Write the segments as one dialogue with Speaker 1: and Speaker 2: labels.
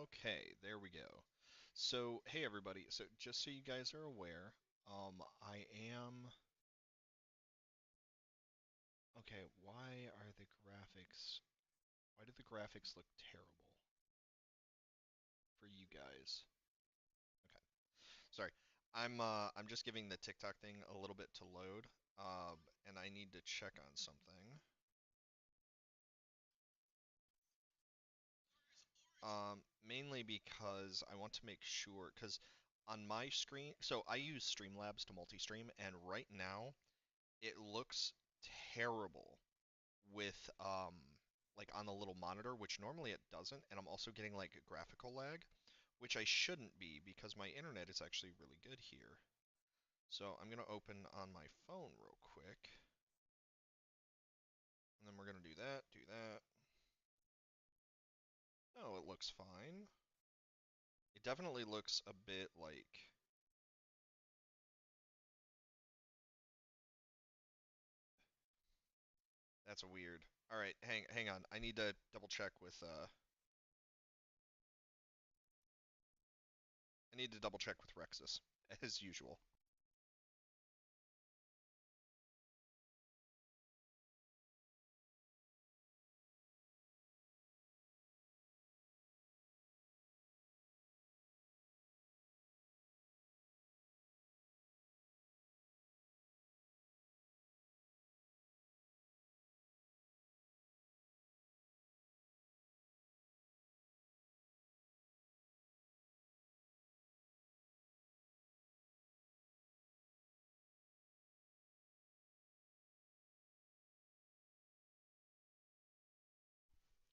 Speaker 1: Okay, there we go. So, hey everybody. So, just so you guys are aware, I am. Okay, why are the graphics? Why do the graphics look terrible for you guys? Okay, sorry. I'm just giving the TikTok thing a little bit to load, and I need to check on something. Mainly because I want to make sure, because on my screen, so I use Streamlabs to multi-stream, and right now it looks terrible with like on the little monitor, which normally it doesn't, and I'm also getting like graphical lag, which I shouldn't be because my internet is actually really good here. So I'm gonna open on my phone real quick, and then we're gonna do that, do that. Oh, it looks fine. It definitely looks a bit like that's weird. All right, hang on. I need to double check with I need to double check with Rexus as usual.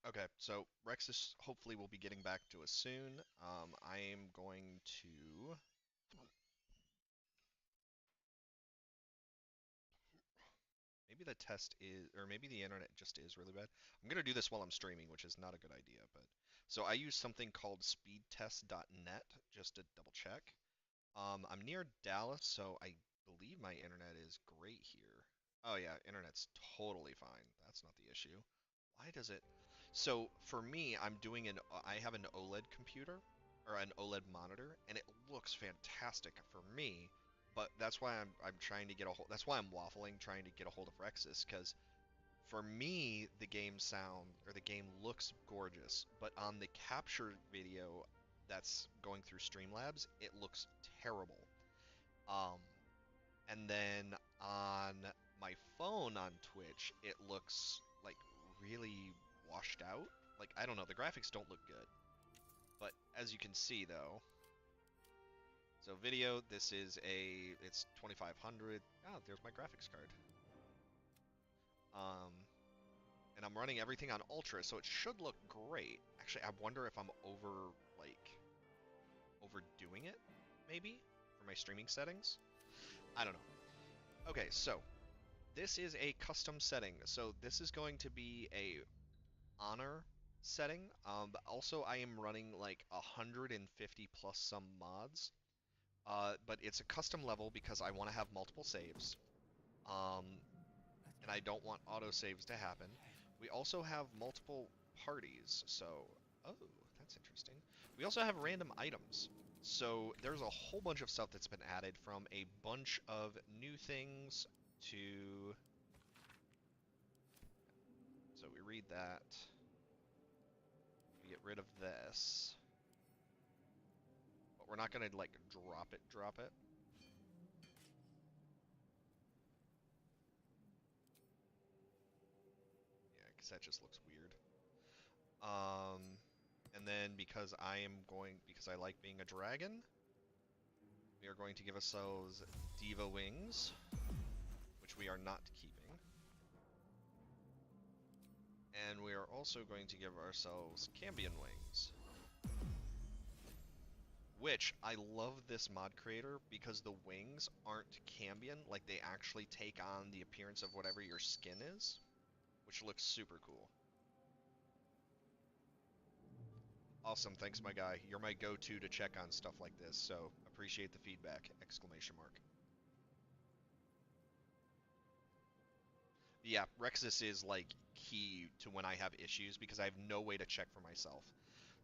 Speaker 1: Okay, so Rexus hopefully will be getting back to us soon. I am going to maybe the test is, or maybe the internet just is really bad. I'm gonna do this while I'm streaming, which is not a good idea, but so I use something called speedtest.net just to double check. I'm near Dallas, so I believe my internet is great here. Oh yeah, internet's totally fine. That's not the issue. Why does it? So for me, I have an OLED computer or an OLED monitor, and it looks fantastic for me. But that's why I'm trying to get a hold. That's why I'm waffling, trying to get a hold of Rexus, because for me, the game looks gorgeous, but on the captured video that's going through Streamlabs, it looks terrible. Um, and then on my phone on Twitch, it looks like really washed out. Like, I don't know, the graphics don't look good. But as you can see though, so video, it's 2500. Oh, there's my graphics card. Um, and I'm running everything on ultra, so it should look great. Actually, I wonder if I'm overdoing it, maybe, for my streaming settings. I don't know. Okay, so this is a custom setting. So this is going to be a honor setting. But also I am running like 150 plus some mods. But it's a custom level because I want to have multiple saves. Um, and I don't want autosaves to happen. We also have multiple parties, so oh, that's interesting. We also have random items. So there's a whole bunch of stuff that's been added from a bunch of new things to so we read that. We get rid of this. But we're not gonna like drop it. Yeah, because that just looks weird. Um, and then because I like being a dragon, we are going to give ourselves Diva Wings, which we are not keeping. And we are also going to give ourselves Cambion Wings. Which, I love this mod creator because the wings aren't Cambion, like they actually take on the appearance of whatever your skin is, which looks super cool. Awesome, thanks my guy. You're my go-to to check on stuff like this, so appreciate the feedback! Exclamation mark. Yeah, Rexus is like key to when I have issues because I have no way to check for myself.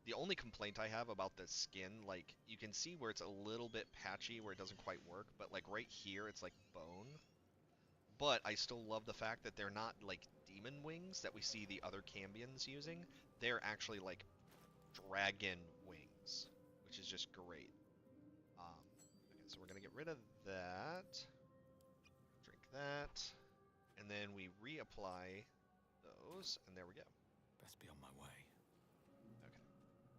Speaker 1: The only complaint I have about the skin, like, you can see where it's a little bit patchy, where it doesn't quite work, but, like, right here, it's, like, bone. But I still love the fact that they're not, like, demon wings that we see the other Cambions using. They're actually, like, dragon wings, which is just great. Okay, so we're going to get rid of that. Drink that. And then we reapply those, and there we go.
Speaker 2: Best be on my way.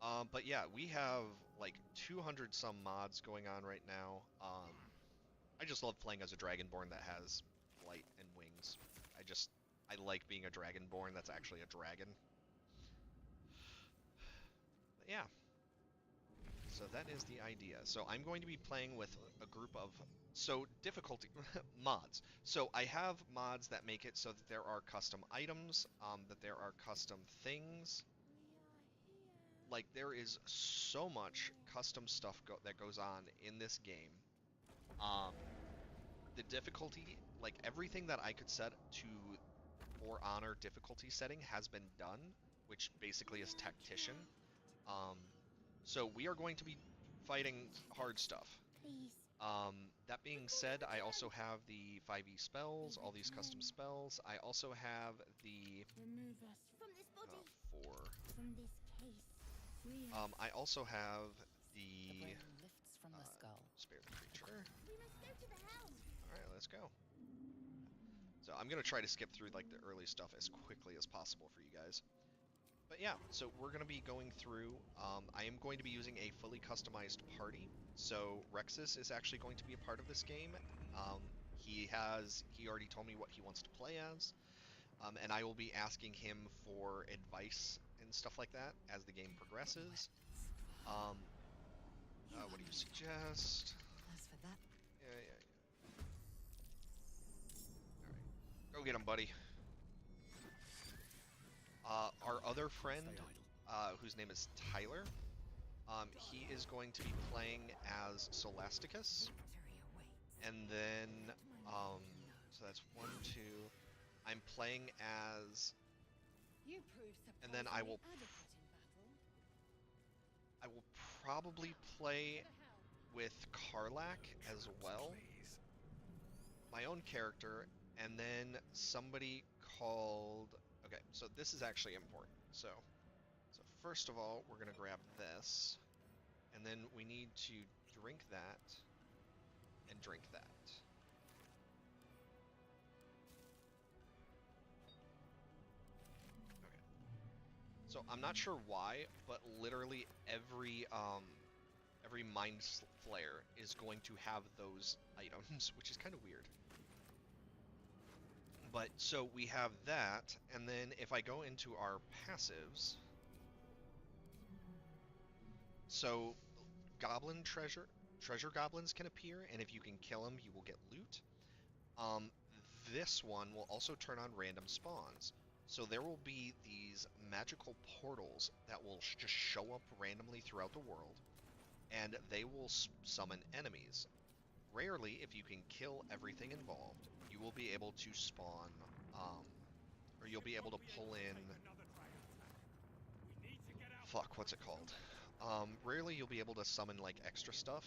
Speaker 1: Okay. But yeah, we have like 200 some mods going on right now. I just love playing as a Dragonborn that has flight and wings. I like being a Dragonborn that's actually a dragon. But yeah, so that is the idea. So I'm going to be playing with a group of difficulty mods. So I have mods that make it so that there are custom items, that there are custom things. Like there is so much custom stuff that goes on in this game. Um, the difficulty, like everything that I could set to For Honor difficulty setting has been done, which basically is Tactician. Um, so we are going to be fighting hard stuff. That being said, I also have the 5e spells, all these custom spells. I also have the four. I also have the spare the creature. Alright, let's go. So I'm going to try to skip through like the early stuff as quickly as possible for you guys. But yeah, so we're going to be going through, I am going to be using a fully customized party. So Rexus is actually going to be a part of this game. He already told me what he wants to play as. And I will be asking him for advice and stuff like that as the game progresses. What do you suggest?
Speaker 3: As for that,
Speaker 1: Yeah. Alright. Go get him, buddy. Our other friend, whose name is Tyler, he is going to be playing as Solasticus. And then, so that's 1, 2. I'm playing as... And then I will probably play with Karlach as well. My own character, and then somebody called... Okay, so this is actually important. So first of all, we're going to grab this, and then we need to drink that, and drink that. Okay. So I'm not sure why, but literally every Mind Flayer is going to have those items, which is kind of weird. But, so we have that, and then if I go into our passives, so goblin treasure goblins can appear, and if you can kill them, you will get loot. This one will also turn on random spawns. So there will be these magical portals that will just show up randomly throughout the world, and they will summon enemies. Rarely, if you can kill everything involved, you will be able to spawn, or you'll be able to pull in... Fuck, what's it called? Rarely you'll be able to summon, like, extra stuff.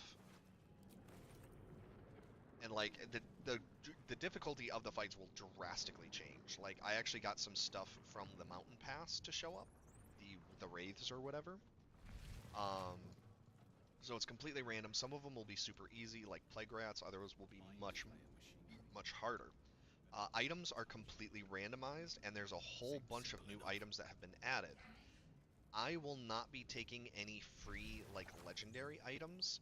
Speaker 1: And, like, the difficulty of the fights will drastically change. Like, I actually got some stuff from the Mountain Pass to show up. The Wraiths or whatever. So it's completely random. Some of them will be super easy, like Plague Rats. Others will be much harder. Items are completely randomized, and there's a whole bunch of new items that have been added. I will not be taking any free, like, legendary items,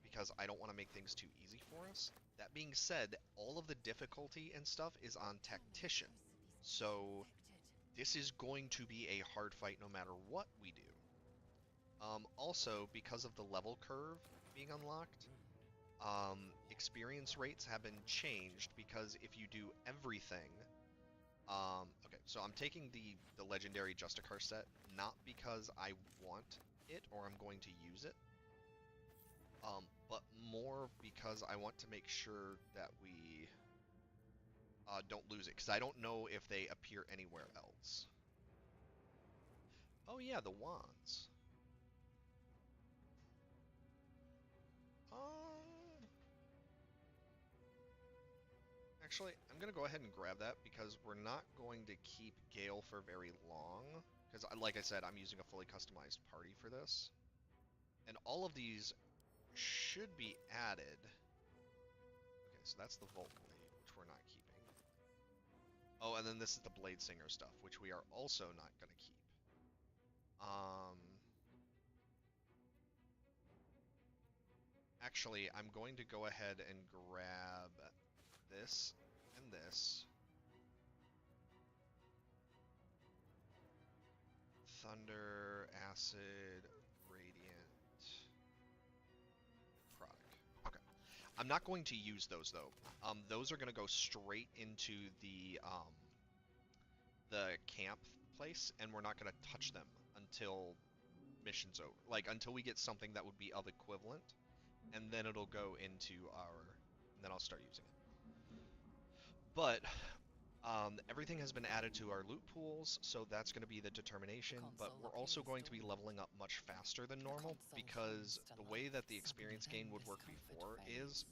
Speaker 1: because I don't want to make things too easy for us. That being said, all of the difficulty and stuff is on Tactician. So this is going to be a hard fight no matter what we do. Also, because of the level curve being unlocked, experience rates have been changed, because if you do everything... okay, so I'm taking the legendary Justicar set, not because I want it or I'm going to use it, but more because I want to make sure that we don't lose it, because I don't know if they appear anywhere else. Oh yeah, the wands. Actually, I'm going to go ahead and grab that because we're not going to keep Gale for very long. Because, like I said, I'm using a fully customized party for this. And all of these should be added. Okay, so that's the Volt Blade, which we're not keeping. Oh, and then this is the Blade Singer stuff, which we are also not going to keep. Actually, I'm going to go ahead and grab this and this. Thunder, Acid, Radiant, Necrotic. Okay. I'm not going to use those, though. Those are going to go straight into the camp place, and we're not going to touch them until mission's over. Like, until we get something that would be of equivalent, and then it'll go into our... and then I'll start using it. But everything has been added to our loot pools, so that's going to be the determination, but we're also going to be leveling up much faster than normal, because the way that the experience gain would work before is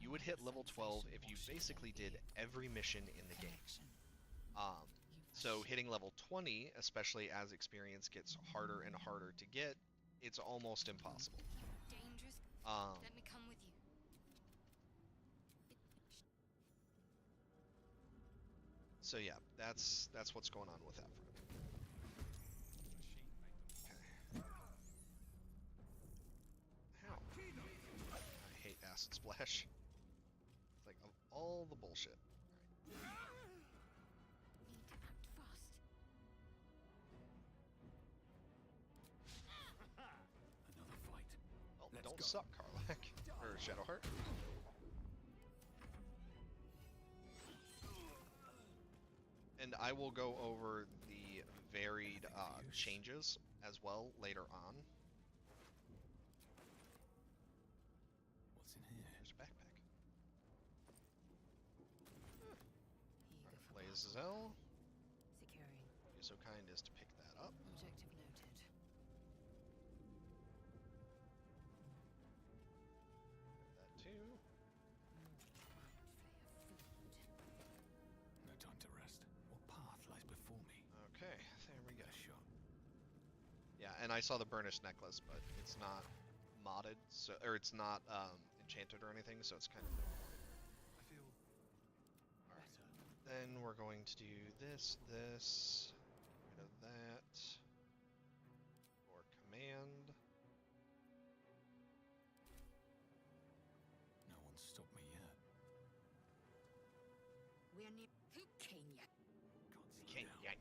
Speaker 1: you would hit level 12 if you basically did every mission in the game. So hitting level 20, especially as experience gets harder and harder to get, it's almost impossible. Let me come with you. So yeah, that's what's going on with that front. Okay. How? I hate Acid Splash. It's like, of all the bullshit. Alright.
Speaker 2: Need to act fast.
Speaker 3: Another fight.
Speaker 1: Oh, don't suck, Karlach. Or Shadowheart. And I will go over the varied changes as well later on.
Speaker 3: What's in here?
Speaker 1: There's a backpack. Alright, Blazel.
Speaker 2: Securing.
Speaker 1: Be so kind as to pick that up.
Speaker 2: Objective noted.
Speaker 1: That too.
Speaker 3: No time to rest. What path lies before me?
Speaker 1: Okay, there we go.
Speaker 3: Get a shot.
Speaker 1: Yeah, and I saw the burnished necklace, but it's not modded, so or it's not enchanted or anything, so it's kind of.
Speaker 3: I feel.
Speaker 1: All right. Then we're going to do this, rid of that, for command.
Speaker 3: No one's stopped me yet.
Speaker 2: We're near Kenya.
Speaker 3: Can't slow
Speaker 1: Can't
Speaker 3: down.
Speaker 1: yank.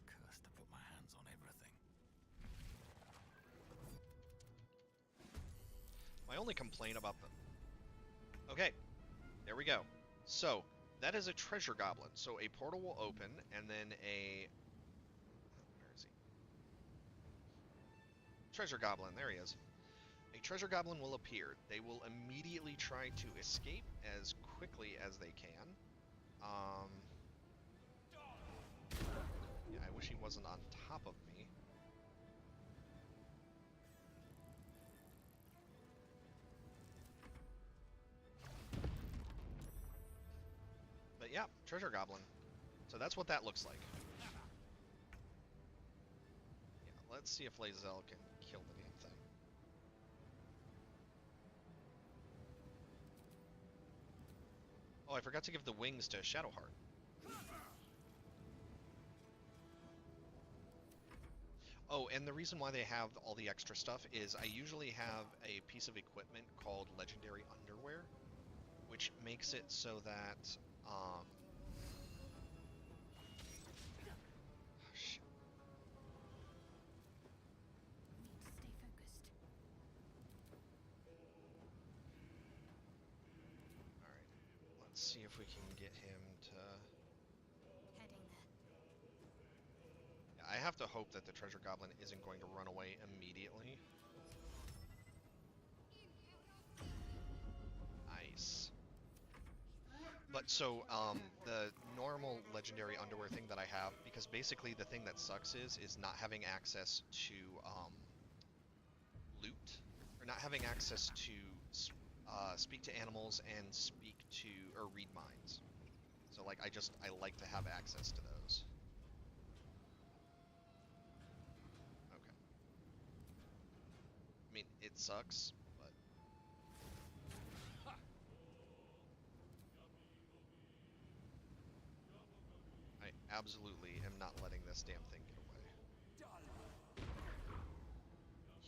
Speaker 3: Cursed to put my hands on everything.
Speaker 1: My only complaint about them. Okay, there we go. So that is a treasure goblin. So a portal will open, and then a where is he? Treasure goblin. There he is. A treasure goblin will appear. They will immediately try to escape as quickly as they can. Yeah, I wish he wasn't on top of me. But yeah, treasure goblin. So that's what that looks like. Yeah, let's see if Lae'zel can kill the damn thing. Oh, I forgot to give the wings to Shadowheart. Oh, and the reason why they have all the extra stuff is I usually have a piece of equipment called Legendary Underwear, which makes it so that, oh, shit.
Speaker 2: Need to stay focused.
Speaker 1: Alright, let's see if we can get him to...
Speaker 2: Heading there.
Speaker 1: Yeah, I have to hope that the treasure goblin isn't going to run away immediately. Nice. But so, the normal legendary underwear thing that I have, because basically the thing that sucks is not having access to, loot, or not having access to speak to animals, and speak to or read minds. So like I like to have access to those. Okay. I mean, it sucks, but I absolutely am not letting this damn thing get away.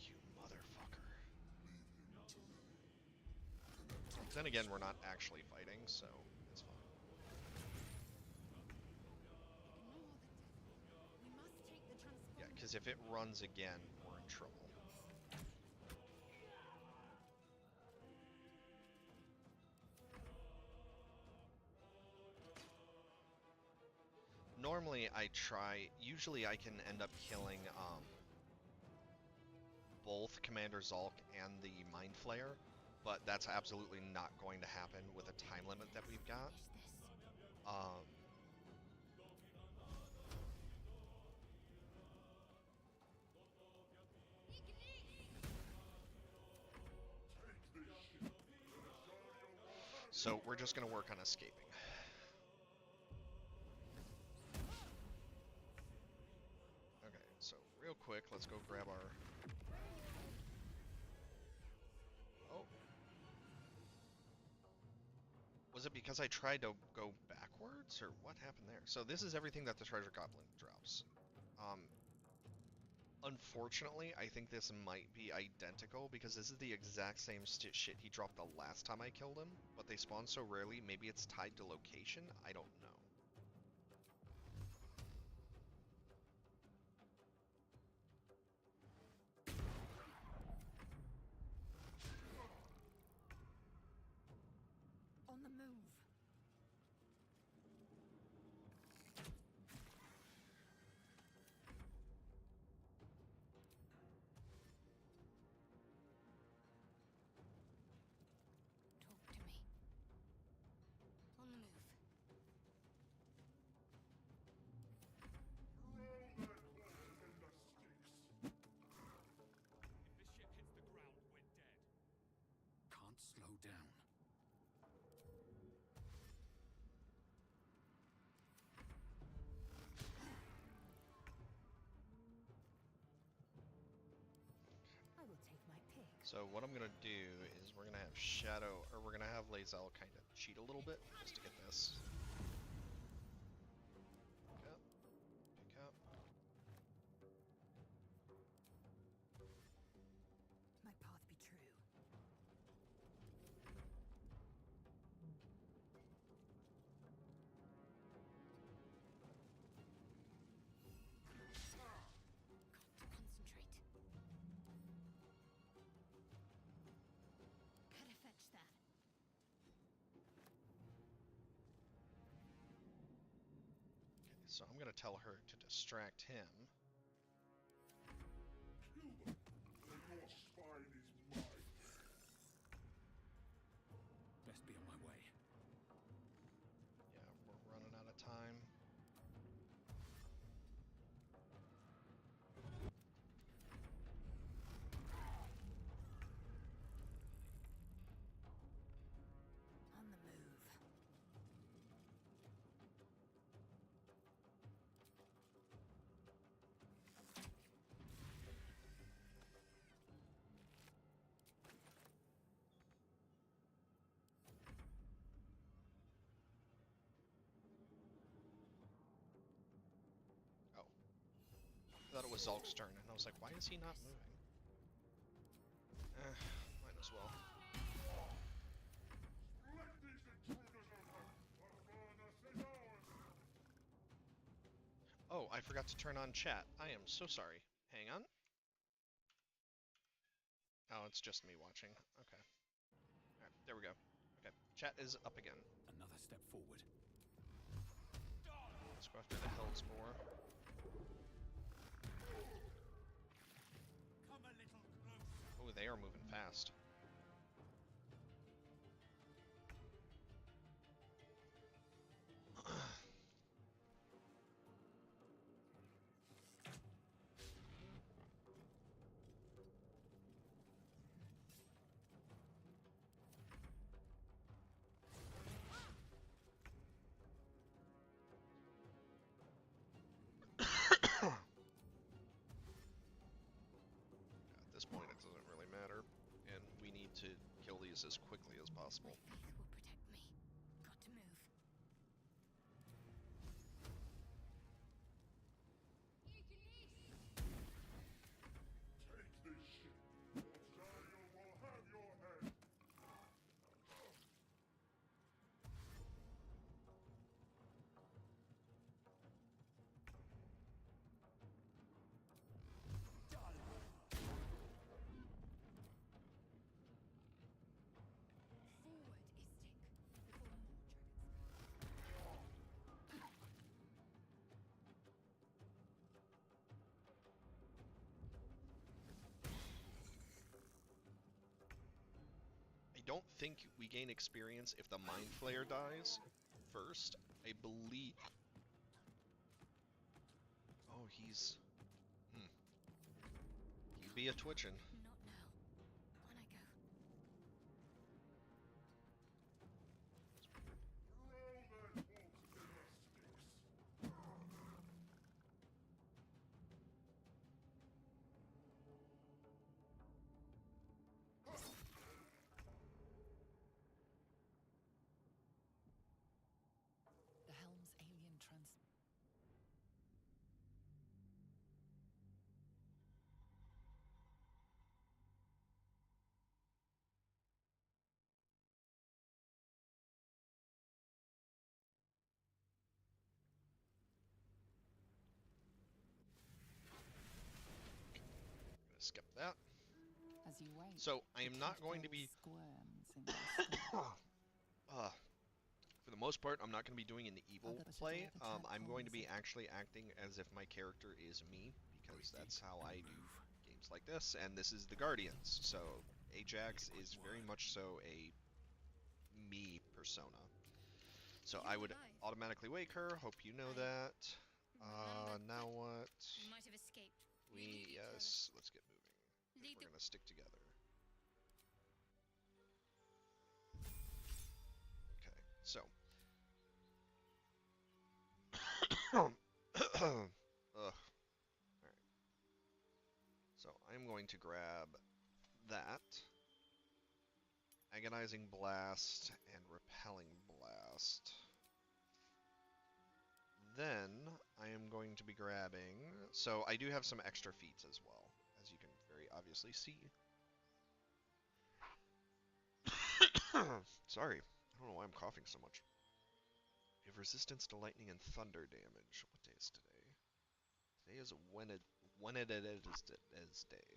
Speaker 1: You motherfucker. Then again, we're not actually fighting, so it's fine. Yeah, because if it runs again, we're in trouble. Normally, usually I can end up killing, both Commander Zulk and the Mind Flayer, but that's absolutely not going to happen with a time limit that we've got. Um, so we're just going to work on escaping. Okay, so real quick, let's go grab our... Oh. Was it because I tried to go backwards, or what happened there? So this is everything that the Treasure Goblin drops. Um, Unfortunately, I think this might be identical, because this is the exact same shit he dropped the last time I killed him, but they spawn so rarely, maybe it's tied to location? I don't know.
Speaker 2: On the move. Talk to me. On the move.
Speaker 3: Can't slow down.
Speaker 2: I will take my pick.
Speaker 1: So what I'm gonna do is we're gonna have Shadow, or we're gonna have Lae'zel kind of cheat a little bit, just to get this. Pick up, pick up.
Speaker 2: My path be true. Concentrate. Gotta fetch that.
Speaker 1: So I'm gonna tell her to distract him.
Speaker 3: Best be on my way.
Speaker 1: Yeah, we're running out of time.
Speaker 2: On the move.
Speaker 1: Oh. I thought it was Zulk's turn, and I was like, why is he not moving? Might as well. Oh, I forgot to turn on chat. I am so sorry. Hang on. Oh, it's just me watching. Okay. Alright, there we go. Okay, chat is up again.
Speaker 3: Another step forward.
Speaker 1: Let's go after the Hellspore. Oh, they are moving fast. this as quickly as
Speaker 2: My
Speaker 1: possible.
Speaker 2: faith will protect me. Got to move.
Speaker 4: Take this shit, or Daniel will have your head!
Speaker 2: Forward, Istik, before more dragons.
Speaker 1: I don't think we gain experience if the Mind Flayer dies first. I believe... Oh, he's... He be a twitching.
Speaker 2: Not now. On I go.
Speaker 4: Roll that wolf domestics!
Speaker 5: The helm's alien
Speaker 1: Gonna skip that.
Speaker 5: As you wait,
Speaker 1: So, I
Speaker 5: the
Speaker 1: am not going to
Speaker 5: tadpole
Speaker 1: be...
Speaker 5: squirms in your stomach.
Speaker 1: For the most part, I'm not going to be doing an evil
Speaker 5: Other
Speaker 1: play.
Speaker 5: the tadpole
Speaker 1: I'm going to
Speaker 5: is
Speaker 1: be
Speaker 5: a-
Speaker 1: actually acting as if my character is me, because that's how I do games like this, and this is the Guardians, so Ajax is very much so a me persona. So
Speaker 2: You're
Speaker 1: I would
Speaker 2: alive.
Speaker 1: automatically wake her, hope you know
Speaker 2: I
Speaker 1: that.
Speaker 2: remember
Speaker 1: Now what?
Speaker 2: You might have escaped. We need each
Speaker 1: Yes, let's get moving. 'Cause
Speaker 2: Lead
Speaker 1: we're
Speaker 2: the-
Speaker 1: gonna stick together. Okay, so. Ugh. Alright. So I'm going to grab that. Agonizing Blast and Repelling Blast. Then I am going to be grabbing... So I do have some extra feats as well, as you can very obviously see. Sorry, I don't know why I'm coughing so much. You have resistance to lightning and thunder damage. What day is today? Today is when it is day.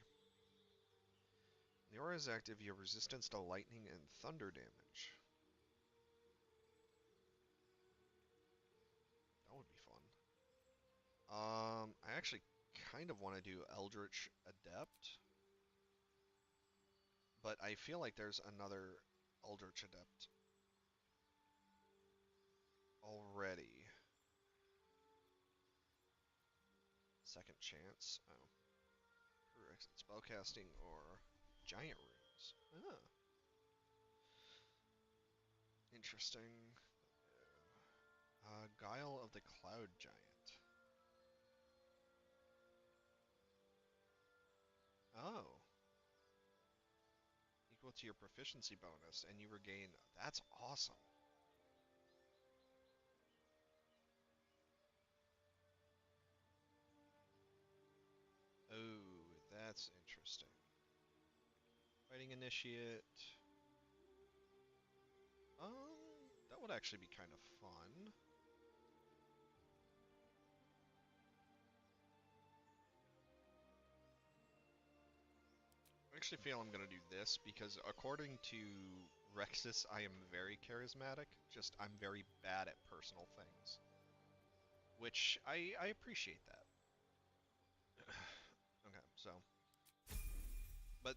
Speaker 1: When the aura is active, you have resistance to lightning and thunder damage. That would be fun. I actually kind of want to do Eldritch Adept, but I feel like there's another Eldritch Adept already. Second chance. Oh. Spellcasting or giant runes. Ah. Interesting. Guile of the Cloud Giant. Oh. Equal to your proficiency bonus, and you regain... That's awesome. Oh, that's interesting. Fighting Initiate. That would actually be kind of fun. I actually feel I'm going to do this because according to Rexus, I am very charismatic, just I'm very bad at personal things. Which, I appreciate that. Okay, so... But,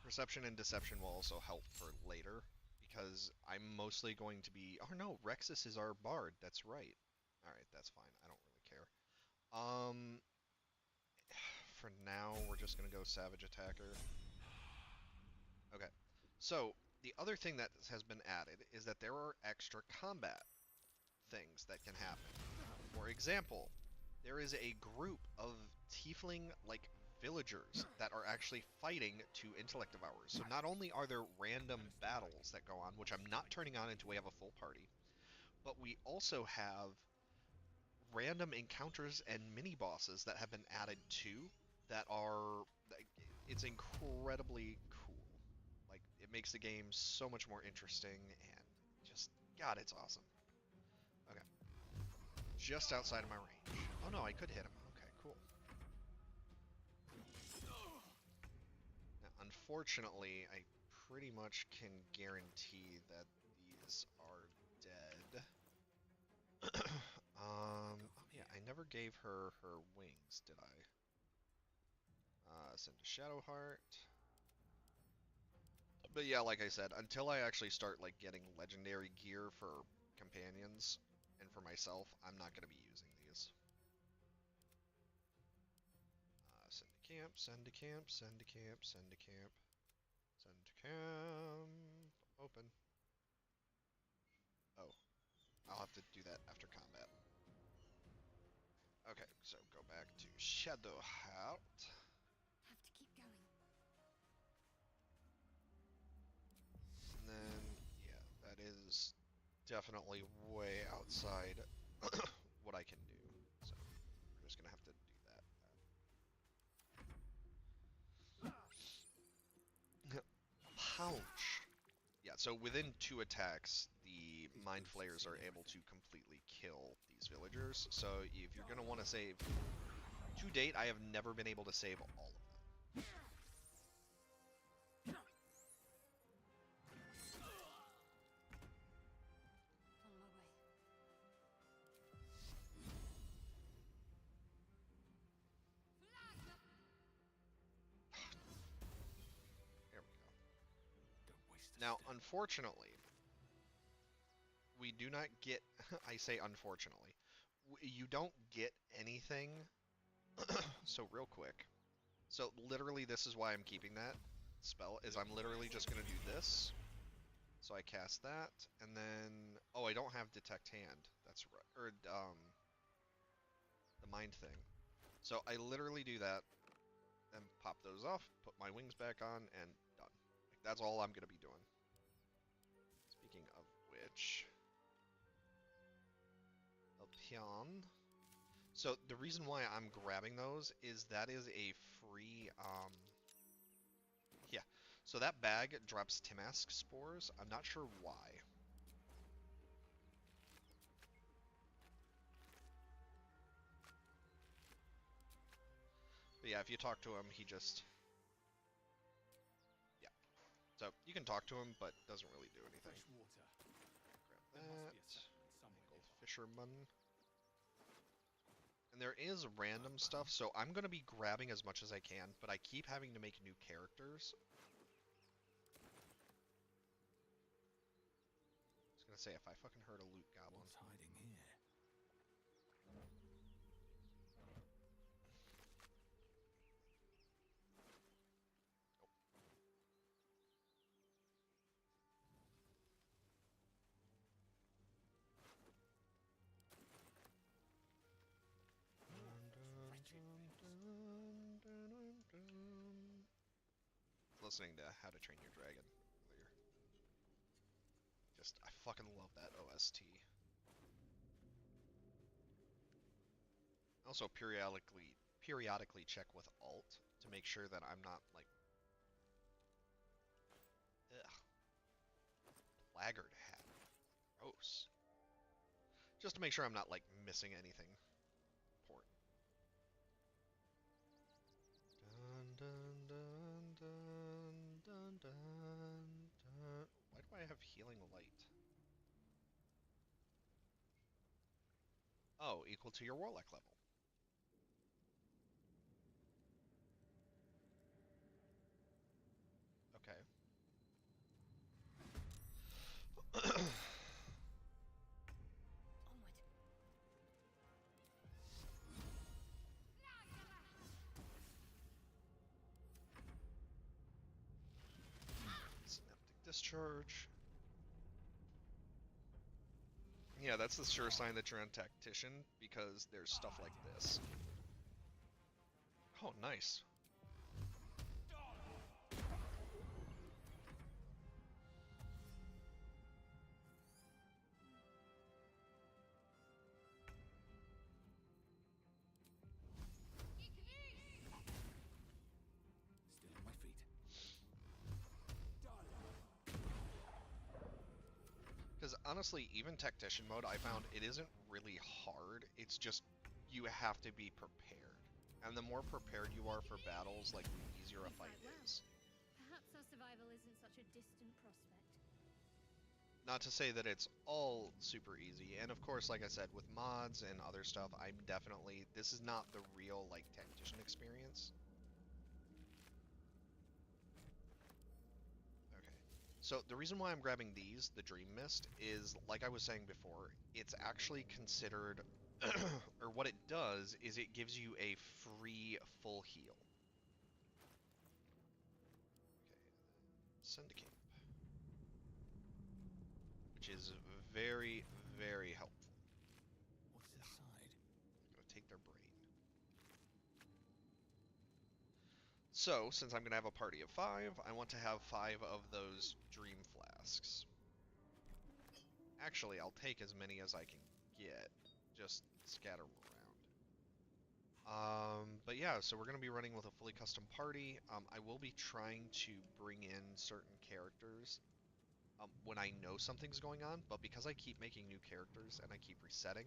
Speaker 1: Perception and Deception will also help for later, because I'm mostly going to be... Oh no, Rexus is our bard, that's right. Alright, that's fine, I don't really care. For now, we're just gonna go Savage Attacker. Okay, so the other thing that has been added is that there are extra combat things that can happen. For example, there is a group of tiefling, like, villagers that are actually fighting to intellect devourers. So not only are there random battles that go on, which I'm not turning on until we have a full party, but we also have random encounters and mini bosses that have been added to that are it's incredibly cool. Like it makes the game so much more interesting and just God, it's awesome. Okay. Just outside of my range. Oh no, I could hit him. Okay, cool. Now, unfortunately, I pretty much can guarantee that these are dead. Oh yeah, I never gave her her wings, did I? Send a Shadow Heart. But yeah, like I said, until I actually start like getting legendary gear for companions and for myself, I'm not going to be using these. Send to camp, send to camp, send to camp, send to camp, send to camp. Open. Oh, I'll have to do that after combat. Okay, so go back to Shadow Heart.
Speaker 2: Have to keep going.
Speaker 1: And then, yeah, that is definitely way outside what I can do. So we're just gonna have to do that. Pounce. Yeah, so within 2 attacks, the Mind Flayers are able to completely kill these villagers. So if you're gonna want to save, to date, I have never been able to save all of them.
Speaker 2: On my way.
Speaker 1: There we go.
Speaker 3: Don't waste a
Speaker 1: Now,
Speaker 3: step.
Speaker 1: unfortunately, we do not get, I say unfortunately, you don't get anything, so real quick. So literally this is why I'm keeping that spell, is I'm literally just going to do this. So I cast that, and then, oh, I don't have Detect Hand, that's right, or, the Mind thing. So I literally do that, then pop those off, put my wings back on, and done. Like, that's all I'm going to be doing. Speaking of which... Elpion. So the reason why I'm grabbing those is that is a free, yeah. So that bag drops Timask spores. I'm not sure why. But yeah, if you talk to him, he just, yeah. So you can talk to him, but doesn't really do anything.
Speaker 3: Fresh water.
Speaker 1: Grab
Speaker 3: There must
Speaker 1: that.
Speaker 3: be a settlement somewhere
Speaker 1: Mangled
Speaker 3: nearby.
Speaker 1: Fisherman. And there is random stuff, so I'm going to be grabbing as much as I can, but I keep having to make new characters. I was going to say, if I fucking heard a loot goblin.
Speaker 3: What's hiding here?
Speaker 1: Listening to How to Train Your Dragon earlier. Just, I fucking love that OST. Also periodically check with Alt to make sure that I'm not like, ugh, Laggard hat, gross. Just to make sure I'm not like missing anything important. Dun dun dun dun dun dun dun. Why do I have healing light? Oh, equal to your warlock level. Okay.
Speaker 2: Onward.
Speaker 1: Synaptic discharge. Yeah, that's the sure sign that you're on tactician, because there's stuff like this. Oh, nice. honestly, even tactician mode, I found it isn't really hard. It's just you have to be prepared. And the more prepared you are for battles, like the easier a
Speaker 6: You
Speaker 1: fight
Speaker 6: fight well.
Speaker 1: is.
Speaker 6: Perhaps our survival isn't such a distant prospect.
Speaker 1: Not to say that it's all super easy, and of course, like I said, with mods and other stuff, I'm definitely, this is not the real, like, tactician experience. Okay. So the reason why I'm grabbing these, the Dream Mist, is, like I was saying before, it's actually considered, or what it does is it gives you a free full heal. Okay, Syndicate, which is very, very helpful.
Speaker 3: What's inside?
Speaker 1: I'm gonna take their brain. So, since I'm going to have a party of 5, I want to have 5 of those Dream Flasks. Actually, I'll take as many as I can get. Just scatter around. But yeah, so we're going to be running with a fully custom party. I will be trying to bring in certain characters when I know something's going on, but because I keep making new characters and I keep resetting,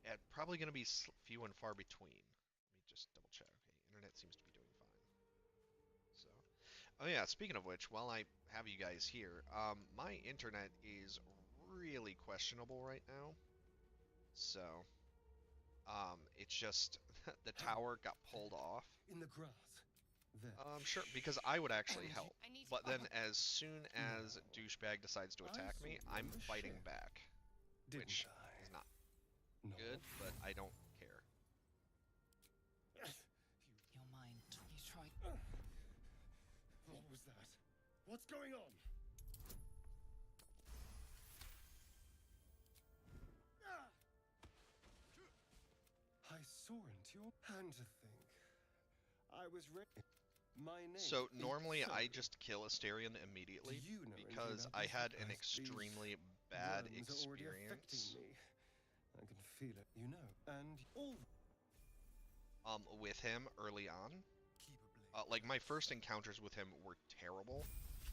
Speaker 1: it's probably going to be few and far between. Let me just double check. Okay, internet seems to be doing fine. So, oh yeah, speaking of which, while I have you guys here, my internet is really questionable right now. So, it's just the tower got pulled off.
Speaker 3: In the grass. There.
Speaker 1: Sure, because I would actually help.
Speaker 2: I need
Speaker 1: But then as soon as
Speaker 3: No.
Speaker 1: douchebag decides to
Speaker 3: I
Speaker 1: attack me,
Speaker 3: thought you
Speaker 1: I'm
Speaker 3: were the
Speaker 1: fighting
Speaker 3: ship.
Speaker 1: back,
Speaker 3: Didn't
Speaker 1: which
Speaker 3: I?
Speaker 1: is not
Speaker 3: No.
Speaker 1: good, but I don't care.
Speaker 5: Your mind. You tried.
Speaker 3: What was that? What's going on? I saw into your hand to think. I was ready. My name.
Speaker 1: So
Speaker 3: is
Speaker 1: normally I
Speaker 3: Sophie.
Speaker 1: just kill Asterion immediately
Speaker 3: Do you know anything
Speaker 1: because
Speaker 3: about
Speaker 1: I
Speaker 3: this?
Speaker 1: had an
Speaker 3: These
Speaker 1: extremely bad
Speaker 3: worms are already affecting
Speaker 1: experience
Speaker 3: me. I can feel it, you know, and all.
Speaker 1: with him early on.
Speaker 3: Keep a blade.
Speaker 1: Like my first encounters with him were terrible,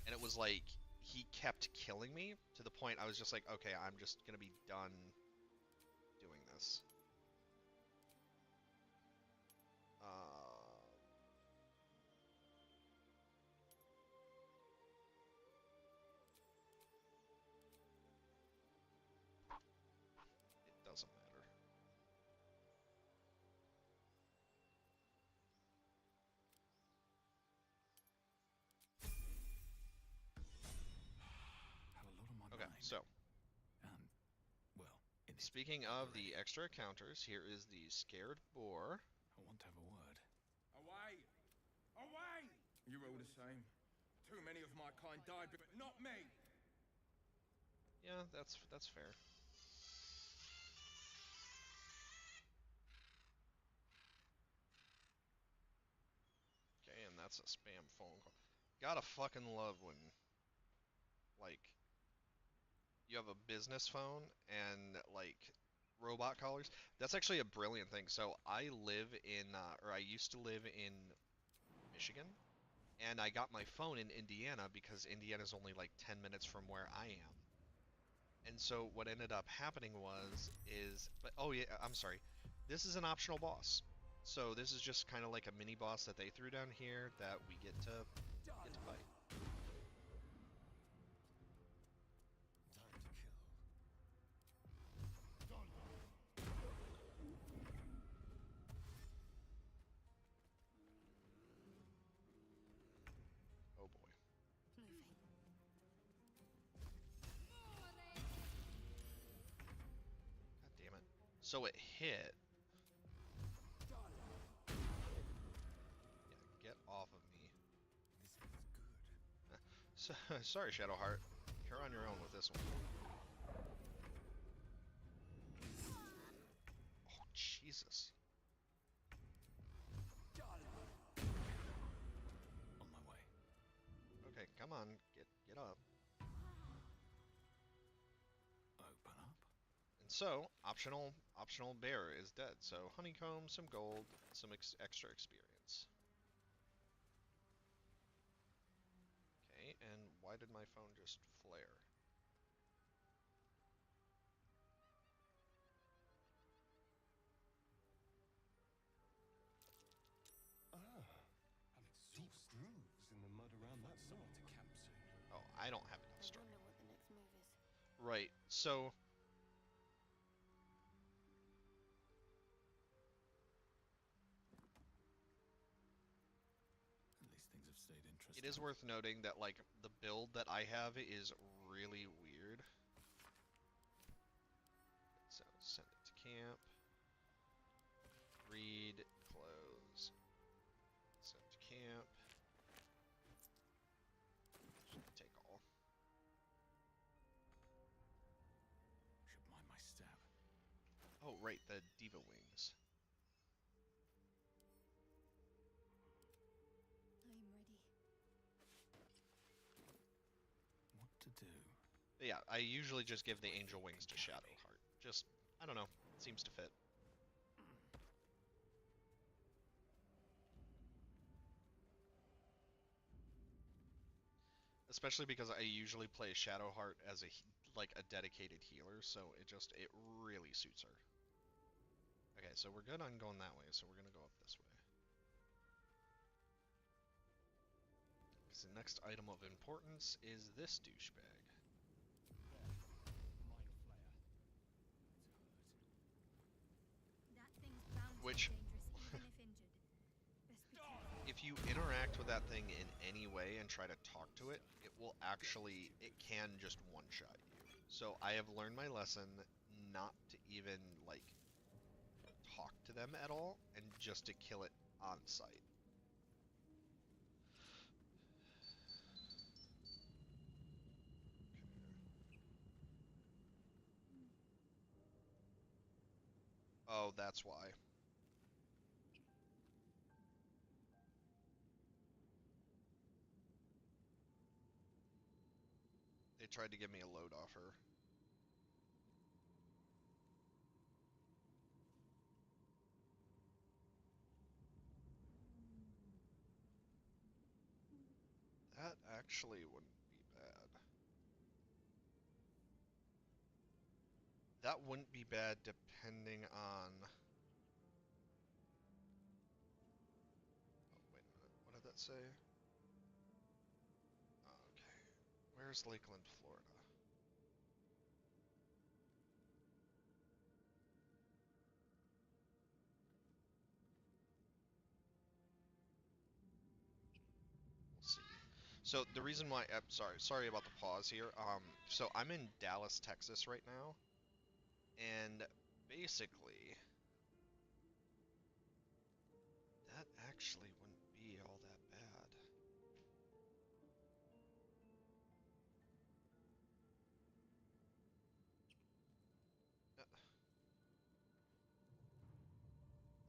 Speaker 1: and it was like he kept killing me to the point I was just like, okay, I'm just gonna be done doing this. It doesn't matter.
Speaker 3: Have a lot on my
Speaker 1: Okay,
Speaker 3: mind.
Speaker 1: so
Speaker 3: Well, in it.
Speaker 1: speaking of the extra encounters, here is the Scared Boar.
Speaker 3: I want to have a word.
Speaker 7: Away! Away! You're all the same. Too many of my kind died, but not me!
Speaker 1: Yeah, that's fair. Okay, and that's a spam phone call. Gotta fucking love when, like, you have a business phone and, like, robot callers. That's actually a brilliant thing. So I live in, or I used to live in Michigan, and I got my phone in Indiana because Indiana's only like 10 minutes from where I am. And so what ended up happening but oh yeah, I'm sorry. This is an optional boss. So this is just kind of like a mini boss that they threw down here that we get to fight.
Speaker 3: Time to kill.
Speaker 1: Oh boy.
Speaker 2: moving.
Speaker 1: God damn it. So it hit. Yeah, get off of me.
Speaker 3: This feels good.
Speaker 1: So, sorry, Shadowheart. You're on your own with this one. Oh, Jesus.
Speaker 3: On my way.
Speaker 1: Okay, come on, get up.
Speaker 3: Open up.
Speaker 1: And so, optional bear is dead. So, honeycomb, some gold, some extra experience. Okay, and why did my phone just flare?
Speaker 3: and mud around that
Speaker 7: Someone
Speaker 3: knot.
Speaker 7: to camp soon.
Speaker 1: Oh, I don't have enough
Speaker 2: I
Speaker 1: string.
Speaker 2: wonder what the next move is.
Speaker 1: Right, so
Speaker 7: At least things have stayed interesting.
Speaker 1: it is worth noting that, like, the build that I have is really weird. So, send it to camp. Read, close. Send to camp. Take all.
Speaker 7: Should mind my step.
Speaker 1: Oh, right, the Diva Wings.
Speaker 2: I'm ready.
Speaker 7: What to do?
Speaker 1: But yeah, I usually just give the Angel Wings to Shadowheart. Just, I don't know, it seems to fit. Especially because I usually play Shadowheart as like a dedicated healer, so it really suits her. Okay, so we're good on going that way, so we're gonna go up this way. Because the next item of importance is this douchebag.
Speaker 7: Mind flayer.
Speaker 6: That thing's bound to
Speaker 1: Which,
Speaker 6: be dangerous, even if injured. Best be careful.
Speaker 1: if you interact with that thing in any way and try to talk to it, it will actually, it can just one-shot you. So I have learned my lesson not to even, like, talk to them at all, and just to kill it on sight. Oh, that's why. They tried to give me a load offer. That actually wouldn't be bad. That wouldn't be bad depending on... Oh, wait a minute. What did that say? Okay. Where's Lakeland, Florida? We'll see. So the reason why... sorry about the pause here. So I'm in Dallas, Texas right now. And basically... that actually wouldn't be all that bad.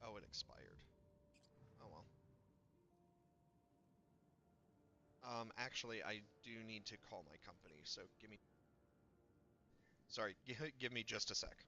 Speaker 1: Oh, it expired. Oh well. Actually, I do need to call my company, so give me... Sorry, give me just a sec.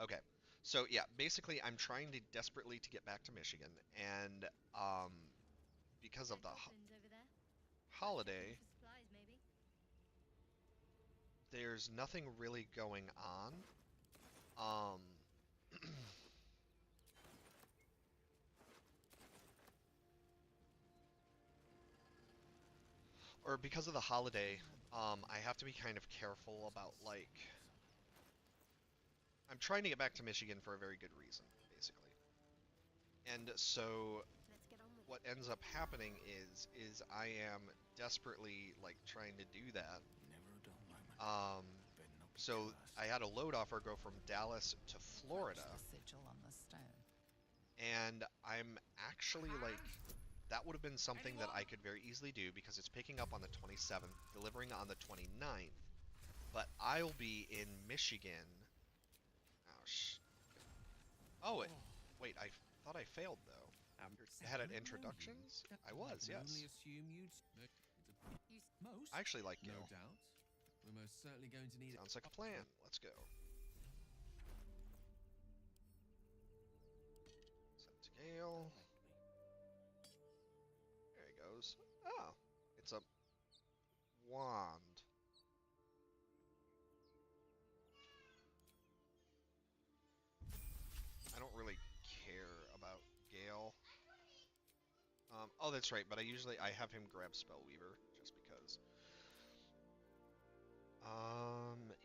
Speaker 1: Okay. So yeah, basically I'm trying to desperately to get back to Michigan, and because of
Speaker 6: Dead
Speaker 1: the
Speaker 6: goblins over there. Worth checking
Speaker 1: holiday,
Speaker 6: for supplies, maybe.
Speaker 1: there's nothing really going on. Um or because of the holiday, I have to be kind of careful about, like, I'm trying to get back to Michigan for a very good reason, basically. And so
Speaker 6: Let's get on with
Speaker 1: what
Speaker 6: it.
Speaker 1: ends up happening is I am desperately like trying to do that.
Speaker 5: Never a dull moment.
Speaker 1: Um,
Speaker 5: Better not be
Speaker 1: so
Speaker 5: cursed.
Speaker 1: I had a load offer go from Dallas to Florida,
Speaker 5: Approach the sigil on the stone.
Speaker 1: and I'm actually like that would have been something that I could very easily do because it's picking up on the 27th, delivering on the 29th, but I'll be in Michigan. Oh Oh, wait, I thought I failed though. I had an introductions? I was, yes.
Speaker 8: Only assume you'd. Most.
Speaker 1: I actually like
Speaker 8: No
Speaker 1: Gale.
Speaker 8: doubt. We're most certainly going to need.
Speaker 1: Sounds like a plan. Let's go. Set to Gale. There he goes. Oh, it's a wand. I don't really care about Gale. Oh, that's right, but I have him grab Spellweaver just because.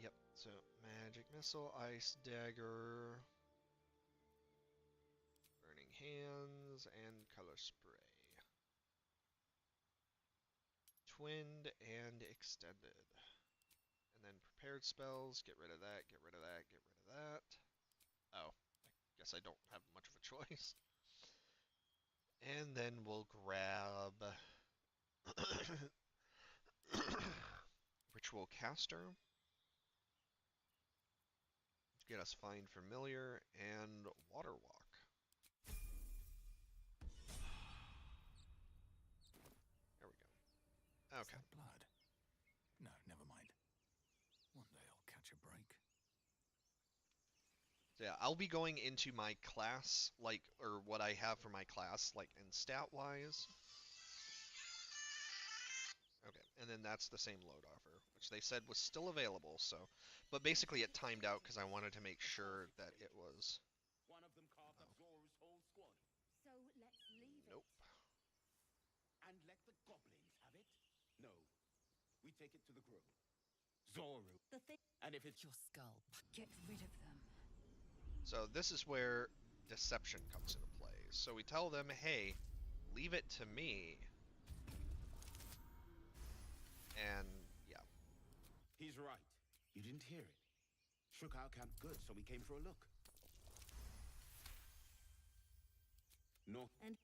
Speaker 1: Yep. So Magic Missile, Ice Dagger, Burning Hands, and Color Spray. Twinned and Extended. And then Prepared Spells, get rid of that, get rid of that, get rid of that. Oh, I guess I don't have much of a choice. And then we'll grab Ritual Caster. Get us Find Familiar and Water Walk. There we go.
Speaker 5: Is
Speaker 1: Okay.
Speaker 5: that blood? No, never mind. One day I'll catch a break.
Speaker 1: So yeah, I'll be going into my class, like, or what I have for my class, like, in stat-wise. Okay, and then that's the same load offer, which they said was still available, so. But basically it timed out because I wanted to make sure that it was.
Speaker 7: One of them carved up Zoru's whole squad.
Speaker 6: So let's leave
Speaker 1: Nope.
Speaker 6: it.
Speaker 7: And let the goblins have it? No. We take it to the grove. Zoru.
Speaker 6: The thing.
Speaker 7: And if it's
Speaker 5: Your skull.
Speaker 2: Get rid of them.
Speaker 1: So this is where deception comes into play. So we tell them, hey, leave it to me. And yeah.
Speaker 7: He's right. You didn't hear it. Shook our camp good, so we came for a look. No.
Speaker 2: And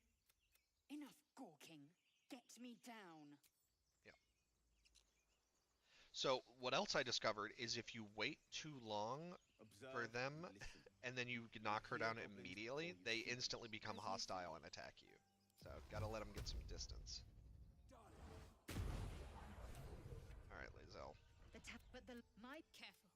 Speaker 2: enough gawking. Get me down.
Speaker 1: So what else I discovered is if you wait too long
Speaker 7: Observe,
Speaker 1: for them
Speaker 7: listen.
Speaker 1: and then you knock her down immediately, they instantly become hostile and attack you. So gotta let them get some distance. Alright, Lizelle.
Speaker 6: But the my careful.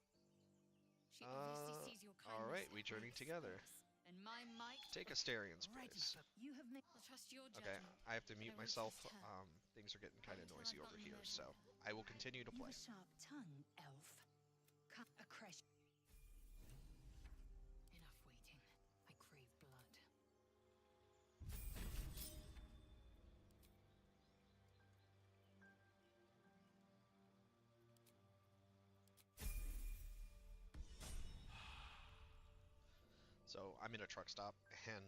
Speaker 6: She obviously sees your kindness.
Speaker 1: Alright, we journey
Speaker 6: and
Speaker 1: together.
Speaker 6: express. And my might.
Speaker 1: Take Astarion's
Speaker 6: Right.
Speaker 1: place.
Speaker 6: You have made. I'll trust your
Speaker 1: Okay,
Speaker 6: judgment.
Speaker 1: I have to mute
Speaker 6: I will
Speaker 1: myself.
Speaker 6: trust her.
Speaker 1: Things are getting kind of
Speaker 6: Until
Speaker 1: noisy
Speaker 6: I've
Speaker 1: over
Speaker 6: gotten
Speaker 1: here,
Speaker 6: rid of
Speaker 1: so
Speaker 6: her.
Speaker 1: I will continue to
Speaker 2: You
Speaker 1: play.
Speaker 2: a sharp tongue, elf. Cut a crash.
Speaker 5: Enough waiting. I crave blood.
Speaker 1: So I'm in a truck stop, and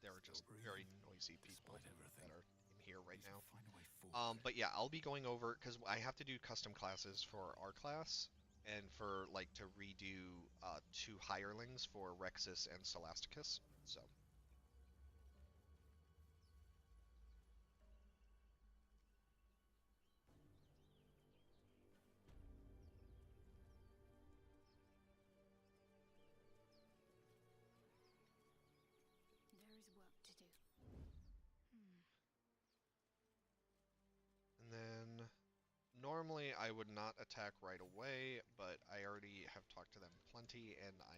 Speaker 1: there are just very noisy people
Speaker 5: Despite everything,
Speaker 1: that are in here right
Speaker 5: we
Speaker 1: now.
Speaker 5: shall find a way forward.
Speaker 1: But yeah, I'll be going over because I have to do custom classes for our class, and for like to redo 2 hirelings for Rexus and Scholasticus. So
Speaker 6: There is work to do.
Speaker 1: and then normally I would not attack right away, but I already have talked to them plenty, and I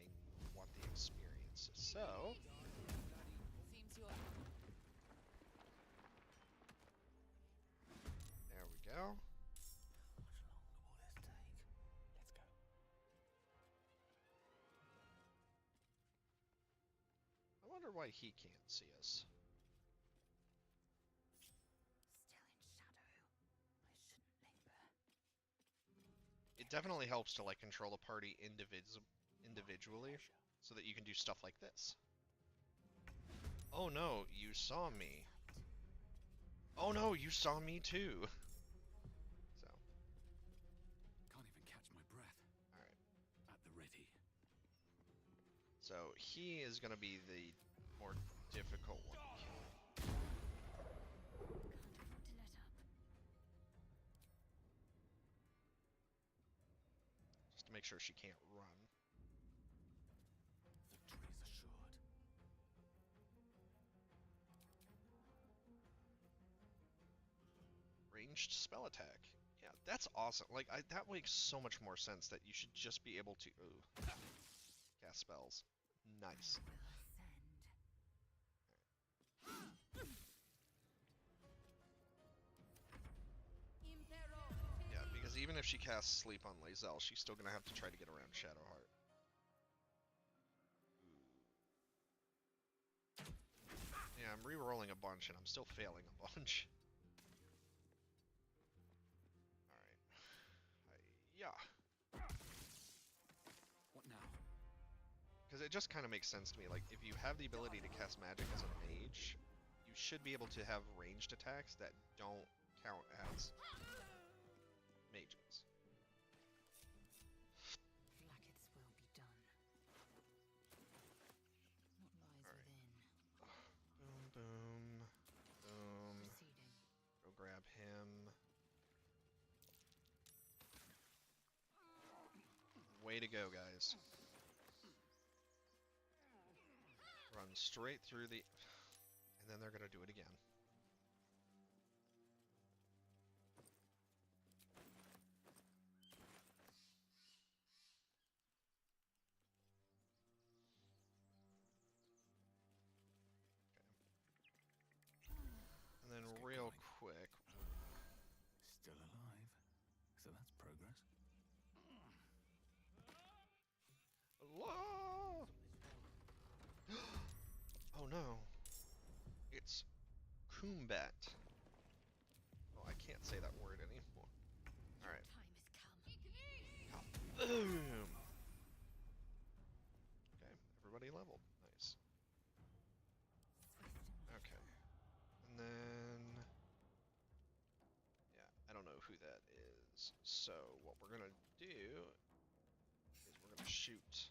Speaker 1: want the experience. So
Speaker 5: Seems you're
Speaker 1: there we go.
Speaker 5: How much longer will this take? Let's go.
Speaker 1: I wonder why he can't see us.
Speaker 2: Still in shadow. I shouldn't
Speaker 1: it definitely helps to like control a party individually, so that you can do stuff like this. Oh no, you saw me. Oh no, you saw me too. So.
Speaker 5: Can't even catch my breath.
Speaker 1: All right.
Speaker 5: At the ready.
Speaker 1: So he is gonna be the more difficult one to kill. Just to make sure she can't run.
Speaker 5: Victory is assured.
Speaker 1: Ranged spell attack. Yeah, that's awesome. Like, that makes so much more sense that you should just be able to cast spells. Nice. Yeah, because even if she casts Sleep on Lae'zel, she's still gonna have to try to get around Shadowheart. Yeah, I'm re-rolling a bunch and I'm still failing a bunch. Yeah.
Speaker 5: What now?
Speaker 1: Because it just kind of makes sense to me. Like, if you have the ability to cast magic as a mage, you should be able to have ranged attacks that don't count as mages.
Speaker 2: Blackets will be done. What lies within?
Speaker 1: Boom, boom, boom.
Speaker 2: Proceeding.
Speaker 1: Go grab him. Way to go, guys. Run straight through the... And then they're gonna do it again. And then
Speaker 5: Let's get
Speaker 1: real
Speaker 5: going.
Speaker 1: quick...
Speaker 5: Still alive. So that's progress.
Speaker 1: Allah! Oh no. It's Kumbat. Oh, I can't say that word anymore. Alright.
Speaker 6: Time has come.
Speaker 1: Boom! Okay, everybody leveled. Nice. Okay. And then... Yeah, I don't know who that is. So, what we're gonna do is we're gonna shoot.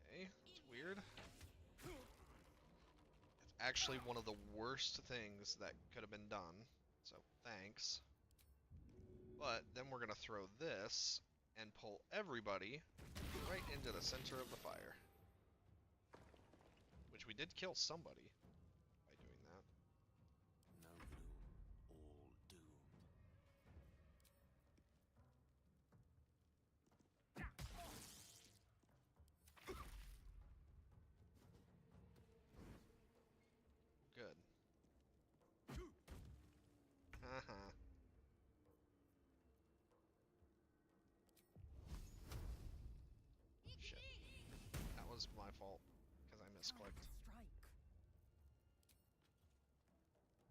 Speaker 1: Okay, it's weird. It's actually one of the worst things that could have been done, so thanks. But then we're gonna throw this and pull everybody right into the center of the fire. Which we did kill somebody by doing that.
Speaker 5: No blue, all doom.
Speaker 1: Good. Haha. Shit. That was my fault, because I misclicked.
Speaker 2: Strike.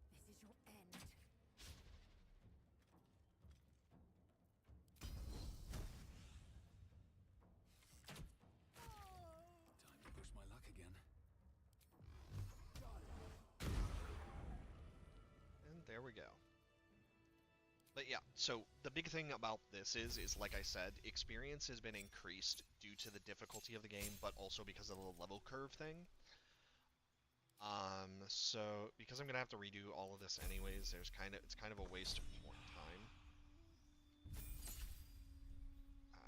Speaker 2: This is your end.
Speaker 5: Time to push my luck again.
Speaker 1: And there we go. But yeah, so the big thing about this is like I said, experience has been increased due to the difficulty of the game, but also because of the level curve thing. So because I'm gonna have to redo all of this anyways, it's kind of a waste of more time.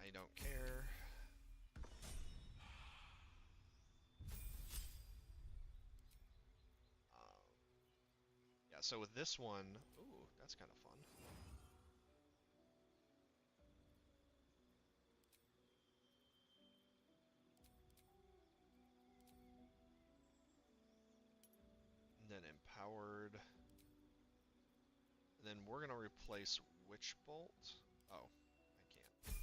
Speaker 1: I don't care. Yeah, so with this one, ooh, that's kind of fun. And then empowered. And then we're gonna replace Witch Bolt. Oh, I can't.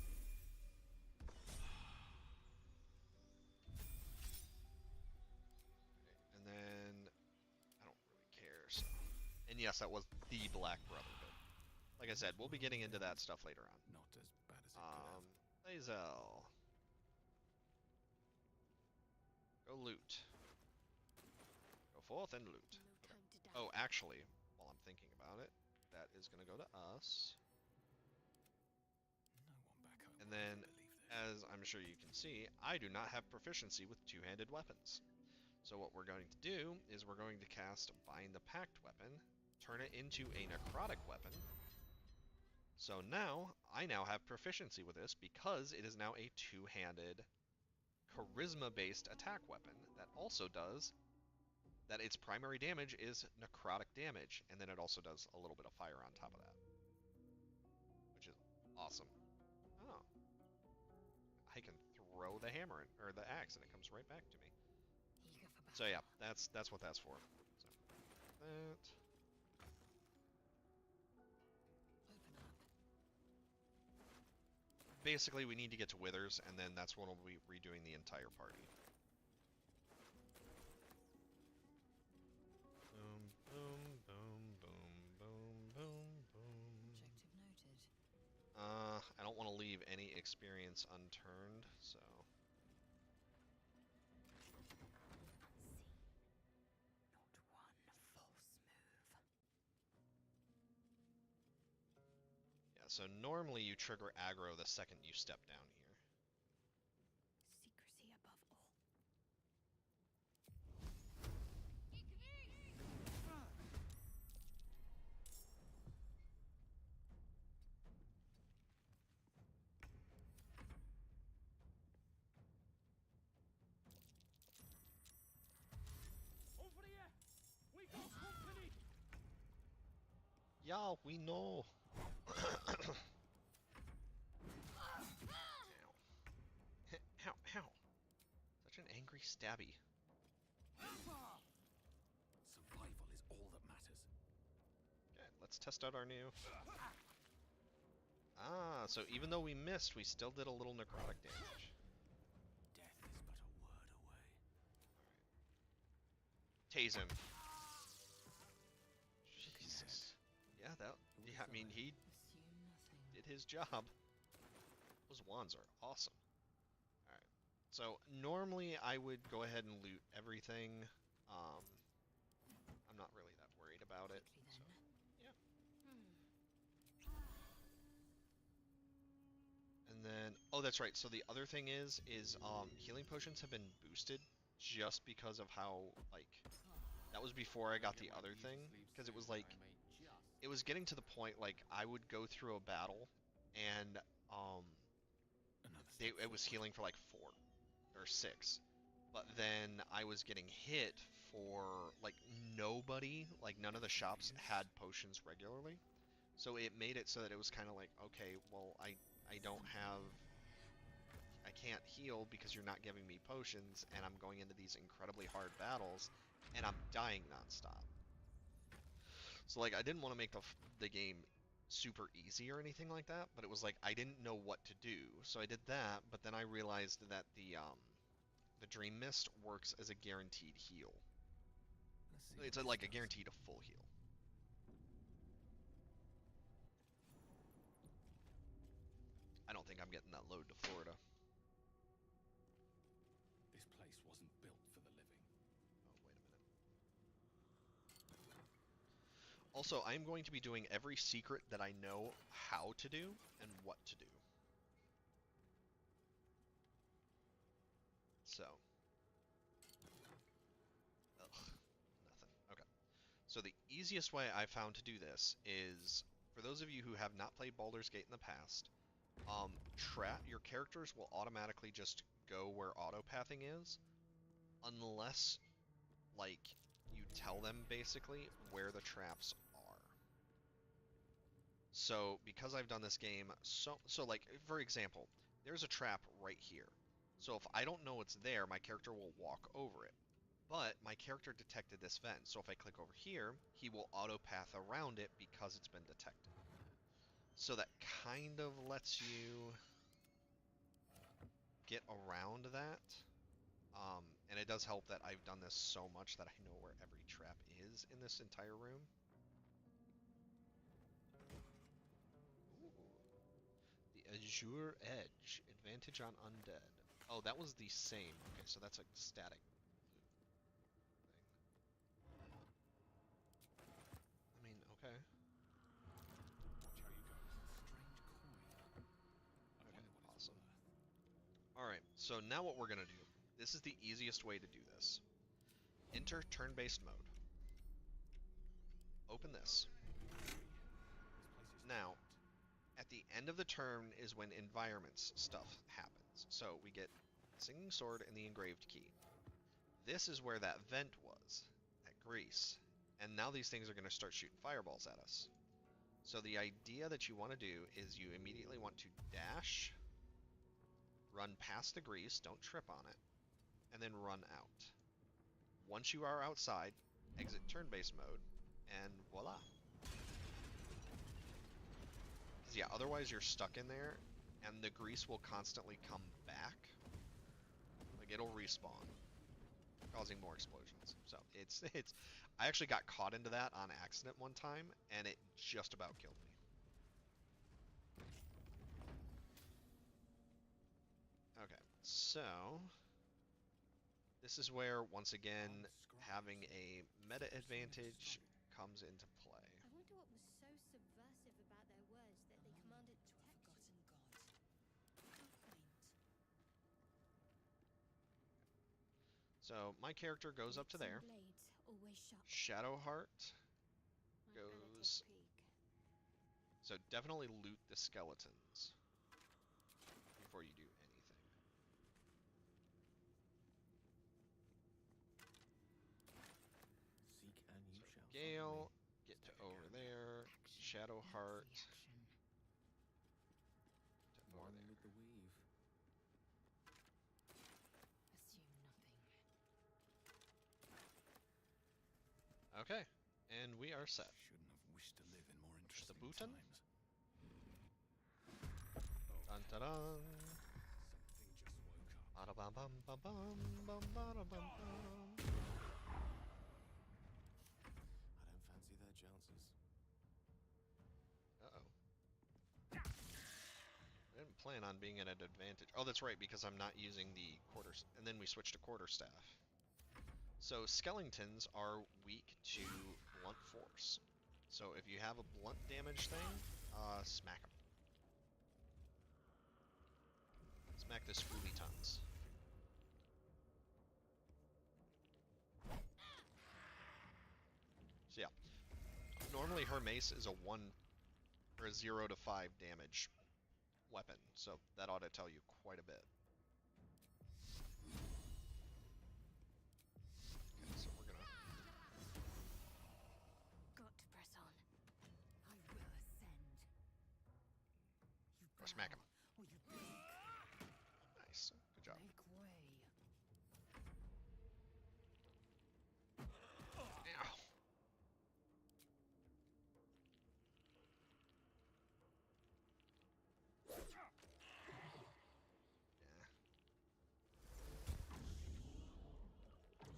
Speaker 1: And then I don't really care. So, And yes, that was the Black Brotherhood. Like I said, we'll be getting into that stuff later on.
Speaker 5: Not as bad as it could have.
Speaker 1: Lae'zel. Go loot. Go forth and loot.
Speaker 2: No time to die.
Speaker 1: Oh, actually, while I'm thinking about it, that is going to go to us.
Speaker 5: No one back home
Speaker 1: And
Speaker 5: will
Speaker 1: then,
Speaker 5: ever believe this.
Speaker 1: as I'm sure you can see, I do not have proficiency with two-handed weapons. So what we're going to do is we're going to cast Bind the Pact weapon, turn it into a necrotic weapon. So now, I now have proficiency with this because it is now a two-handed charisma-based attack weapon that also does that its primary damage is necrotic damage, and then it also does a little bit of fire on top of that, which is awesome. Oh, I can throw the hammer or the axe, and it comes right back to me.
Speaker 2: Eager for battle.
Speaker 1: So yeah, that's what that's for. So that.
Speaker 2: Open up.
Speaker 1: Basically, we need to get to Withers, and then that's when we'll be redoing the entire party. Boom, boom, boom, boom, boom, boom, boom.
Speaker 2: Objective noted.
Speaker 1: I don't want to leave any experience unturned, so.
Speaker 2: Not one false move.
Speaker 1: Yeah, so normally you trigger aggro the second you step down here.
Speaker 2: Secrecy above all.
Speaker 7: Over here! We got company!
Speaker 1: Yeah, we know. Ow. Ow, ow. Such an angry stabby.
Speaker 5: Survival is all that matters.
Speaker 1: Okay, let's test out our new. Ah, so even though we missed, we still did a little necrotic damage.
Speaker 5: Death is but a word away.
Speaker 1: Tase him. Jesus. Yeah, I mean, he
Speaker 2: Assume nothing.
Speaker 1: did his job. Those wands are awesome. Alright. So, normally I would go ahead and loot everything. I'm not really that worried about it.
Speaker 2: Quickly
Speaker 1: So,
Speaker 2: then.
Speaker 1: yeah. And then, oh, that's right. So the other thing is healing potions have been boosted just because of how, like, that was before I got the other thing. Because it was like, it was getting to the point, like, I would go through a battle and, it was healing for like 4 or 6. But then I was getting hit for, like, nobody, like, none of the shops had potions regularly. So it made it so that it was kind of like, okay, well, I don't have, I can't heal because you're not giving me potions, and I'm going into these incredibly hard battles, and I'm dying nonstop. So, like, I didn't want to make the game super easy or anything like that, but it was like I didn't know what to do. So I did that, but then I realized that the Dream Mist works as a guaranteed heal. It's like a guaranteed full heal. I don't think I'm getting that load to Florida.
Speaker 5: This place wasn't built for the living.
Speaker 1: Oh, wait a minute. Also, I'm going to be doing every secret that I know how to do and what to do. So. Ugh, nothing. Okay. So the easiest way I found to do this is, for those of you who have not played Baldur's Gate in the past, your characters will automatically just go where autopathing is, unless, like, you tell them basically where the traps are. So because I've done this game, so like, for example, there's a trap right here. So if I don't know it's there, my character will walk over it. But my character detected this vent, so if I click over here, he will autopath around it because it's been detected. So that kind of lets you get around that. And it does help that I've done this so much that I know where every trap is in this entire room. Azure Edge. Advantage on undead. Oh, that was the same. Okay, so that's a static thing. I mean, okay.
Speaker 5: Watch how you go. Strange coin. I
Speaker 1: Okay,
Speaker 5: wonder what it's
Speaker 1: awesome.
Speaker 5: worth.
Speaker 1: Alright, so now what we're gonna do. This is the easiest way to do this. Enter turn-based mode. Open this.
Speaker 5: This place is
Speaker 1: Now,
Speaker 5: trapped.
Speaker 1: at the end of the turn is when environments stuff happens. So we get Singing Sword and the Engraved Key. This is where that vent was, that grease. And now these things are going to start shooting fireballs at us. So the idea that you want to do is you immediately want to dash, run past the grease, don't trip on it, and then run out. Once you are outside, exit turn-based mode, and voila. Because yeah, otherwise you're stuck in there, and the grease will constantly come back. Like it'll respawn, causing more explosions. So it's I actually got caught into that on accident one time, and it just about killed me. Okay, so this is where once again having a meta advantage comes into play.
Speaker 6: I wonder what was so subversive about their words that they commanded protection. How quaint.
Speaker 1: So my character goes up to
Speaker 6: Nixon
Speaker 1: there.
Speaker 6: blades always sharp.
Speaker 1: Shadowheart
Speaker 6: Might better take a
Speaker 1: goes.
Speaker 6: peek.
Speaker 1: So definitely loot the skeletons before you do anything.
Speaker 5: Seek and you
Speaker 1: So
Speaker 5: shall
Speaker 1: Gale,
Speaker 5: find me.
Speaker 1: get to
Speaker 5: Stagger
Speaker 1: over
Speaker 5: Gale.
Speaker 1: there.
Speaker 6: Action.
Speaker 1: Shadowheart
Speaker 6: That's the action.
Speaker 1: to over
Speaker 5: Run
Speaker 1: there.
Speaker 5: with the weave.
Speaker 6: Assume nothing.
Speaker 1: Okay, and we are set.
Speaker 5: Shouldn't have wished to live in more
Speaker 1: Push the
Speaker 5: interesting
Speaker 1: button.
Speaker 5: times.
Speaker 1: Dun dun dun.
Speaker 5: Something just woke up.
Speaker 1: Bada bum bum bum bum bum bada bum bum.
Speaker 5: I don't fancy their chances.
Speaker 1: Uh-oh. I didn't plan on being at an advantage. Oh, that's right, because I'm not using the quarters. And then we switch to quarterstaff. So skeletons are weak to blunt force. So if you have a blunt damage thing, smack them. Smack the spoolie tons. So yeah, normally her mace is a 1 or a 0 to 5 damage weapon, so that ought to tell you quite a bit. Okay, so we're gonna
Speaker 6: Got to press on. I will ascend. You
Speaker 1: or smack him.
Speaker 6: bow, or you blink.
Speaker 1: Nice, good job.
Speaker 6: Make way.
Speaker 1: Ow. Yeah.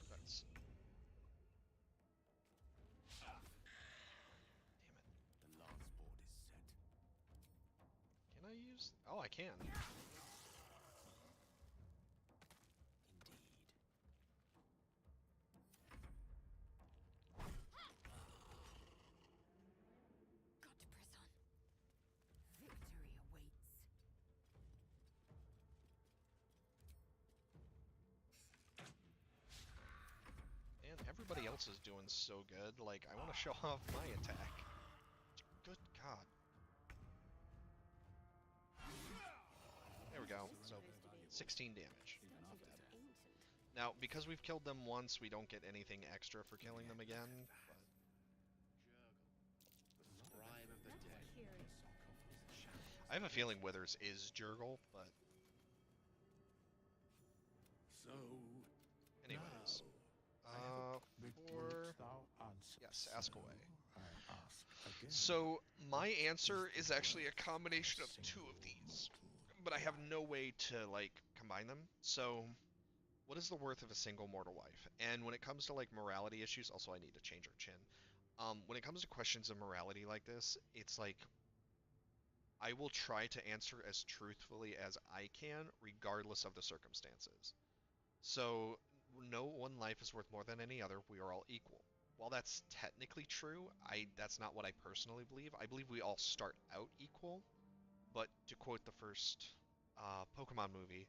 Speaker 1: That's. Damn it.
Speaker 5: The lance board is set.
Speaker 1: Can I use? Oh, I can.
Speaker 5: Indeed.
Speaker 6: Got to press on. Victory awaits.
Speaker 1: And everybody else is doing so good. Like, I want to show off my attack. Good God. There we go. So, 16 damage.
Speaker 5: Even
Speaker 1: Not
Speaker 5: after
Speaker 1: bad.
Speaker 5: death.
Speaker 6: Ancient.
Speaker 1: Now, because we've killed them once, we don't get anything extra for killing them again. But
Speaker 7: The scribe of the dead.
Speaker 6: Curious.
Speaker 1: I have a feeling Withers is Jurgle, but
Speaker 5: So,
Speaker 1: anyways.
Speaker 5: now,
Speaker 1: For...
Speaker 5: thou answer?
Speaker 1: Yes, ask away.
Speaker 5: I ask again.
Speaker 1: So, my answer is actually a combination of two of these. But I have no way to, like, combine them. So, what is the worth of a single mortal life? And when it comes to, like, morality issues, also I need to change our chin. When it comes to questions of morality like this, it's like, I will try to answer as truthfully as I can, regardless of the circumstances. So, no one life is worth more than any other. We are all equal. While that's technically true, that's not what I personally believe. I believe we all start out equal, but to quote the first Pokemon movie,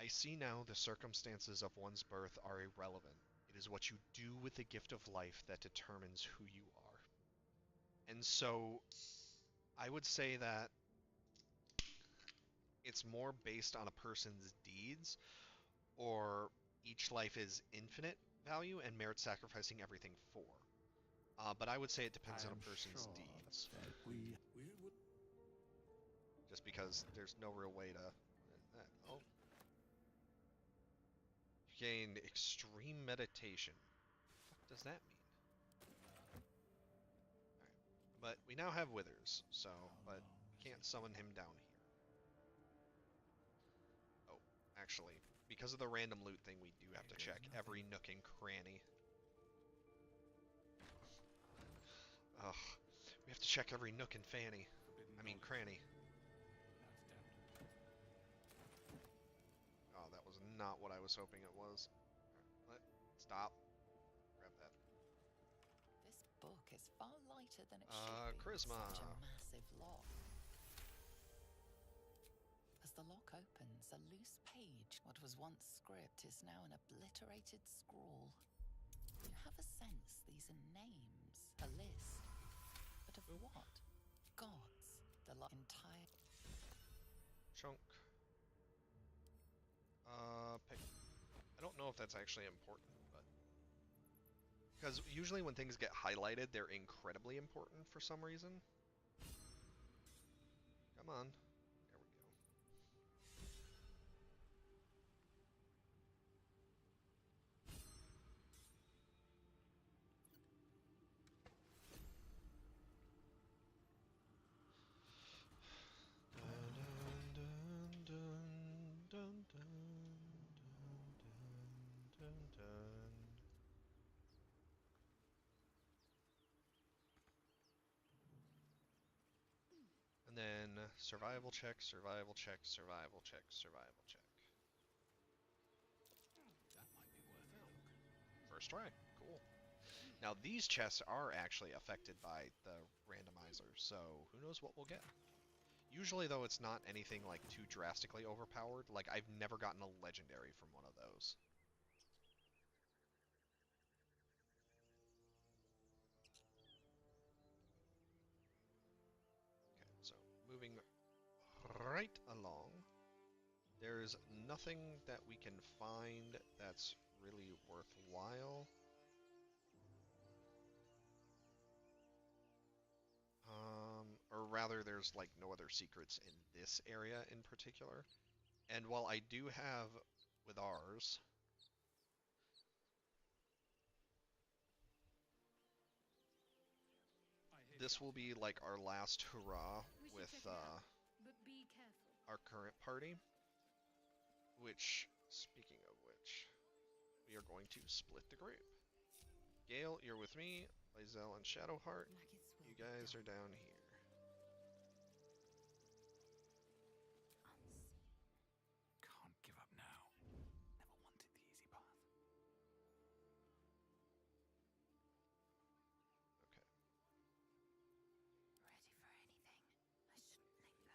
Speaker 1: I see now the circumstances of one's birth are irrelevant. It is what you do with the gift of life that determines who you are. And so, I would say that it's more based on a person's deeds, or each life is infinite value and merits sacrificing everything for. But I would say it depends on a person's deeds. Just because there's no real way to... Oh. Gained extreme meditation. What does that mean? Alright. But we now have Withers, so... But we can't summon him down here. Oh, actually, because of the random loot thing, we do have to check every nook and cranny. Ugh. We have to check every nook and fanny. I mean, cranny. Oh, that was not what I was hoping it was. Right, stop. Grab that.
Speaker 9: This book is far lighter than it should be.
Speaker 1: Charisma.
Speaker 9: Such a massive lock. As the lock opens, a loose page, what was once script, is now an obliterated scrawl. You have a sense these are names, a list. But of what? Gods. The entire...
Speaker 1: Chunk. Pick. I don't know if that's actually important, but... Because usually when things get highlighted, they're incredibly important for some reason. Come on. There we go. And then survival check, survival check, survival check, survival check.
Speaker 5: That might be worth a look.
Speaker 1: First try. Cool. Now these chests are actually affected by the randomizer, so who knows what we'll get. Usually though it's not anything like too drastically overpowered. Like I've never gotten a legendary from one of those. Okay, so moving right along. There's nothing that we can find that's really worthwhile. Or rather, there's like no other secrets in this area in particular. And while I do have with ours, this will be like our last hurrah with
Speaker 6: But be careful.
Speaker 1: our current party. Which, speaking of which, we are going to split the group. Gale, you're with me. Lizelle and Shadowheart, you guys are down here.
Speaker 5: Can't give up now. Never wanted the easy path.
Speaker 1: Okay.
Speaker 2: Ready for anything.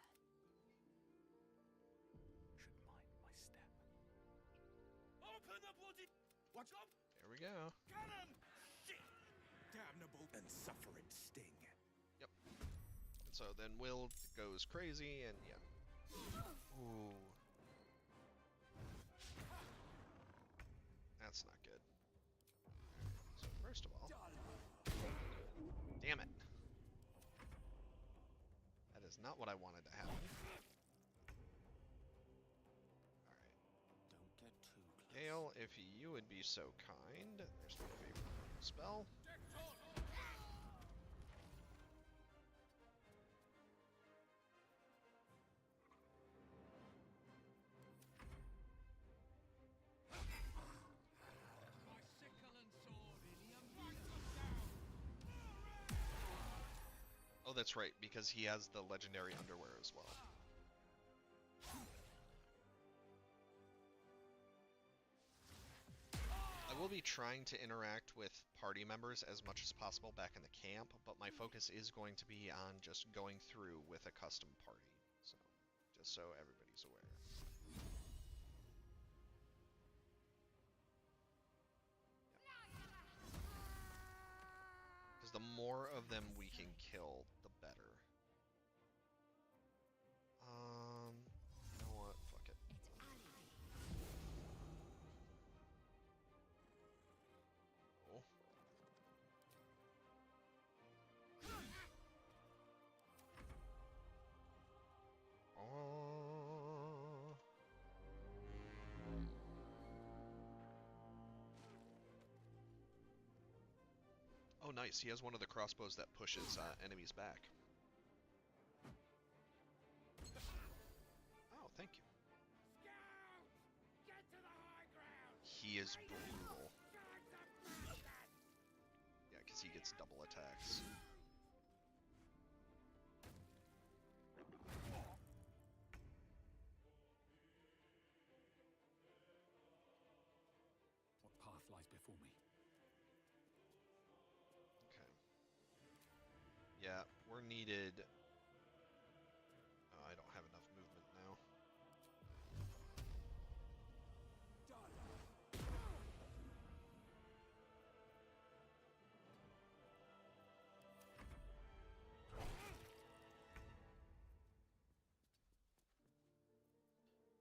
Speaker 2: I shouldn't linger.
Speaker 5: Should mind my step.
Speaker 7: Open the bloody... Watch up!
Speaker 1: There we go.
Speaker 7: Cannon! Shit! Damnable and suffer its sting.
Speaker 1: Yep. And so then Will goes crazy and yeah. Ooh. That's not good. So first of all... Damn it. That is not what I wanted to happen. Alright.
Speaker 5: Don't get too close.
Speaker 1: Gale, if you would be so kind. There's my favorite spell.
Speaker 8: My sickle and sword, Ilium.
Speaker 1: Oh, that's right, because he has the legendary underwear as well. I will be trying to interact with party members as much as possible back in the camp, but my focus is going to be on just going through with a custom party. So, just so everybody's aware. Because the more of them we can kill, the better. You know what? Fuck it. Oh. Oh. Oh, nice. He has one of the crossbows that pushes enemies back. Oh, thank you. He is brutal. Yeah, because he gets double attacks.
Speaker 5: What path lies before me?
Speaker 1: Okay. Yeah, we're needed. Oh, I don't have enough movement now.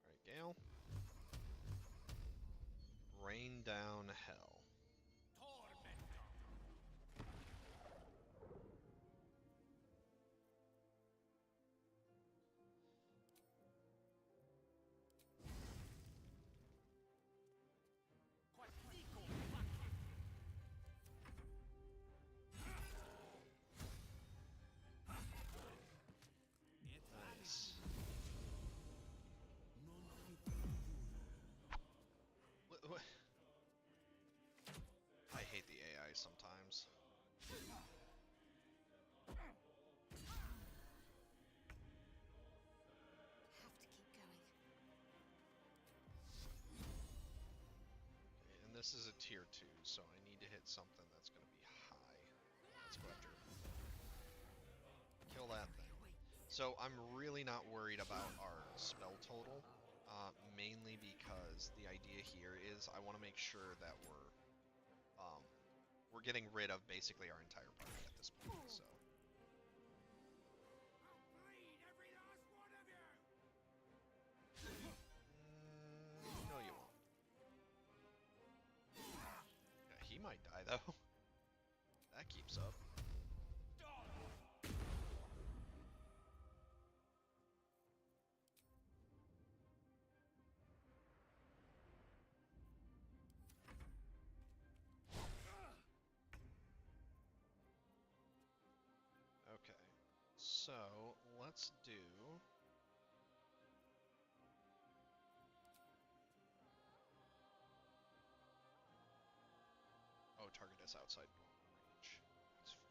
Speaker 1: Alright, Gale. Rain down hell. Nice. What? I hate the AI sometimes.
Speaker 6: Have to keep going.
Speaker 1: Okay, and this is a tier 2, so I need to hit something that's going to be high. Let's go after it. Kill that thing. So I'm really not worried about our spell total, mainly because the idea here is I want to make sure that we're getting rid of basically our entire party at this point. So. No, you won't. Yeah, he might die though. That keeps up. Okay, so let's do. Oh, target is outside normal range. That's fair.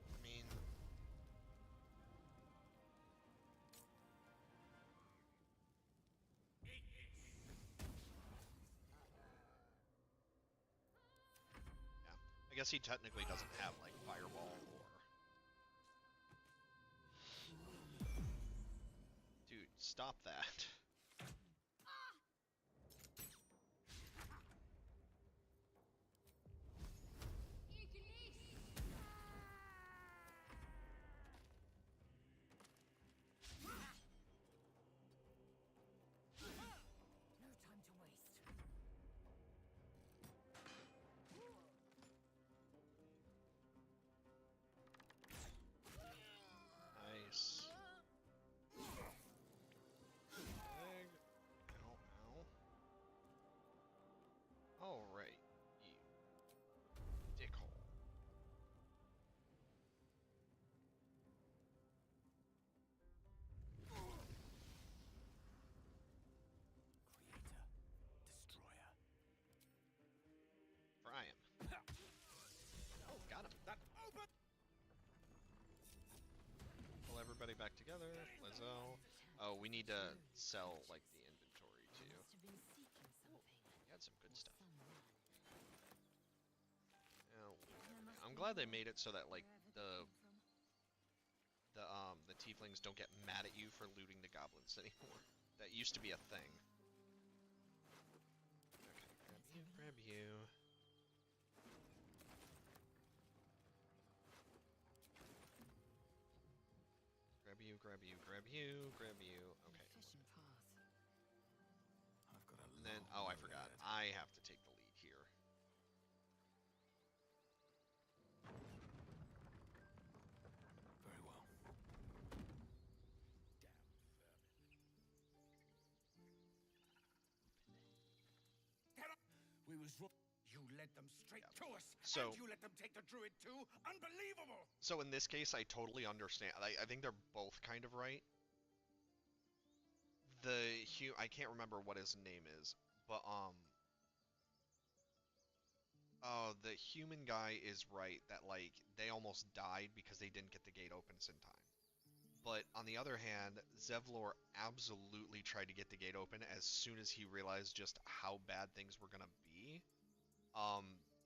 Speaker 1: I mean. Yeah, I guess he technically doesn't have like fireball or. Dude, stop that.
Speaker 2: No time to waste.
Speaker 1: Nice. everybody back together. Lizelle. Oh, we need to sell like the inventory too.
Speaker 2: Must have been seeking something.
Speaker 1: You had some good
Speaker 2: Or
Speaker 1: stuff.
Speaker 2: someone.
Speaker 1: Yeah,
Speaker 2: There must
Speaker 1: I'm
Speaker 2: be
Speaker 1: glad they
Speaker 2: more,
Speaker 1: made it so that like
Speaker 2: wherever they came from.
Speaker 1: the tieflings don't get mad at you for looting the goblins anymore. That used to be a thing. Okay, grab you, grab you. Grab you, grab you, grab you, grab you. Okay.
Speaker 2: An efficient path.
Speaker 5: I've got a
Speaker 1: And then,
Speaker 5: long
Speaker 1: oh, I
Speaker 5: road
Speaker 1: forgot.
Speaker 5: ahead.
Speaker 1: I have to take the lead here.
Speaker 5: Very well.
Speaker 7: We was wrong. You led them straight
Speaker 1: Yeah.
Speaker 7: to us,
Speaker 1: So-
Speaker 7: and you let them take the druid too? Unbelievable!
Speaker 1: So in this case, I totally understand. I think they're both kind of right. I can't remember what his name is, but the human guy is right that like they almost died because they didn't get the gate opens in time. But on the other hand, Zevlor absolutely tried to get the gate open as soon as he realized just how bad things were gonna be.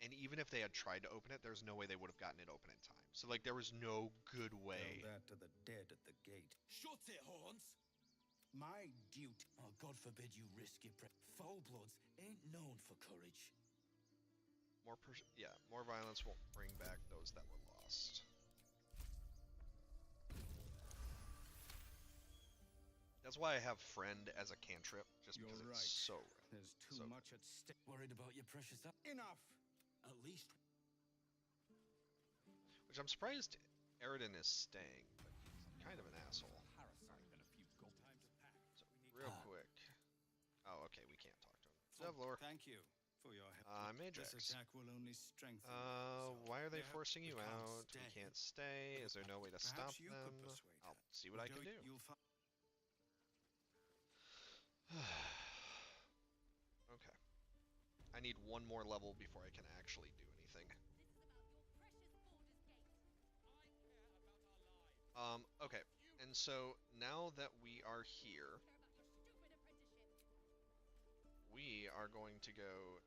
Speaker 1: And even if they had tried to open it, there's no way they would have gotten it open in time. So like there was no good way.
Speaker 3: Tell that to the dead at the gate.
Speaker 5: Shut it, Horns!
Speaker 7: My duty.
Speaker 5: Oh, God forbid you risk your Foul-bloods ain't known for courage.
Speaker 1: More violence won't bring back those that were lost. That's why I have friend as a cantrip, just
Speaker 3: You're
Speaker 1: because
Speaker 3: right.
Speaker 1: it's so
Speaker 3: There's too
Speaker 1: So-
Speaker 3: much at stake.
Speaker 5: Worried about your precious...
Speaker 7: Enough!
Speaker 5: At least...
Speaker 1: which I'm surprised Eridan is staying, but he's kind of an asshole.
Speaker 7: Parasite and a few gold times to pack.
Speaker 1: So, real quick. Oh, okay, we can't talk to him. Zevlor.
Speaker 3: Thank you for your help.
Speaker 1: Majax.
Speaker 3: This attack will only strengthen.
Speaker 1: Why are they
Speaker 3: Yeah,
Speaker 1: forcing you
Speaker 3: we can't
Speaker 1: out?
Speaker 3: stay.
Speaker 1: We can't stay. Is there no way to stop
Speaker 3: Perhaps you
Speaker 1: them?
Speaker 3: could persuade
Speaker 1: I'll
Speaker 3: her.
Speaker 1: see what I can do.
Speaker 3: You'll find.
Speaker 1: Okay. I need one more level before I can actually do anything. Okay. And so now that we are here, we are going to go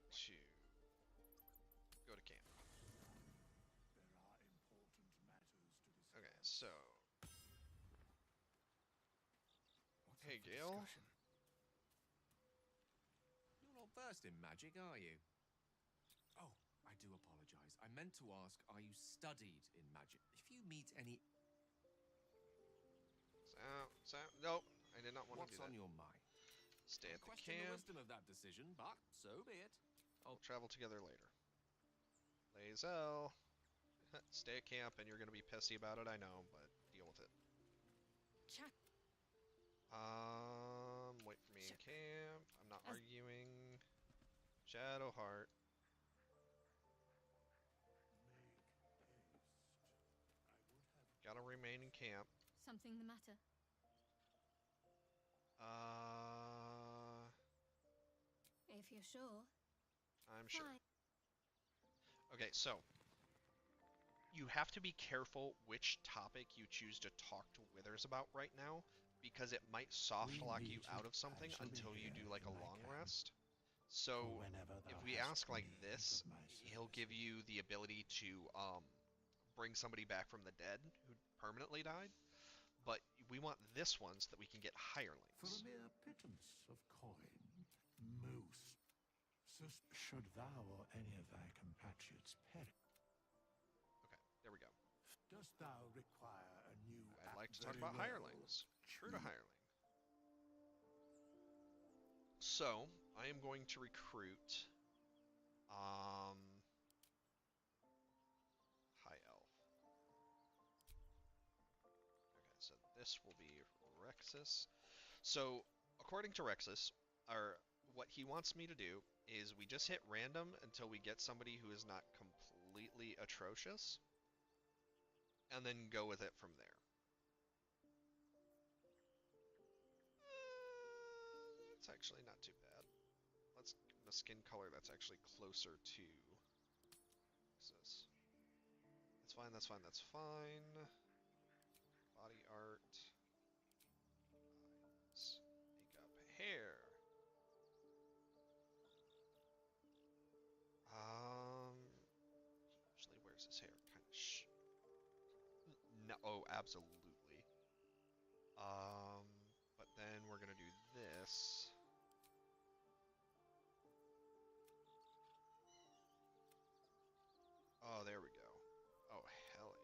Speaker 1: to camp. Okay, so
Speaker 5: What's
Speaker 1: Hey,
Speaker 5: up for
Speaker 1: Gale.
Speaker 5: discussion?
Speaker 8: You're not versed in magic, are you? Oh, I do apologize. I meant to ask, are you studied in magic? If you meet any...
Speaker 1: nope, I did not want
Speaker 8: What's
Speaker 1: to do
Speaker 8: on
Speaker 1: that.
Speaker 8: your mind?
Speaker 1: Stay at the
Speaker 8: Question the
Speaker 1: camp.
Speaker 8: wisdom of that decision, but so be it.
Speaker 1: We'll travel together later. Lae'zel. Stay at camp and you're gonna be pissy about it, I know, but deal with it.
Speaker 6: Chat.
Speaker 1: Wait for me in camp. I'm not arguing. Shadowheart. Gotta remain in camp.
Speaker 6: Something the matter? If you're sure.
Speaker 1: I'm sure.
Speaker 6: Fine.
Speaker 1: Okay, so you have to be careful which topic you choose to talk to Withers about right now, because it might soft lock you out of something until you do like a long rest. So if we ask like this, he'll give you the ability to bring somebody back from the dead who permanently died. But we want this one so that we can get
Speaker 4: For a
Speaker 1: hirelings.
Speaker 4: mere pittance of coin, most. Should thou or any of thy compatriots perish,
Speaker 1: Okay, there we go.
Speaker 4: dost thou require a new...
Speaker 1: I'd like to talk
Speaker 4: Very
Speaker 1: about
Speaker 4: well.
Speaker 1: hirelings. True to hireling. So, I am going to recruit High Elf. Okay, so this will be Rexus. So, according to Rexus, what he wants me to do is we just hit random until we get somebody who is not completely atrocious, and then go with it from there. It's actually not too bad. Let's give him a skin color that's actually closer to Rexus. That's fine, that's fine, that's fine. Body art. is his hair? Kind of no, oh, absolutely. But then we're gonna do this. Oh, there we go. Oh, hell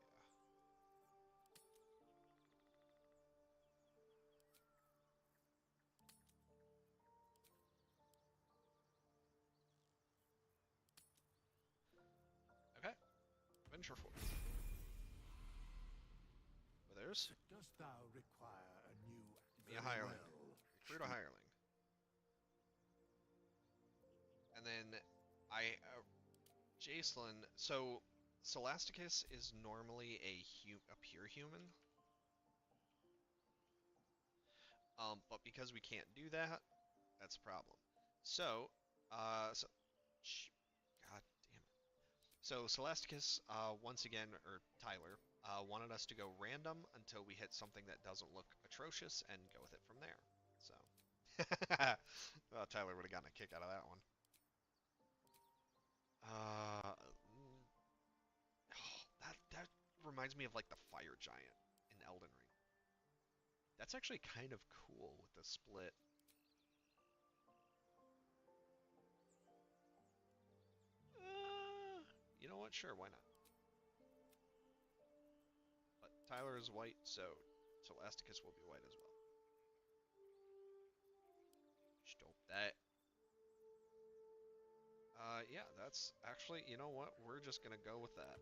Speaker 1: yeah. Okay, venture forth. Withers,
Speaker 4: Dost thou require a new...
Speaker 1: me a
Speaker 4: Very
Speaker 1: hireling.
Speaker 4: well.
Speaker 1: Recruit a hireling. And then Jacelyn, so Scholasticus is normally a pure human. But because we can't do that, that's a problem. So, God damn it. So Scholasticus, once again, or Tyler, wanted us to go random until we hit something that doesn't look atrocious and go with it from there. So, well, Tyler would have gotten a kick out of that one. That reminds me of like the fire giant in Elden Ring. That's actually kind of cool with the split. You know what? Sure, why not? But Tyler is white, so Elasticus will be white as well. Stop that. Yeah, that's actually, you know what? We're just gonna go with that.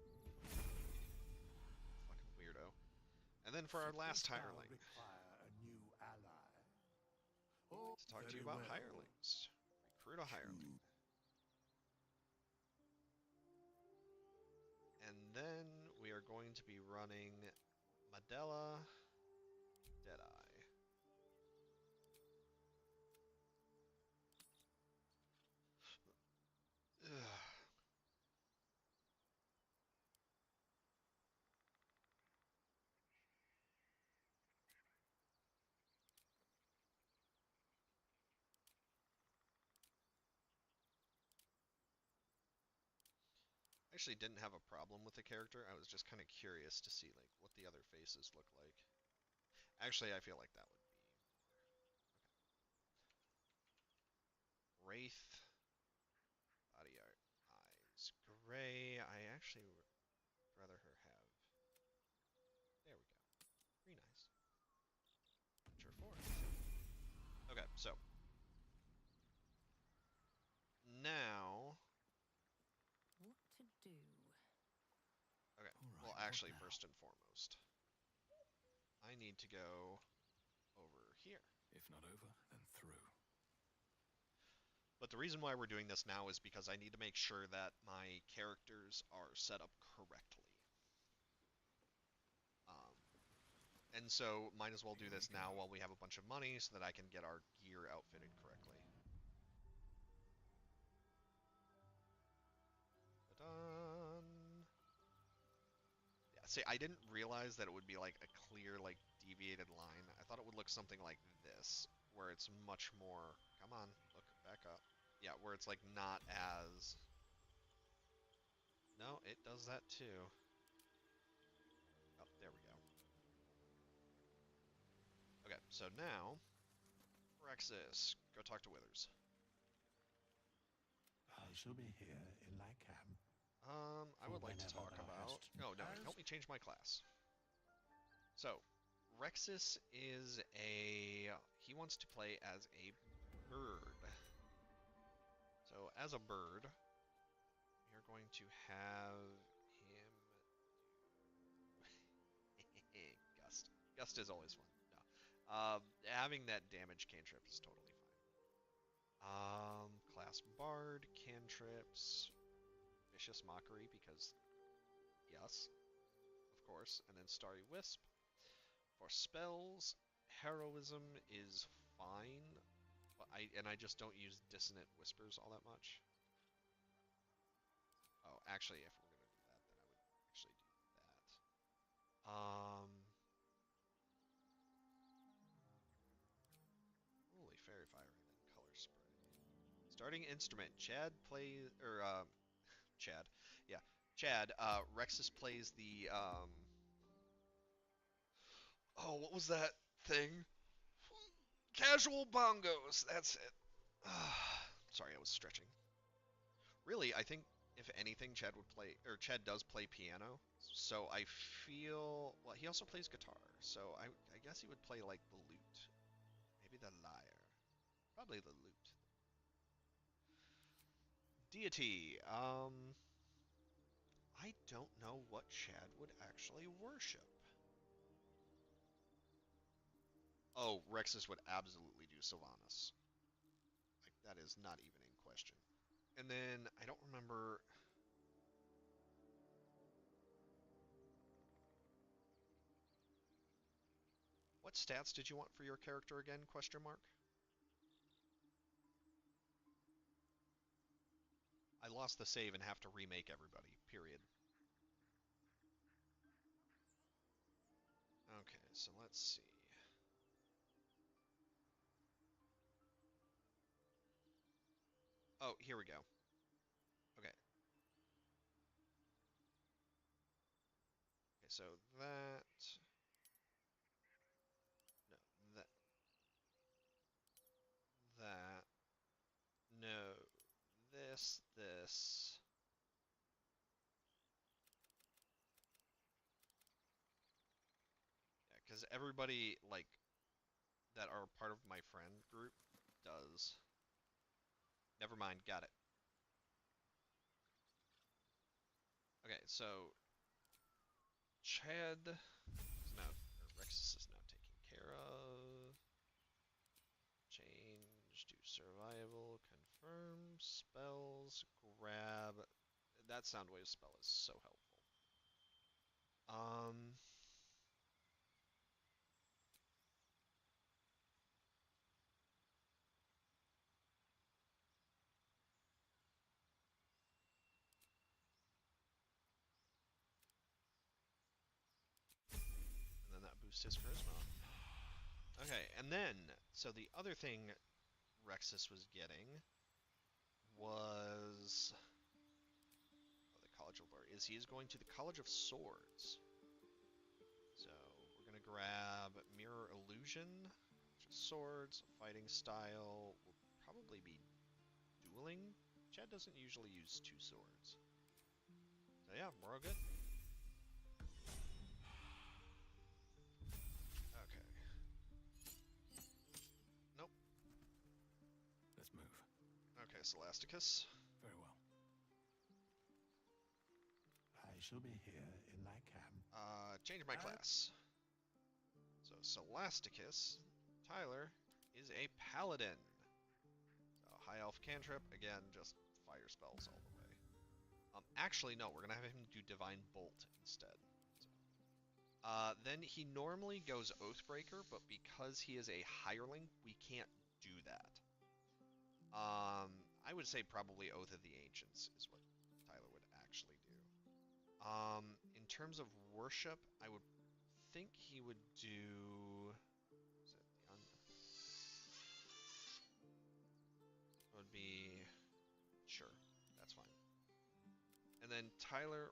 Speaker 1: Fucking weirdo. And then for our last hireling,
Speaker 4: Require a new ally.
Speaker 1: I'd like to talk to you about hirelings. Recruit a hireling. And then we are going to be running Medela Deadeye. Ugh. I actually didn't have a problem with the character. I was just kind of curious to see like what the other faces look like. Actually, I feel like that would be okay. Wraith, body art, eyes gray. I actually would rather her have. There we go. Very nice. Venture forth. Okay, so now.
Speaker 2: What to do?
Speaker 1: Okay.
Speaker 5: All right,
Speaker 1: Well,
Speaker 5: what
Speaker 1: actually,
Speaker 5: now?
Speaker 1: first and foremost, I need to go over here.
Speaker 5: If not over, then through.
Speaker 1: But the reason why we're doing this now is because I need to make sure that my characters are set up correctly. Um, and so might as well do
Speaker 5: Here
Speaker 1: this
Speaker 5: we go.
Speaker 1: now while we have a bunch of money so that I can get our gear outfitted correctly. Dun. Yeah, see, I didn't realize that it would be like a clear, like, deviated line. I thought it would look something like this, where it's much more... Come on, look, back up. Yeah, where it's, like, not as... No, it does that too. Oh, there we go. Okay, so now... Rexus, go talk to Withers.
Speaker 4: I shall be here in thy camp.
Speaker 1: I would like to talk about... Oh, no, help me change my class. So, Rexus is a... He wants to play as a bird. So, as a bird, we're going to have him do... Gust. Gust is always fun. No. Having that damage cantrip is totally fine. Class Bard, cantrips, Vicious Mockery, because yes, of course, and then Starry Wisp. For spells, Heroism is fine, but I just don't use Dissonant Whispers all that much. Oh, actually, if we're gonna do that, then I would actually do that. Holy Fairy Fire and then Color Spray. Starting instrument, Chad plays, or Chad, yeah, Chad, Rexus plays the oh, what was that thing? Casual bongos. That's it. Sorry, I was stretching. Really, I think if anything, Chad would play, or Chad does play piano. So I feel, well, he also plays guitar. So I guess he would play like the lute, maybe the lyre, probably the lute. Deity. I don't know what Chad would actually worship. Oh, Rexus would absolutely do Sylvanas. Like, that is not even in question. And then I don't remember. What stats did you want for your character again? Question mark. I lost the save and have to remake everybody. Period. Okay, so let's see. Oh, here we go. Okay. Okay, so that. No, that. That. No. This. Yeah, because everybody, like, that are part of my friend group does. Never mind, got it. Okay, so Chad is now, or Rexus is now taken care of. Change to survival, confirm, spells, grab. That Soundwave spell is so helpful. Um, and then that boosts his charisma. Okay, and then, so the other thing Rexus was getting was, oh, the College of Lore, is he is going to the College of Swords. So we're gonna grab Mirror Illusion, College of Swords, fighting style will probably be dueling. Chad doesn't usually use two swords. So yeah, we're all good. Okay. Nope.
Speaker 5: Let's move.
Speaker 1: Okay, Scholasticus.
Speaker 5: Very well.
Speaker 4: I shall be here in my camp.
Speaker 1: Change my class. So Scholasticus, Tyler, is a paladin. So high elf cantrip, again, just fire spells all the way. Actually, no, we're gonna have him do Divine Bolt instead. So, then he normally goes Oathbreaker, but because he is a hireling, we can't do that. I would say probably Oath of the Ancients is what Tyler would actually do. In terms of worship, I would think he would do. Is it the would be sure. That's fine. And then Tyler,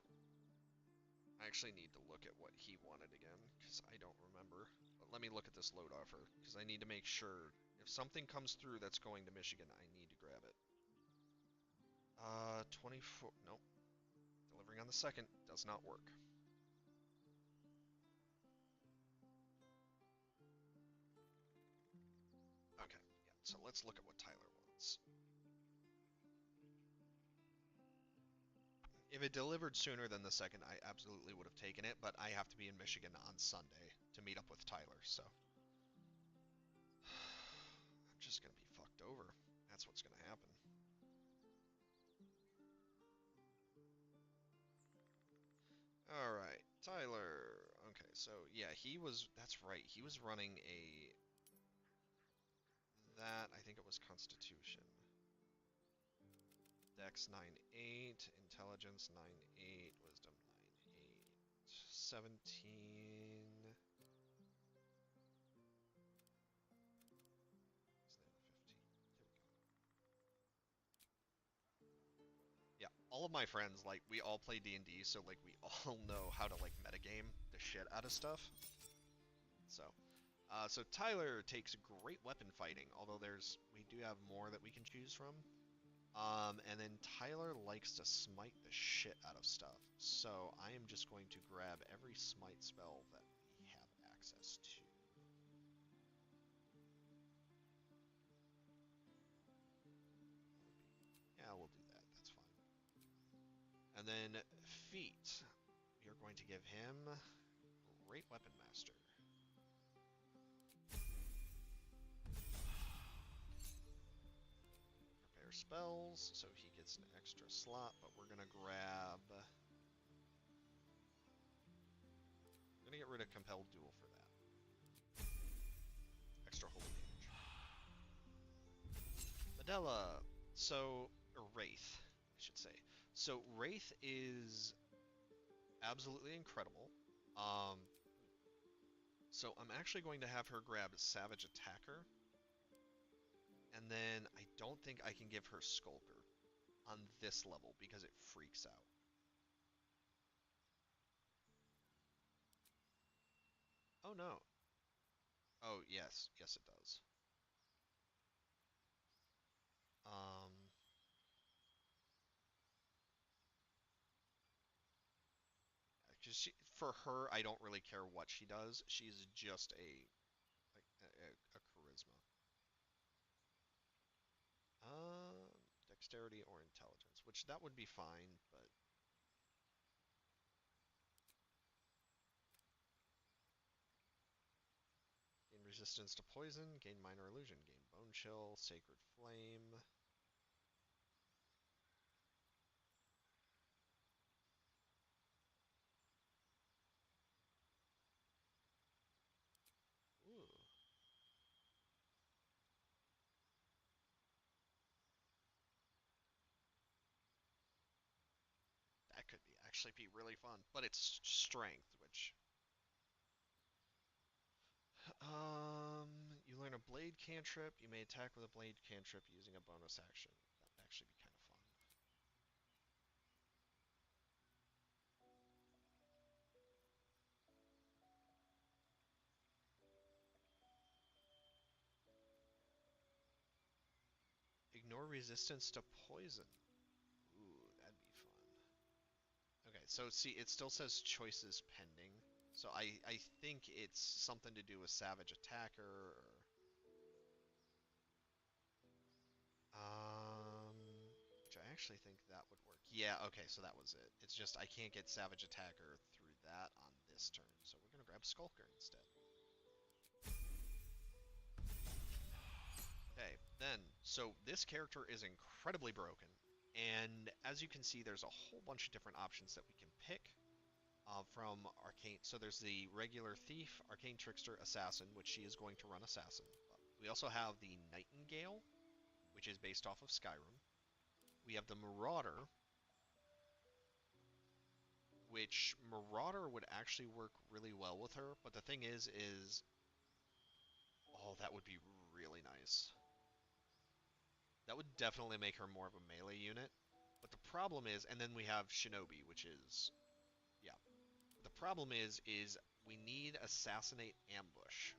Speaker 1: I actually need to look at what he wanted again because I don't remember. But let me look at this load offer because I need to make sure if something comes through that's going to Michigan, I need to grab it. 24. Nope. Delivering on the 2nd does not work. Okay, yeah, so let's look at what Tyler wants. If it delivered sooner than the 2nd, I absolutely would have taken it, but I have to be in Michigan on Sunday to meet up with Tyler, so. I'm just gonna be fucked over. That's what's gonna happen. Alright, Tyler. Okay, so yeah, that's right, he was running a, I think it was Constitution. Dex 9-8, Intelligence 9-8, Wisdom 9-8, 17. Isn't that 15? There we go. Yeah, all of my friends, like, we all play D&D, so, like, we all know how to, like, metagame the shit out of stuff. So Tyler takes great weapon fighting, although we do have more that we can choose from. And then Tyler likes to smite the shit out of stuff, so I am just going to grab every smite spell that we have access to. Yeah, we'll do that. That's fine. And then feat. We are going to give him Great Weapon Master. Prepare spells, so he gets an extra slot, but we're gonna grab. We're gonna get rid of Compelled Duel for that. Extra holy damage. Medela. Or Wraith, I should say. So Wraith is absolutely incredible. Um, so I'm actually going to have her grab Savage Attacker, and then I don't think I can give her Skulker on this level because it freaks out. Oh no. Oh yes, yes it does. Um, because for her, I don't really care what she does. She's just a charisma. Um, Dexterity or intelligence, which that would be fine, but gain resistance to poison, gain minor illusion, gain bone chill, sacred flame. Ooh. That could actually be really fun, but it's strength, which you learn a blade cantrip. You may attack with a blade cantrip using a bonus action. That would actually be kind of fun. Ignore resistance to poison. Ooh, that'd be fun. Okay, so see, it still says choices pending. So I think it's something to do with Savage Attacker or which I actually think that would work. Yeah, okay, so that was it. It's just I can't get Savage Attacker through that on this turn, so we're gonna grab Skulker instead. Okay, then, so this character is incredibly broken, and as you can see, there's a whole bunch of different options that we can pick from Arcane. So there's the regular Thief, Arcane Trickster, Assassin, which she is going to run Assassin. We also have the Nightingale, which is based off of Skyrim. We have the Marauder, which Marauder would actually work really well with her, but the thing is, oh, that would be really nice. That would definitely make her more of a melee unit. But the problem is, and then we have Shinobi, which is, yeah. The problem is we need Assassinate Ambush.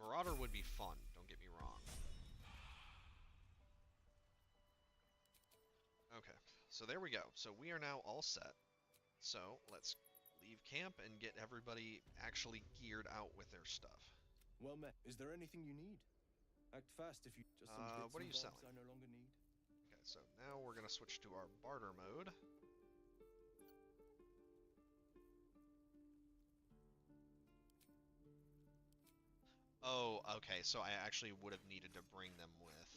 Speaker 1: Marauder would be fun, don't get me wrong. Okay, so there we go. So we are now all set. So let's leave camp and get everybody actually geared out with their stuff.
Speaker 3: Well met. Is there anything you need? Act fast if you just some bits
Speaker 1: What are
Speaker 3: and
Speaker 1: you
Speaker 3: bobs
Speaker 1: selling?
Speaker 3: I no longer need.
Speaker 1: Okay, so now we're gonna switch to our barter mode. Oh, okay, so I actually would have needed to bring them with.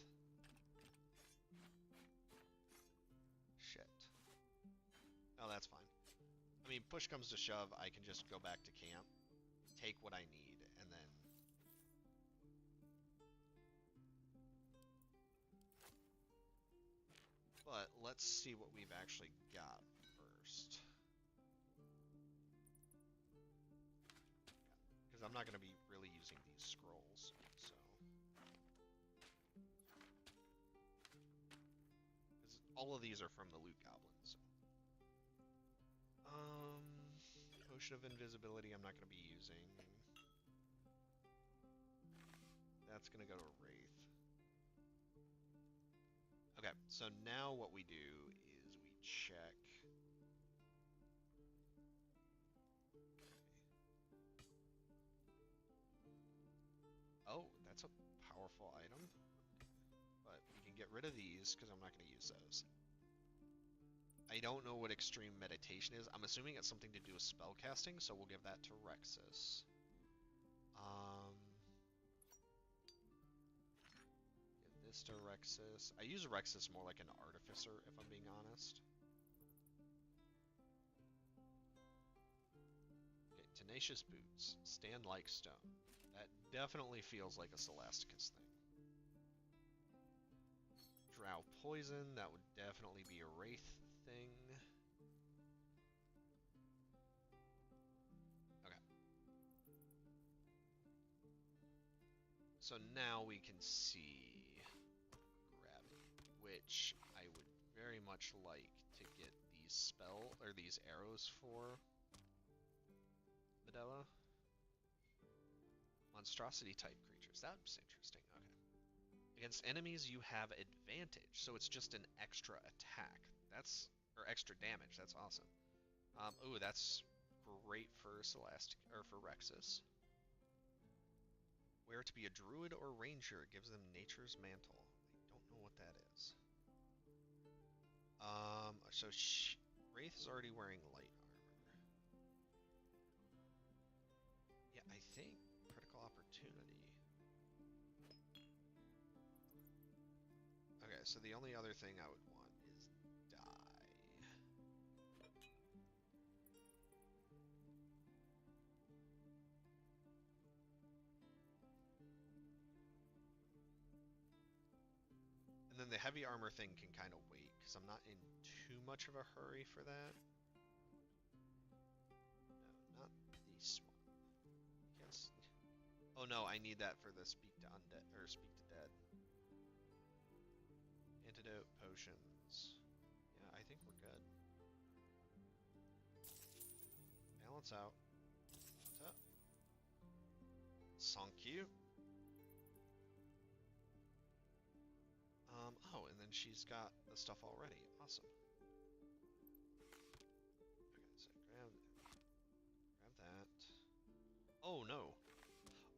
Speaker 1: Shit. Oh, that's fine. I mean, push comes to shove, I can just go back to camp, take what I need, and then... But let's see what we've actually got first. Because I'm not going to be really using these scrolls, so... all of these are from the loot goblin. So. Potion of invisibility I'm not going to be using. That's going to go to a wraith. Okay, so now what we do is we check. Oh, that's a powerful item. But we can get rid of these because I'm not going to use those. I don't know what extreme meditation is. I'm assuming it's something to do with spell casting, so we'll give that to Rexus. Give this to Rexus. I use Rexus more like an artificer, if I'm being honest. Okay, Tenacious Boots. Stand like stone. That definitely feels like a Scholasticus thing. Drow Poison. That would definitely be a Wraith thing. Okay. So now we can see gravity, which I would very much like to get these these arrows for Medela. Monstrosity type creatures. That's interesting. Okay. Against enemies you have advantage, so it's just an extra attack. Or extra damage. That's awesome. Ooh, that's great for for Rexus. Where to be a druid or ranger gives them nature's mantle. I don't know what that is. So Wraith is already wearing light armor. Yeah, I think critical opportunity. Okay, so the only other thing I would want is die. And then the heavy armor thing can kind of wait, because I'm not in too much of a hurry for that. No, not this one. Yes. Oh no, I need that for the speak to undead, or speak to dead. Antidote, potions. Yeah, I think we're good. Balance out. Thank you. Oh, and then she's got the stuff already. Awesome. Okay, so grab that. Oh no.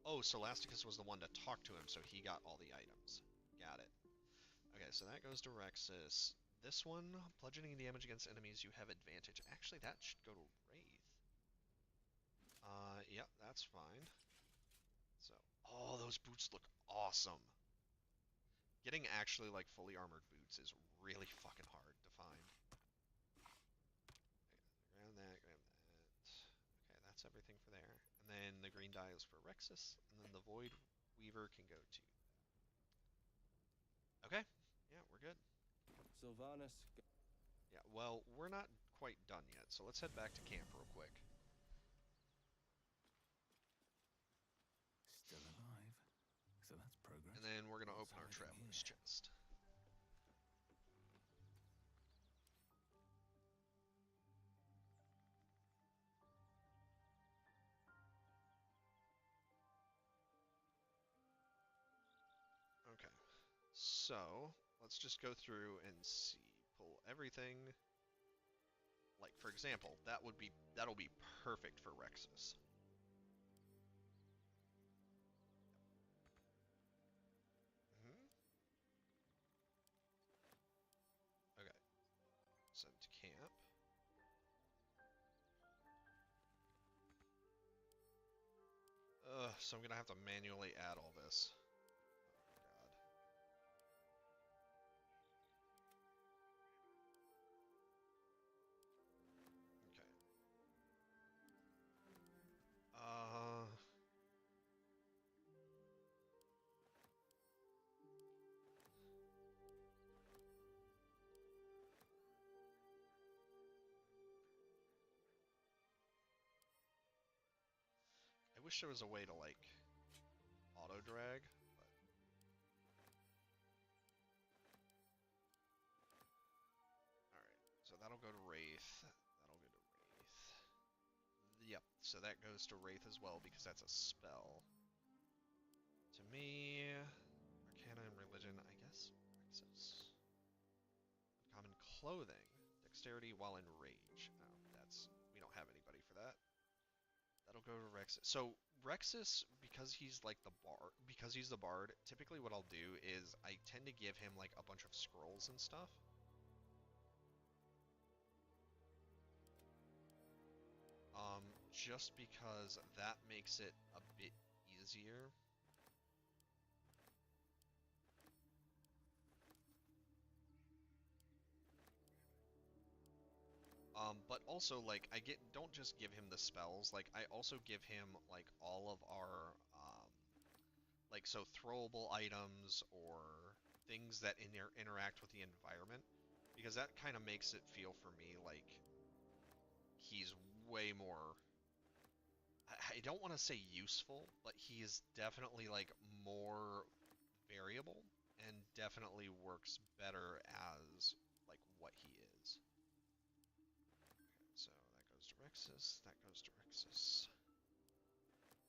Speaker 1: Oh, Scholasticus was the one to talk to him, so he got all the items. Got it. Okay, so that goes to Rexus. This one, bludgeoning damage against enemies, you have advantage. Actually, that should go to Wraith. Yep, that's fine. So, oh, those boots look awesome. Getting actually, like, fully armored boots is really fucking hard to find. Okay, grab that, grab that. Okay, that's everything for there. And then the green die is for Rexus, and then the Void Weaver can go to... Okay, yeah, we're good.
Speaker 3: Sylvanas.
Speaker 1: Yeah, well, we're not quite done yet, so let's head back to camp real quick.
Speaker 5: Still alive. So that's progress.
Speaker 1: And then we're going to
Speaker 5: What's
Speaker 1: open our
Speaker 5: hiding
Speaker 1: Traveler's
Speaker 5: here?
Speaker 1: Chest. Okay, so let's just go through and see. Pull everything. Like, for example, that'll be perfect for Rexus. Okay, send to camp. So I'm gonna have to manually add all this. Oh my god. Okay. I wish there was a way to, like, auto drag, but Yep, so that goes to Wraith as well because that's a spell. To me, Arcana and Religion, I guess. Rexus. Uncommon Clothing. Dexterity while in rage. Oh, we don't have anybody for that. That'll go to Rexus. So Rexus, because he's like the bard, typically what I'll do is I tend to give him like a bunch of scrolls and stuff. Just because that makes it a bit easier. But also, like, don't just give him the spells, like, I also give him, like, all of our, like, so throwable items or things that interact with the environment, because that kind of makes it feel for me like he's way more, I don't want to say useful, but he is definitely, like, more variable, and definitely works better as, like, what he is. So that goes to Rexus, that goes to Rexus.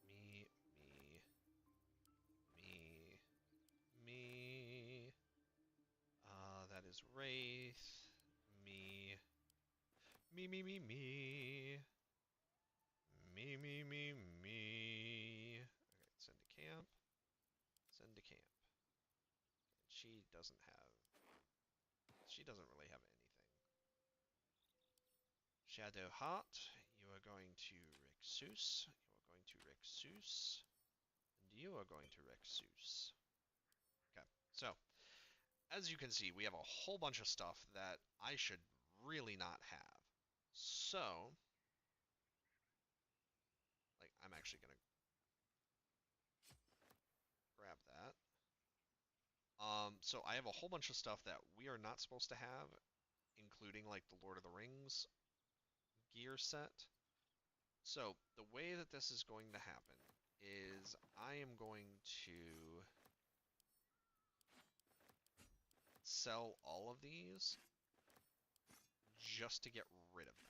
Speaker 1: Me, me, me, me. That is Wraith. Me. Me, me, me, me. Me, me, me, me. Okay, send to camp. Send to camp. She doesn't really have anything. Shadow Heart, you are going to Rexus. You are going to Rexus. And you are going to Rexus. Okay, so, as you can see, we have a whole bunch of stuff that I should really not have. So, like, I'm actually going to grab that. So I have a whole bunch of stuff that we are not supposed to have, including, like, the Lord of the Rings gear set. So, the way that this is going to happen is I am going to sell all of these just to get rid of them.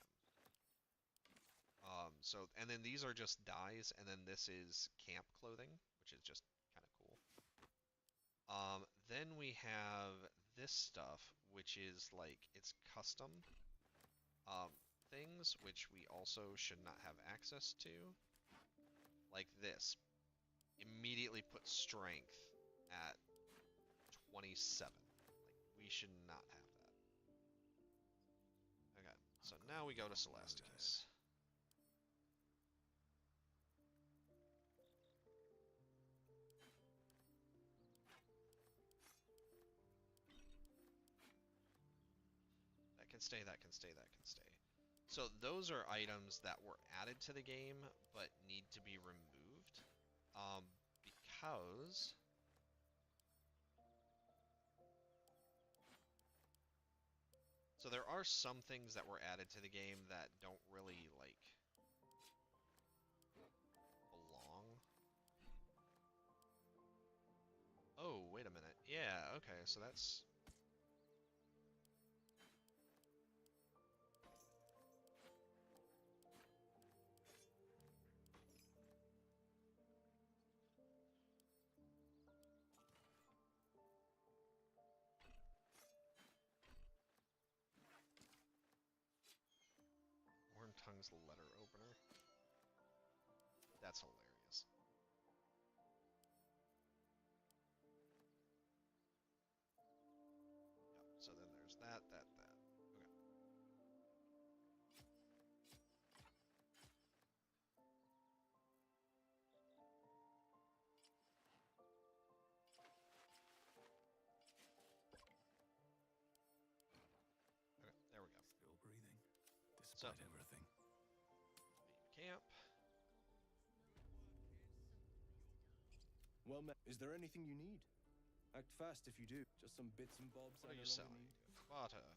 Speaker 1: And then these are just dyes, and then this is camp clothing, which is just kind of cool. Then we have this stuff, which is like, it's custom things, which we also should not have access to. Like this. Immediately put strength at 27. Like, we should not have that. Okay, so now we go to Celesticus. That can stay, that can stay, that can stay. So those are items that were added to the game, but need to be removed. Because... So there are some things that were added to the game that don't really, like, belong. Oh, wait a minute. Yeah, okay, so that's... Worm Tongue's letter opener. That's hilarious. Yep, so then there's that. Okay. Okay, there we go.
Speaker 5: Still breathing,
Speaker 1: So,
Speaker 5: despite everything.
Speaker 1: leave camp.
Speaker 3: Well, is there anything you need? Act fast if you do. Just some bits and bobs
Speaker 1: What
Speaker 3: I
Speaker 1: are
Speaker 3: no
Speaker 1: you
Speaker 3: longer
Speaker 1: selling?
Speaker 3: need.
Speaker 1: Butter.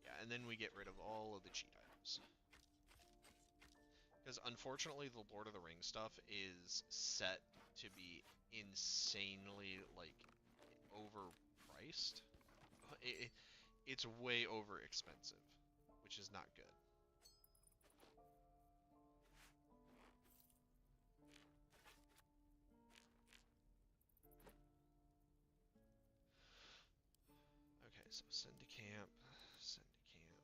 Speaker 1: Yeah, and then we get rid of all of the cheat items. Because unfortunately, the Lord of the Rings stuff is set to be insanely, like, overpriced. priced. It's way over expensive, which is not good. Okay, so send to camp, send to camp.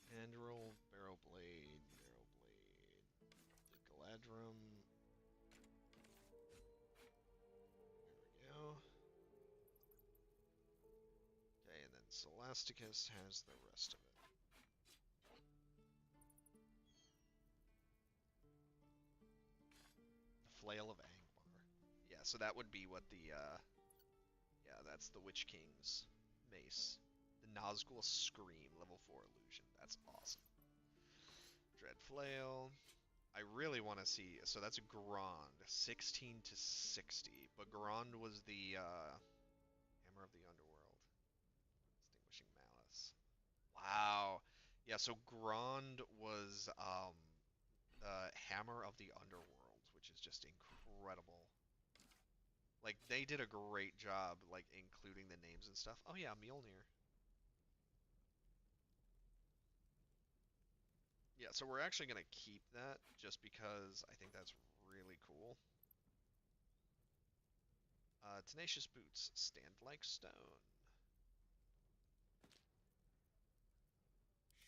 Speaker 1: Mandrill, barrow blade, the Galadrim. There we go. Okay, and then Celasticus has the rest of it. The Flail of Angmar. Yeah, so that would be what the, yeah, that's the Witch King's mace. The Nazgul Scream, level 4 illusion. That's awesome. Dread Flail. I really want to see, so that's Grond, 16 to 60, but Grond was the, Hammer of the Underworld. Extinguishing Malice. Wow. Yeah, so Grond was, the Hammer of the Underworld, which is just incredible. Like, they did a great job, like, including the names and stuff. Oh yeah, Mjolnir. Yeah, so we're actually going to keep that just because I think that's really cool. Tenacious Boots, stand like stone.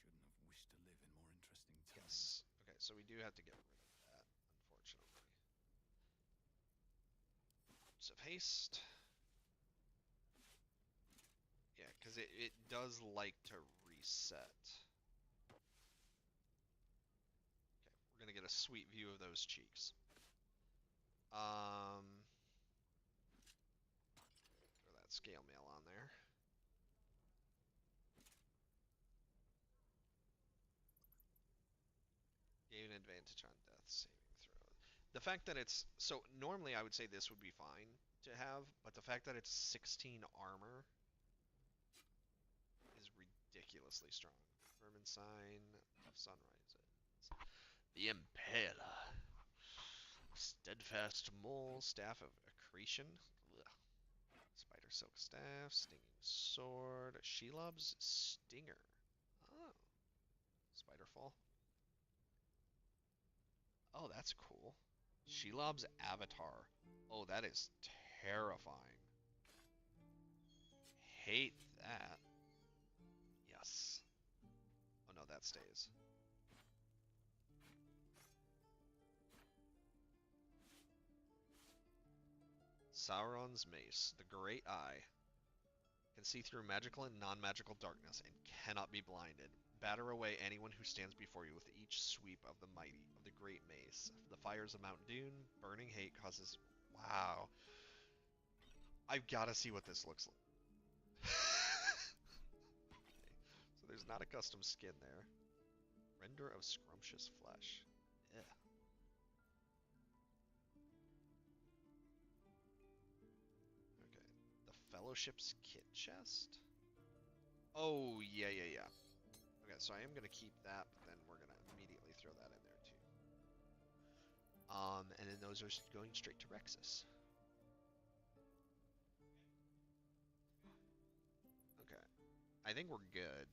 Speaker 5: Shouldn't have wished to live in more interesting times.
Speaker 1: Yes. Okay, so we do have to get rid of that, unfortunately. Boots of Haste. Yeah, because it does like to reset. Okay, we're going to get a sweet view of those cheeks. Throw that scale mail on there. Gain an advantage on death saving throw. The fact that it's so normally I would say this would be fine to have, but the fact that it's 16 armor is ridiculously strong. Vermin sign of sunrise. The Impaler. Steadfast mole, staff of accretion. Ugh. Spider silk staff, stinging sword, Shelob's stinger. Oh, Spiderfall. Oh, that's cool. Shelob's avatar. Oh, that is terrifying. Hate that. Yes. Oh no, that stays. Sauron's mace, the Great Eye, can see through magical and non-magical darkness and cannot be blinded. Batter away anyone who stands before you with each sweep of the mighty, of the great mace. The fires of Mount Doom, burning hate causes... Wow. I've got to see what this looks like. Okay. So there's not a custom skin there. Render of scrumptious flesh. Yeah. Okay. The Fellowship's kit chest? Oh, yeah. Okay, so I am going to keep that, but then we're going to immediately throw that in there too. And then those are going straight to Rexus. Okay. I think we're good.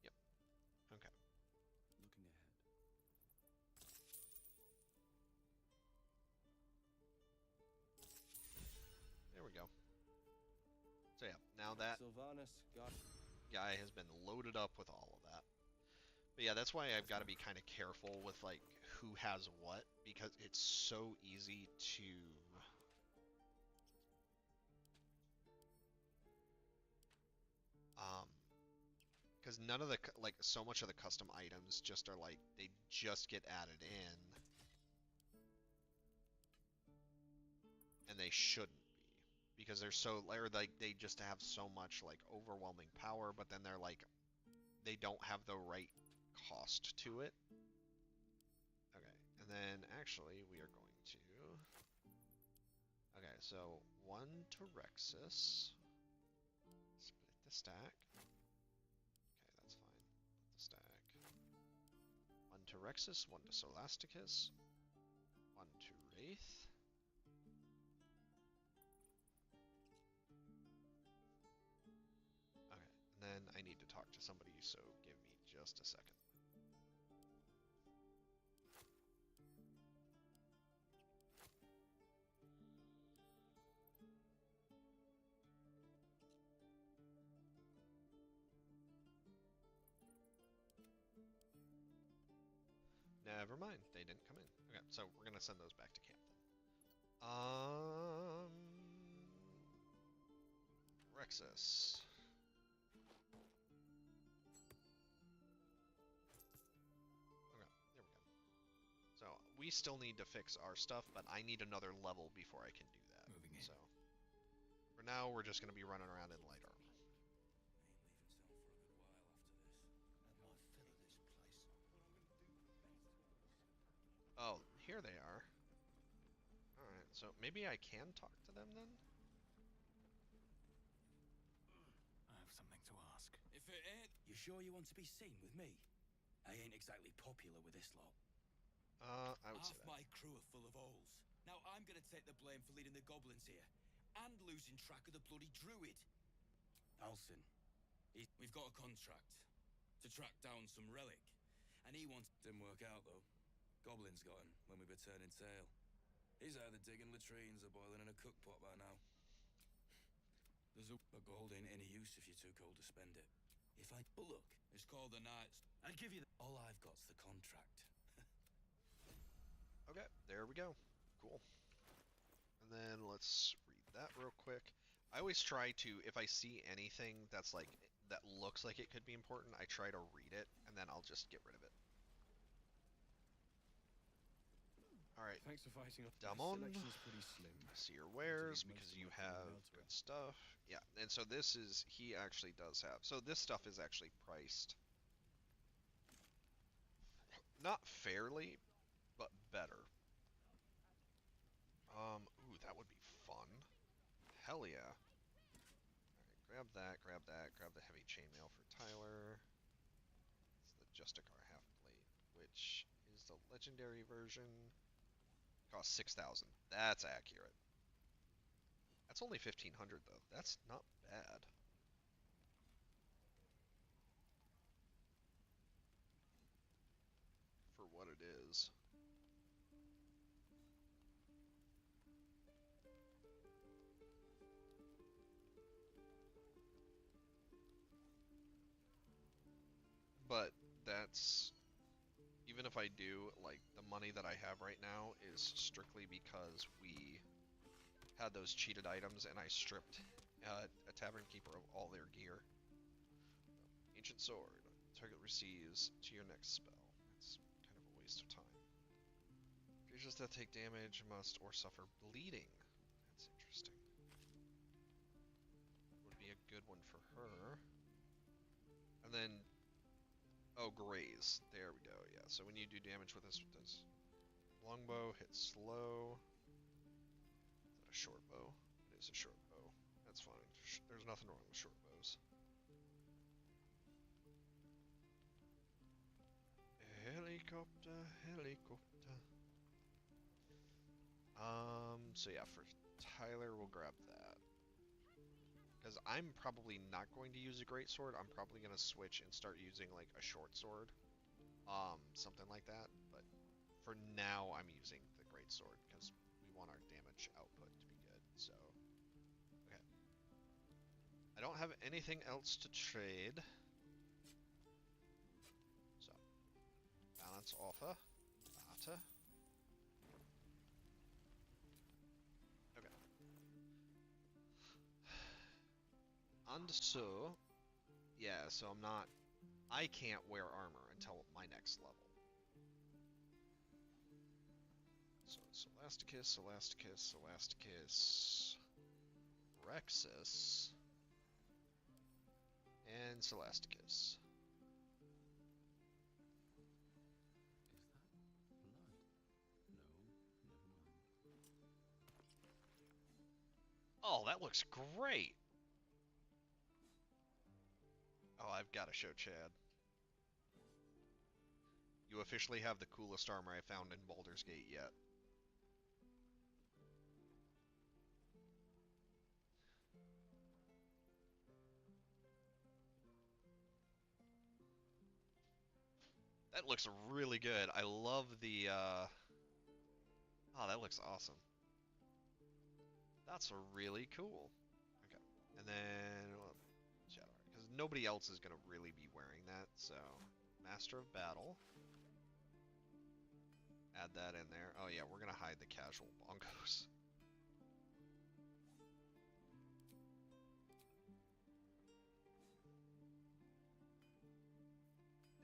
Speaker 1: Yep. Okay.
Speaker 3: Looking ahead.
Speaker 1: There we go. So yeah, now that
Speaker 3: Sylvanas got
Speaker 1: guy has been loaded up with all of that. But yeah, that's why I've got to be kind of careful with like who has what, because it's so easy to because none of the like so much of the custom items just are like they just get added in and they shouldn't be because they're so or like they just have so much like overwhelming power, but then they're like they don't have the right cost to it. Okay, then actually we are going to. Okay, so 1 to Rexus. Split the stack. Okay, that's fine. Split the stack. 1 to Rexus, 1 to Solasticus, 1 to Wraith. Okay, and then I need to talk to somebody, so give me just a second. Never mind, they didn't come in. Okay, so we're gonna send those back to camp then. Rexus. Okay, there we go. So we still need to fix our stuff, but I need another level before I can do that.
Speaker 5: Moving in.
Speaker 1: So for now, we're just gonna be running around in light armor. Oh, here they are. Alright, so maybe I can talk to them then?
Speaker 5: I have something to ask.
Speaker 7: If it ain't...
Speaker 10: You sure you want to be seen with me? I ain't exactly popular with this lot.
Speaker 1: I would say
Speaker 10: Half
Speaker 1: that.
Speaker 10: my crew are full of holes. Now I'm gonna take the blame for leading the goblins here. And losing track of the bloody druid. Alson.
Speaker 7: We've got a contract to track down some relic. And he wants... Didn't work out, though. Goblins got him when we were turning tail. He's either digging latrines or boiling in a cook pot by now. But gold ain't any use if you're too cold to spend it.
Speaker 10: If I... But look,
Speaker 7: It's called the Knights.
Speaker 10: I'd give you the... All I've got's the contract.
Speaker 1: Okay, there we go. Cool. And then let's read that real quick. I always try to, if I see anything that's like, that looks like it could be important, I try to read it, and then I'll just get rid of it. Alright,
Speaker 3: Thanks for fighting off.
Speaker 1: Damon.
Speaker 3: Selection's pretty slim.
Speaker 1: See your wares,
Speaker 3: Most
Speaker 1: because
Speaker 3: of
Speaker 1: you
Speaker 3: my people
Speaker 1: have
Speaker 3: are elsewhere.
Speaker 1: good stuff. Yeah, and so this is, he actually does have, so this stuff is actually priced. Not fairly, but better. Ooh, that would be fun. Hell yeah. Alright, grab that, grab the heavy chainmail for Tyler. It's the Justicar half plate, which is the legendary version. Costs 6,000. That's accurate. That's only 1,500 though. That's not bad. For what it is. But that's, even if I do, like, the money that I have right now is strictly because we had those cheated items and I stripped a tavern keeper of all their gear. Ancient sword. Target receives to your next spell. It's kind of a waste of time. Creatures that take damage must or suffer bleeding. That's interesting. Would be a good one for her. And then, oh, graze. There we go. Yeah. So when you do damage with this, it does longbow, hit slow. Is that a short bow? It is a short bow. That's fine. There's nothing wrong with short bows. Helicopter, helicopter. So yeah, for Tyler, we'll grab that. Because I'm probably not going to use a great sword. I'm probably going to switch and start using like a short sword. Something like that. But for now, I'm using the great sword because we want our damage output to be good. So, okay. I don't have anything else to trade. So, balance offer. Barter. Okay. And so, yeah, so I can't wear armor until my next level. So, Solasticus, Solasticus, Solasticus, Rexus, and Solasticus.
Speaker 4: Is that blood?
Speaker 1: Oh, that looks great. Oh, I've got to show Chad. You officially have the coolest armor I found in Baldur's Gate yet. That looks really good. I love the, Oh, that looks awesome. That's really cool. Okay. And then, well, because nobody else is going to really be wearing that, so Master of Battle. Add that in there. Oh yeah, we're going to hide the casual bongos.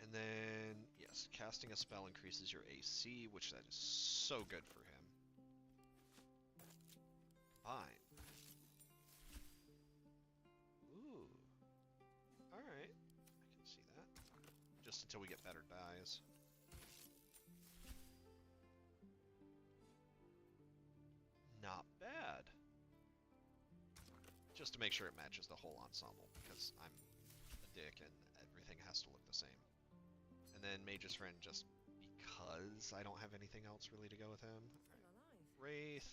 Speaker 1: And then, yes, casting a spell increases your AC, which that is so good for him. Fine. Ooh. Alright. I can see that. Just until we get better dies. Not bad. Just to make sure it matches the whole ensemble, because I'm a dick and everything has to look the same. And then Mage's Friend, just because I don't have anything else really to go with him. Right. Wraith.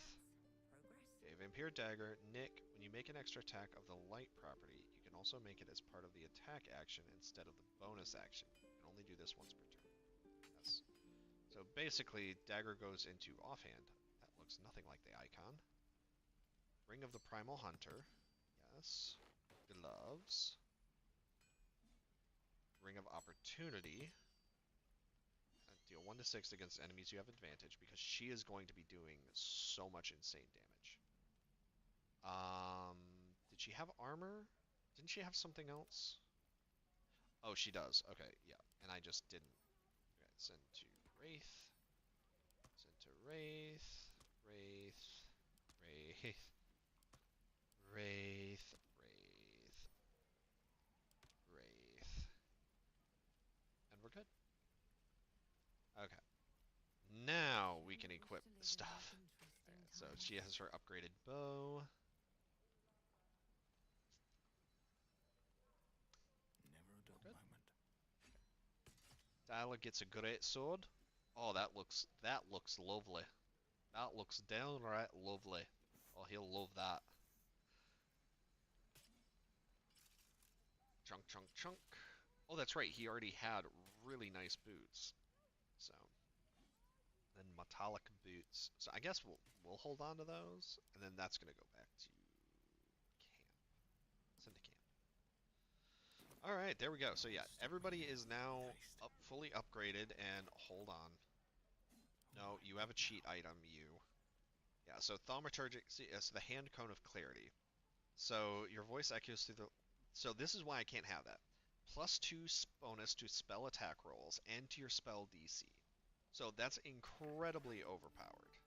Speaker 1: Okay, Vampire Dagger. Nick, when you make an extra attack of the light property, you can also make it as part of the attack action instead of the bonus action. You can only do this once per turn. Yes. So basically, Dagger goes into offhand. That looks nothing like the icon. Ring of the Primal Hunter. Yes. Gloves. Ring of Opportunity. Deal 1 to 6 against enemies you have advantage, because she is going to be doing so much insane damage. Did she have armor? Didn't she have something else? Oh, she does. Okay, yeah. And I just didn't. Okay, send to Wraith. Send to Wraith. Wraith. Wraith. Wraith. Wraith. Wraith. And we're good. Okay. Now we can equip the stuff. Right, so she has her upgraded bow.
Speaker 5: Never a dull moment.
Speaker 1: Tyler gets a great sword. Oh, that looks lovely. That looks downright lovely. Oh, he'll love that. Chunk, chunk, chunk. Oh, that's right. He already had really nice boots. So then metallic boots. So I guess we'll hold on to those, and then that's gonna go back to camp. Send to camp. All right, there we go. So yeah, everybody is now fully upgraded, and hold on. No, you have a cheat item, you. Yeah, so thaumaturgic, see, it's the hand cone of clarity. So your voice echoes through the... So this is why I can't have that. +2 bonus to spell attack rolls and to your spell DC. So that's incredibly overpowered.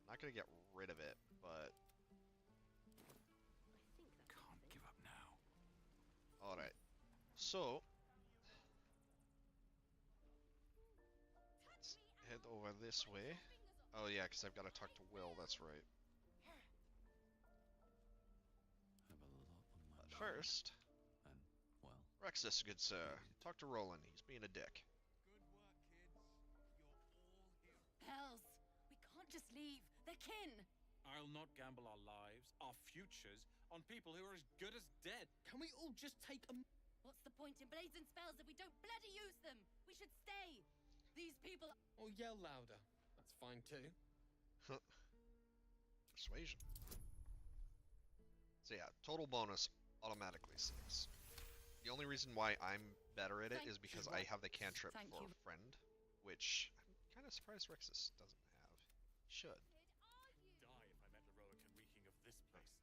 Speaker 1: I'm not going to get rid of it, but...
Speaker 5: Can't give up now.
Speaker 1: Alright. So... let's head over this way. Oh yeah, because I've got to talk to Will, that's right. But first...
Speaker 5: And, well...
Speaker 1: Rexus, good sir. Talk to Roland, he's being a dick.
Speaker 10: Good work, kids. You're all here.
Speaker 2: Hells! We can't just leave. They're kin!
Speaker 10: I'll not gamble our lives, our futures, on people who are as good as dead. Can we all just take a...
Speaker 6: What's the point in blazing spells if we don't bloody use them? We should stay. These people...
Speaker 10: Or yell louder. That's fine too.
Speaker 1: Persuasion. So yeah, total bonus, automatically 6. The only reason why I'm better at it is because I have the cantrip for friend, which I'm kind of surprised Rexus doesn't have. Should.
Speaker 10: Die if I met heroic and reeking of this place.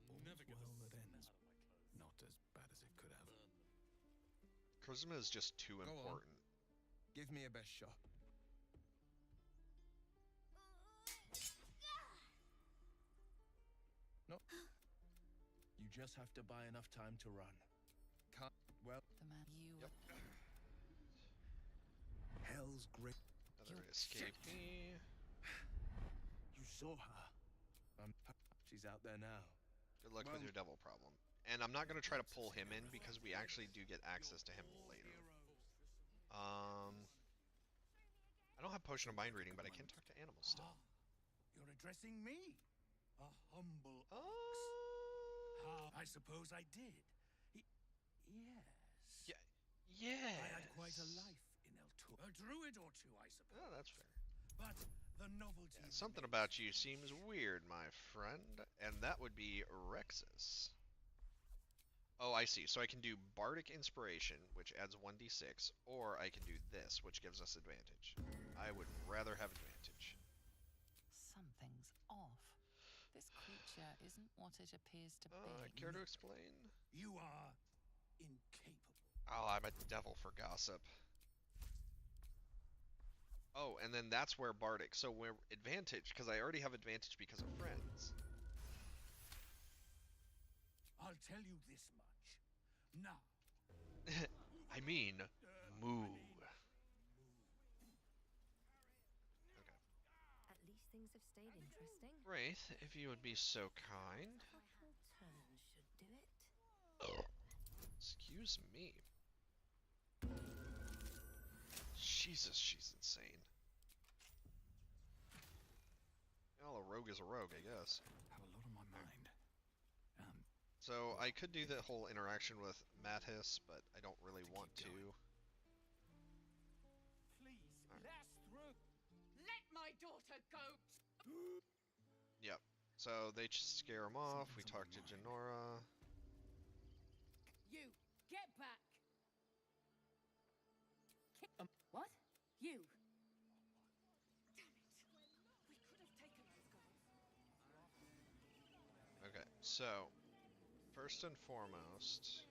Speaker 10: I'll never get
Speaker 5: well
Speaker 10: the
Speaker 5: that
Speaker 10: smell
Speaker 5: ends.
Speaker 10: out of my clothes.
Speaker 5: Not as bad as it could have.
Speaker 1: Charisma is just too
Speaker 3: Go on.
Speaker 1: important.
Speaker 3: Give me a best shot. No. You just have to buy enough time to run. Can't. Well,
Speaker 9: The man you
Speaker 1: Yep.
Speaker 3: hell's great.
Speaker 1: Another escape me.
Speaker 3: You saw her.
Speaker 10: She's out there now.
Speaker 1: Good luck with
Speaker 10: Well-
Speaker 1: your devil problem. And I'm not going to try to pull him in because we actually do get access to him later. I don't have Potion of Mind Reading, but I can talk to animals still.
Speaker 5: You're addressing me, a humble
Speaker 1: Oh.
Speaker 5: ox. How? I suppose I did. Yes.
Speaker 1: Yeah. Yeah.
Speaker 5: I had quite a life in Eltur. A druid or two, I suppose.
Speaker 1: Oh, that's fair.
Speaker 5: But the novelty.
Speaker 1: Yeah, something about you seems weird, my friend, and that would be Rexus. Oh, I see. So I can do Bardic Inspiration, which adds 1d6, or I can do this, which gives us advantage. I would rather have advantage.
Speaker 9: Something's off. This creature isn't what it appears to be.
Speaker 1: Care to explain?
Speaker 5: You are incapable.
Speaker 1: Oh, I'm a devil for gossip. Oh, and then that's where Bardic. So we're advantage, because I already have advantage because of friends.
Speaker 5: I'll tell you this much. Now.
Speaker 1: I mean, moo. Okay.
Speaker 6: At least things have stayed interesting.
Speaker 1: Wraith, if you would be so kind.
Speaker 6: Couple turns should do it.
Speaker 1: Excuse me. Jesus, she's insane. Well, a rogue is a rogue, I guess.
Speaker 5: Have a lot on my mind.
Speaker 1: So I could do the whole interaction with Mattis, but I don't really want to.
Speaker 5: Please,
Speaker 1: Alright.
Speaker 5: last through.
Speaker 9: Let my daughter go!
Speaker 1: Yep. So they just scare him off. We talk to Janora.
Speaker 2: You, get back! What? You? Damn it! We could have taken those guards.
Speaker 1: Okay, so first and foremost,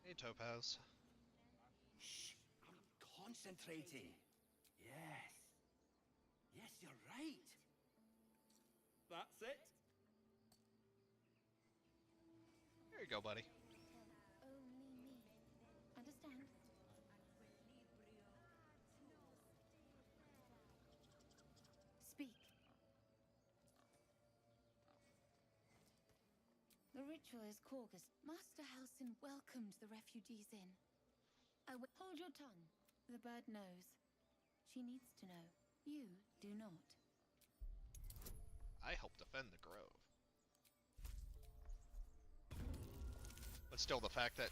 Speaker 1: hey Topaz.
Speaker 10: Shh, I'm concentrating. Yes. Yes, you're right. That's it.
Speaker 1: There you go, buddy.
Speaker 6: Only me. Understand? Speak. The ritual is Corgus. Master Halsin welcomed the refugees in. Hold your tongue. The bird knows. She needs to know. You do not.
Speaker 1: I help defend the grove. But still, the fact that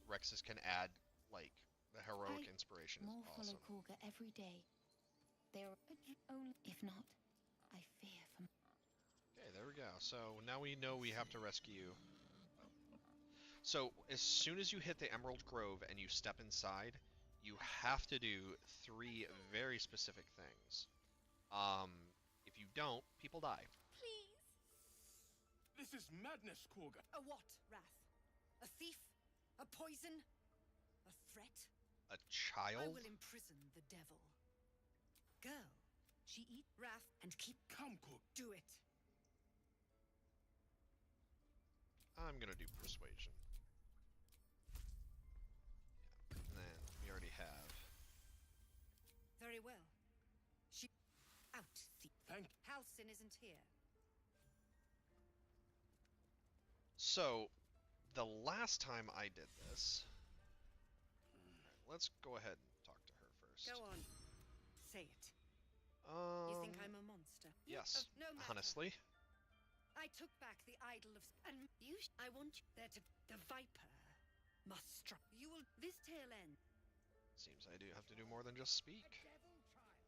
Speaker 1: Rexus can add, like, the heroic inspiration is
Speaker 6: More
Speaker 1: awesome.
Speaker 6: follow Korga every day. They're only, if not, I fear for.
Speaker 1: Okay, there we go. So now we know we have to rescue. So as soon as you hit the Emerald Grove and you step inside, you have to do 3 very specific things. If you don't, people die.
Speaker 6: Please.
Speaker 3: This is madness, Korga.
Speaker 2: A what, Wrath? A thief? A poison? A threat?
Speaker 1: A
Speaker 2: I
Speaker 1: child?
Speaker 2: will imprison the devil. Girl, she eat Wrath and keep.
Speaker 3: Come, Korga.
Speaker 2: Do it.
Speaker 1: I'm gonna do persuasion. Yeah. And then we already have.
Speaker 2: Very well. She out, thief.
Speaker 3: Thank.
Speaker 2: Halsin isn't here.
Speaker 1: So, the last time I did this. Alright, let's go ahead and talk to her first.
Speaker 2: Go on. Say it. You think I'm a monster?
Speaker 1: Yes.
Speaker 2: No matter.
Speaker 1: Honestly.
Speaker 2: I took back the idol of and you. I want you there to. The viper must strike. You will. This tail end.
Speaker 1: Seems I do have to do more than just speak.
Speaker 5: Devil child.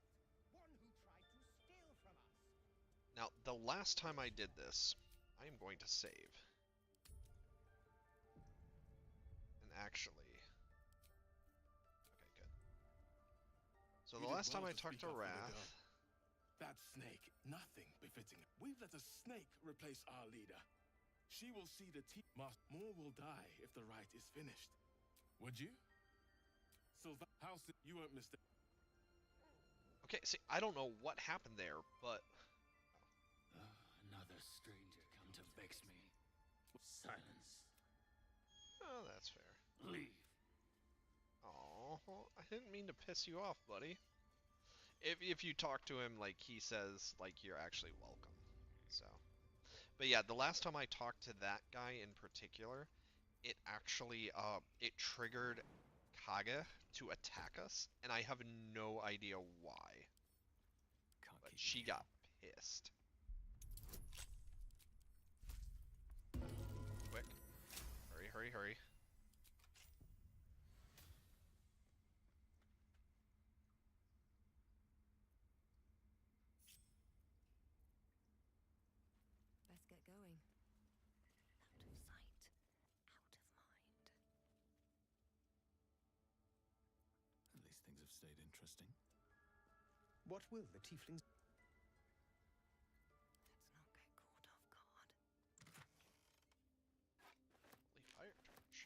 Speaker 5: One who tried to steal from us.
Speaker 1: Now, the last time I did this, I am going to save. And actually... Okay, good. So the
Speaker 3: You did
Speaker 1: last time
Speaker 3: well
Speaker 1: I
Speaker 3: to
Speaker 1: talked
Speaker 3: speak
Speaker 1: to
Speaker 3: up for the
Speaker 1: Wrath...
Speaker 3: girl. That snake, nothing befitting. We've let a snake replace our leader. She will see the more will die if the rite is finished. Would you? Sylva, you won't miss it.
Speaker 1: Okay, see, I don't know what happened there, but...
Speaker 10: Another stranger come to vex me. Silence.
Speaker 1: Oh, that's fair.
Speaker 10: Leave.
Speaker 1: Aw, Well, I didn't mean to piss you off, buddy. If you talk to him, like, he says, like, you're actually welcome. So, but yeah, the last time I talked to that guy in particular, it actually, it triggered Kage to attack us, and I have no idea why. But she got pissed. Quick. Hurry, hurry, hurry.
Speaker 2: Best get going.
Speaker 6: Out of sight, out of mind.
Speaker 5: At least things have stayed interesting.
Speaker 11: What will the tieflings...
Speaker 6: Let's not get caught off guard.
Speaker 1: Holy fire charge. Okay,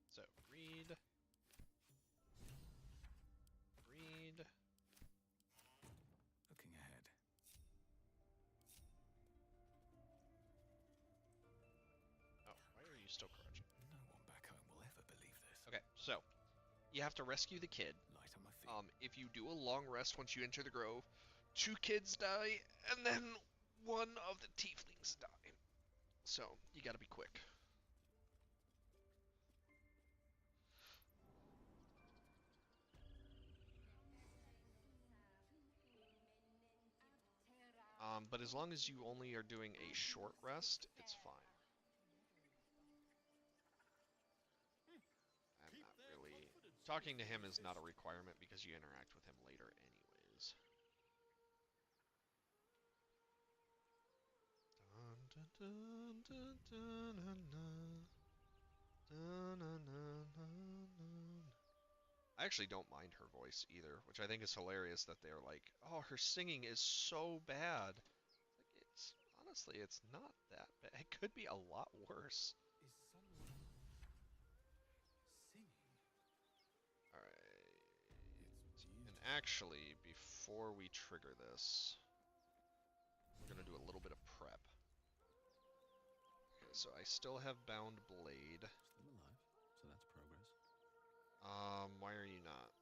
Speaker 1: so read. Read.
Speaker 5: Looking ahead.
Speaker 1: Oh, why are you still crouching?
Speaker 5: No one back home will ever believe this.
Speaker 1: Okay, so you have to rescue the kid.
Speaker 5: Light on my feet.
Speaker 1: If you do a long rest once you enter the grove, 2 kids die, and then 1 of the tieflings die. So you gotta be quick. But as long as you only are doing a short rest, it's fine. I'm not really... Talking to him is not a requirement because you interact with him later anyways. Dun, dun, dun, dun, dun, dun, dun. Dun, dun, dun, dun, dun. I actually don't mind her voice either, which I think is hilarious that they're like, oh, her singing is so bad. It's honestly, it's not that bad. It could be a lot worse.
Speaker 3: Is someone singing?
Speaker 1: Alright.
Speaker 3: It's
Speaker 1: And
Speaker 3: beautiful.
Speaker 1: actually, before we trigger this, we're gonna do a little bit of prep. Okay, so I still have Bound Blade.
Speaker 5: Still alive, so that's progress.
Speaker 1: Why are you not?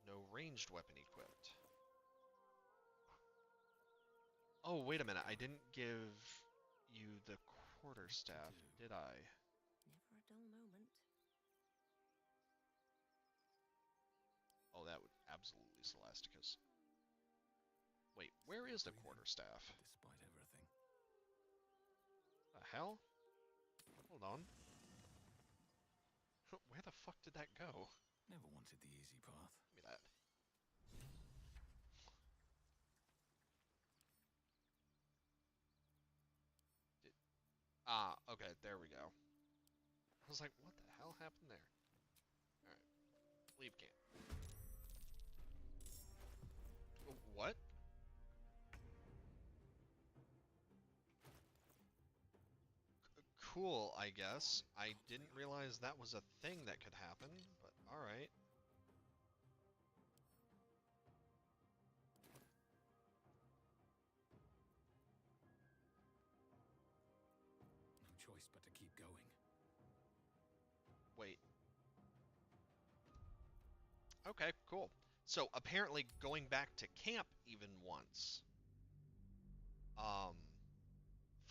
Speaker 1: No ranged weapon equipped. Oh, wait a minute, I didn't give you the quarterstaff, did I?
Speaker 2: Never a dull moment.
Speaker 1: Oh, that would absolutely Scholasticus. Wait, where is the quarterstaff?
Speaker 5: Despite everything.
Speaker 1: The hell? Hold on. Where the fuck did that go?
Speaker 5: Never wanted the easy path.
Speaker 1: Give me that. Okay, there we go. I was like, what the hell happened there? Alright. Leave camp. What? Cool, I guess. I didn't realize that was a thing that could happen, but alright.
Speaker 5: No choice but to keep going.
Speaker 1: Wait. Okay, cool. So apparently going back to camp even once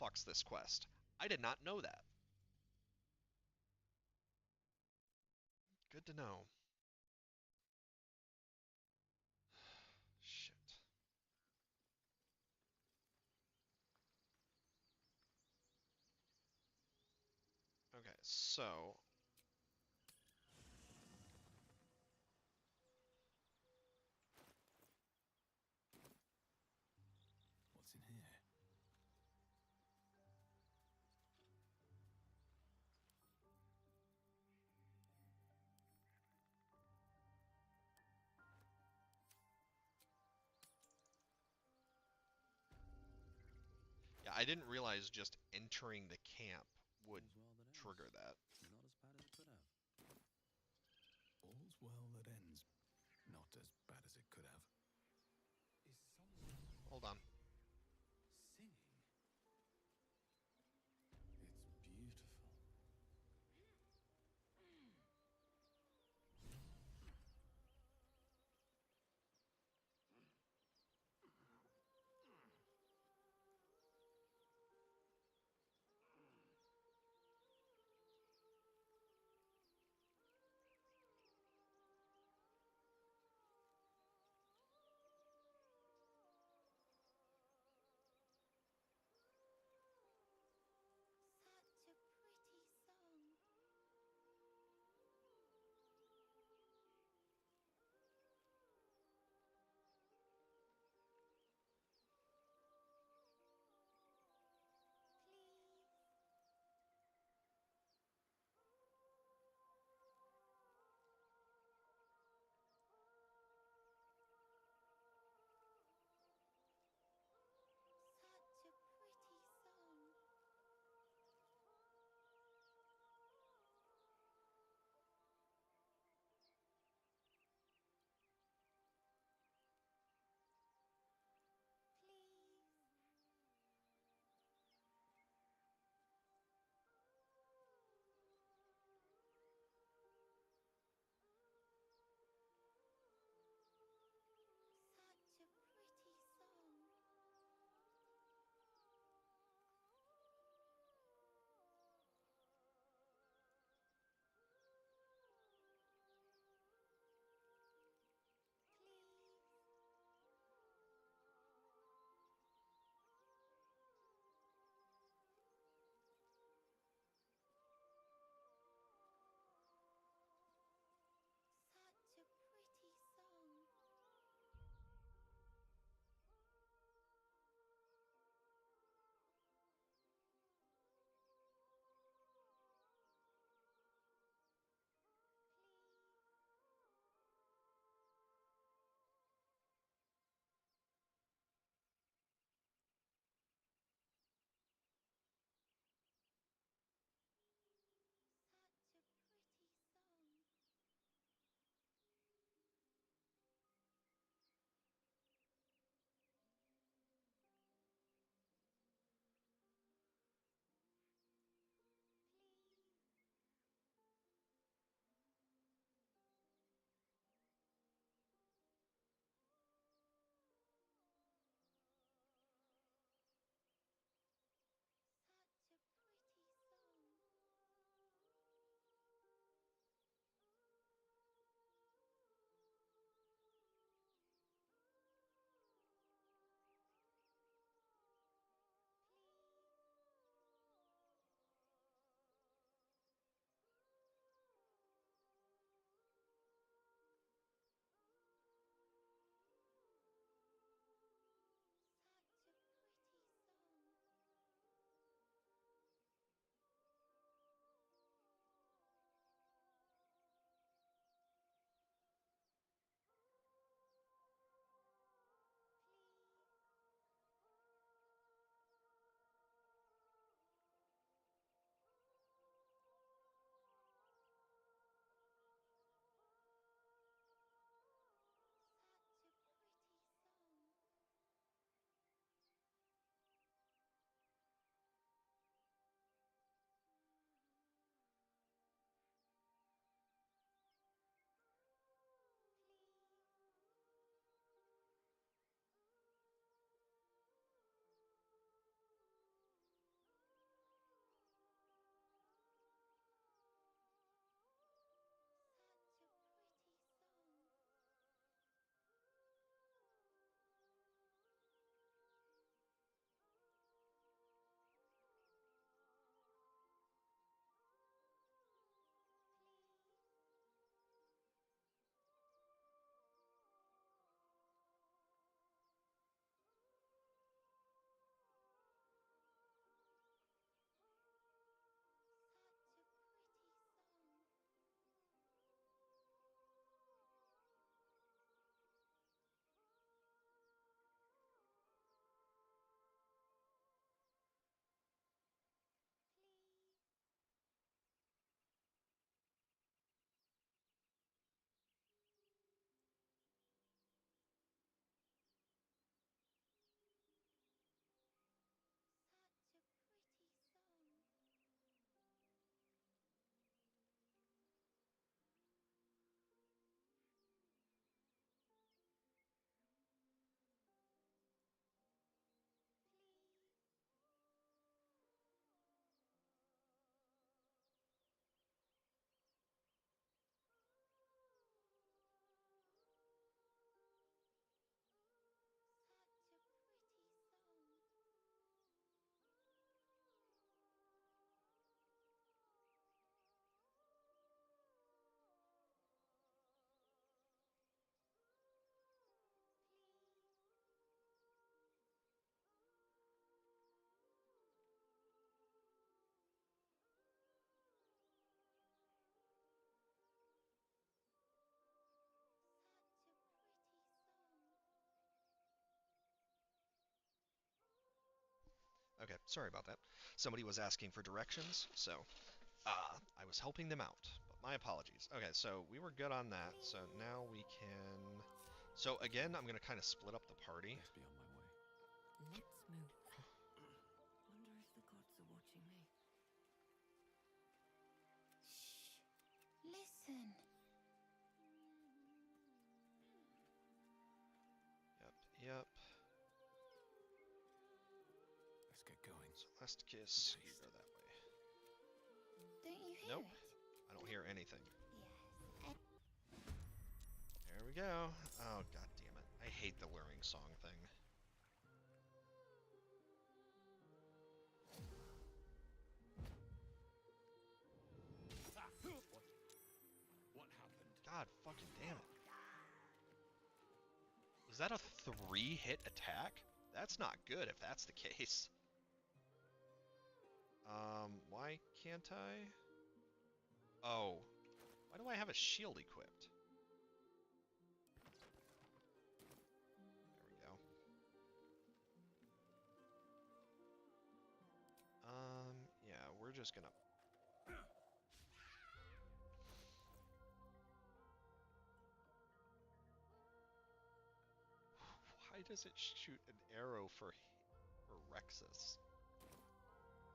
Speaker 1: fucks this quest. I did not know that. Good to know. Shit. Okay, so
Speaker 5: What's in here?
Speaker 1: yeah, I didn't realize just entering the camp would
Speaker 7: All's well that ends.
Speaker 1: trigger that.
Speaker 7: Not as bad as it could have.
Speaker 5: All's well that ends. Not as bad as it could have.
Speaker 3: Is someone
Speaker 1: Hold on.
Speaker 3: singing? It's beautiful.
Speaker 1: Okay, sorry about that. Somebody was asking for directions, so I was helping them out. But my apologies. Okay, so we were good on that. So now we can. So again, I'm gonna kind of split up the party.
Speaker 8: Best be on my way.
Speaker 2: Let's move. Wonder if the gods are watching me.
Speaker 6: Shh. Listen.
Speaker 1: Yep.
Speaker 5: Let's get going.
Speaker 1: Celeste kiss. You go that way.
Speaker 6: Don't you hear
Speaker 1: Nope.
Speaker 6: it?
Speaker 1: I don't hear anything.
Speaker 6: Yes.
Speaker 1: There we go. Oh, god damn it. I hate the luring song thing.
Speaker 3: What happened?
Speaker 1: God fucking damn it. Was that a 3-hit attack? That's not good if that's the case. Why can't I? Oh. Why do I have a shield equipped? There we go. Yeah, we're just gonna... Why does it shoot an arrow for Rexus?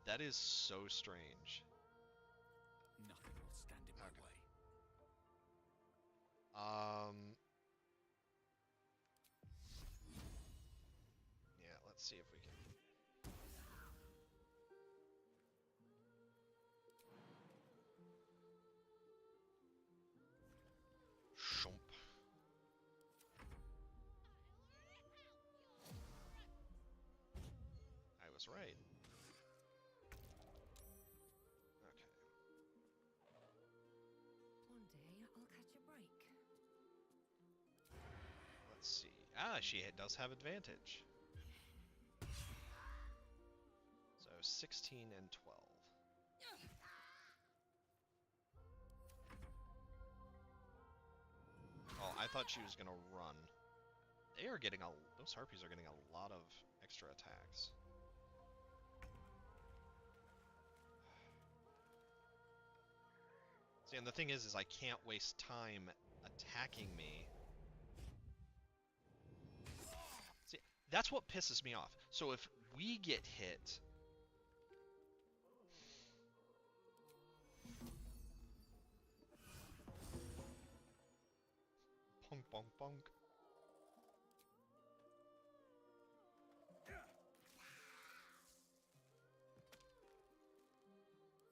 Speaker 1: That is so strange.
Speaker 5: Nothing will stand in my
Speaker 1: Okay.
Speaker 5: way.
Speaker 1: Yeah, let's see if we can... Shump. I was right. Okay.
Speaker 2: One day I'll catch a break.
Speaker 1: Let's see. Ah, she does have advantage. So 16 and 12. Oh, I thought she was gonna run. They are getting those harpies are getting a lot of extra attacks. See, and the thing is I can't waste time attacking me. See, that's what pisses me off. So if we get hit... Punk, punk, punk.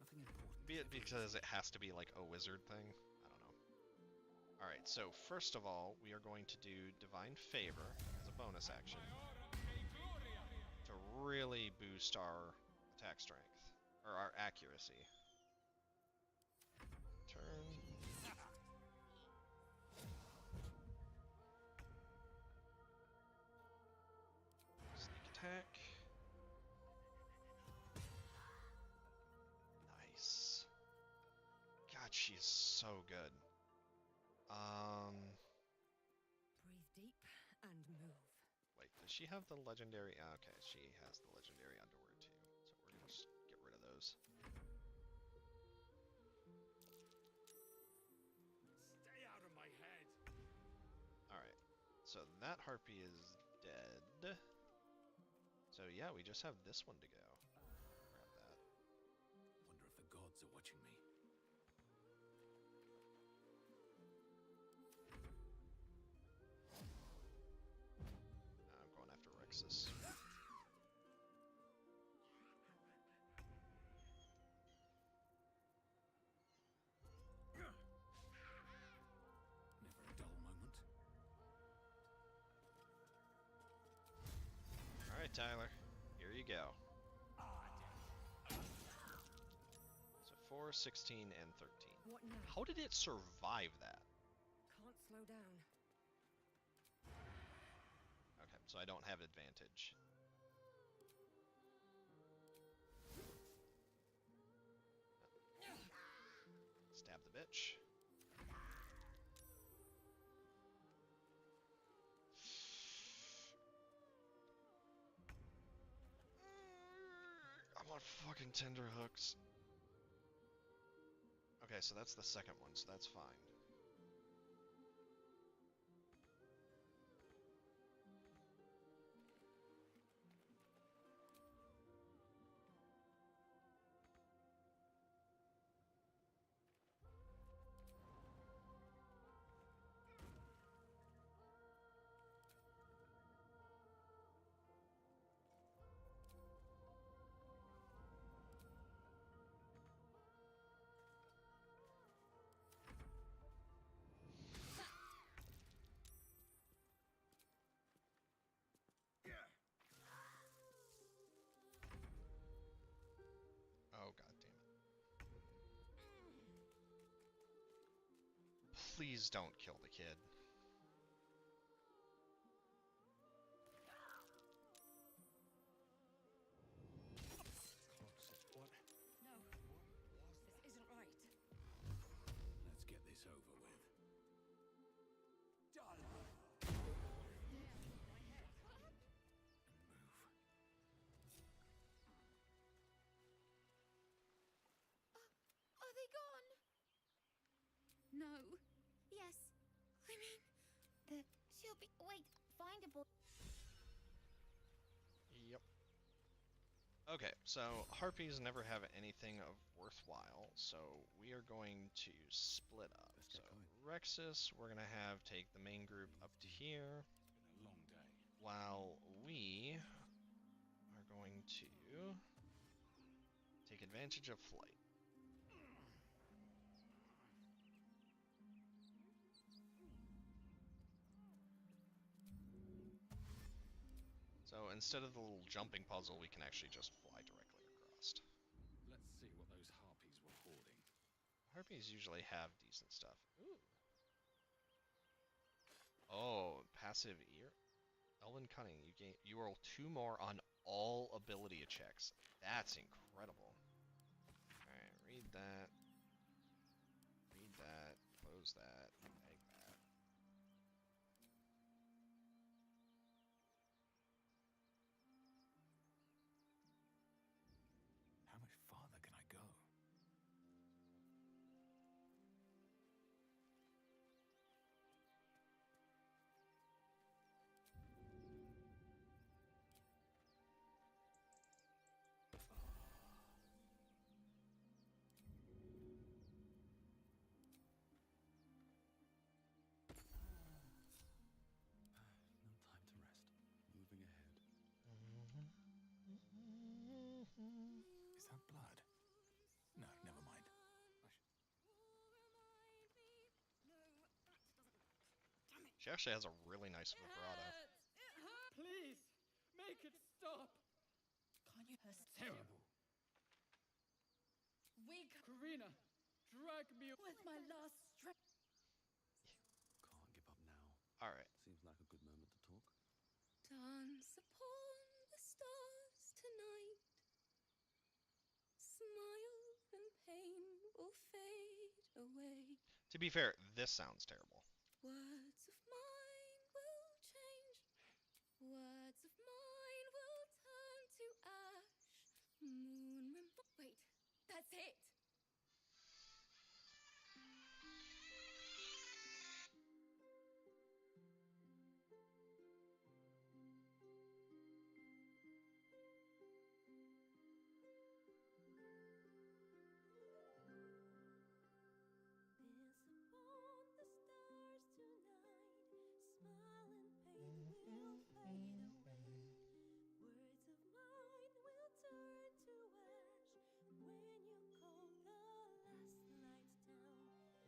Speaker 5: Nothing important.
Speaker 1: Be it because it has to be like a wizard thing. I don't know. Alright, so first of all, we are going to do Divine Favor as a bonus action to really boost our attack strength, or our accuracy. Turn. Sneak attack. Nice. God, she is so good.
Speaker 2: Breathe deep and move.
Speaker 1: Wait, does she have the legendary? Okay, she has the legendary underwear too. So we're gonna just get rid of those.
Speaker 3: Stay out of my head.
Speaker 1: Alright, so that harpy is dead. So yeah, we just have this one to go. Grab that.
Speaker 5: Wonder if the gods are watching me.
Speaker 1: I'm going after Rexus.
Speaker 5: Never a dull moment.
Speaker 1: Alright, Tyler. Here you go. So 4, 16, and 13.
Speaker 2: What now?
Speaker 1: How did it survive that?
Speaker 2: Can't slow down.
Speaker 1: Okay, so I don't have advantage. Stab the bitch. Fucking tender hooks. Okay, so that's the second one, so that's fine. Oh, god damn it. Please don't kill the kid.
Speaker 3: What?
Speaker 2: No. This isn't right.
Speaker 5: Let's get this over with.
Speaker 6: Are they gone? No. Yes. I mean, she'll be. Wait, find a boy.
Speaker 1: Yep. Okay, so harpies never have anything of worthwhile, so we are going to split up.
Speaker 5: Let's
Speaker 1: So
Speaker 5: get going.
Speaker 1: Rexus, we're gonna have take the main group up to here,
Speaker 5: It's been a long day.
Speaker 1: while we are going to take advantage of flight. So instead of the little jumping puzzle, we can actually just fly directly across.
Speaker 5: Let's see what those harpies were hoarding.
Speaker 1: Harpies usually have decent stuff. Ooh. Oh, passive ear. Elven Cunning. You roll 2 more on all ability checks. That's incredible. Alright, read that. Read that. Close that. Bag that.
Speaker 5: How much farther can I go? No time to rest. Moving ahead. Is that blood? No, never mind.
Speaker 2: Damn it.
Speaker 1: She actually has a really nice vibrato.
Speaker 10: Please, make it stop.
Speaker 2: Can't you?
Speaker 10: Terrible.
Speaker 2: Wig
Speaker 10: Karina, drag me.
Speaker 2: with my last strength.
Speaker 5: Can't give up now.
Speaker 1: Alright.
Speaker 5: Seems like a good moment to talk.
Speaker 6: Dance upon the stars tonight. Smile and pain will fade away.
Speaker 1: To be fair, this sounds terrible.
Speaker 6: Words of mine will change. Words of mine will turn to ash. Wait, that's it.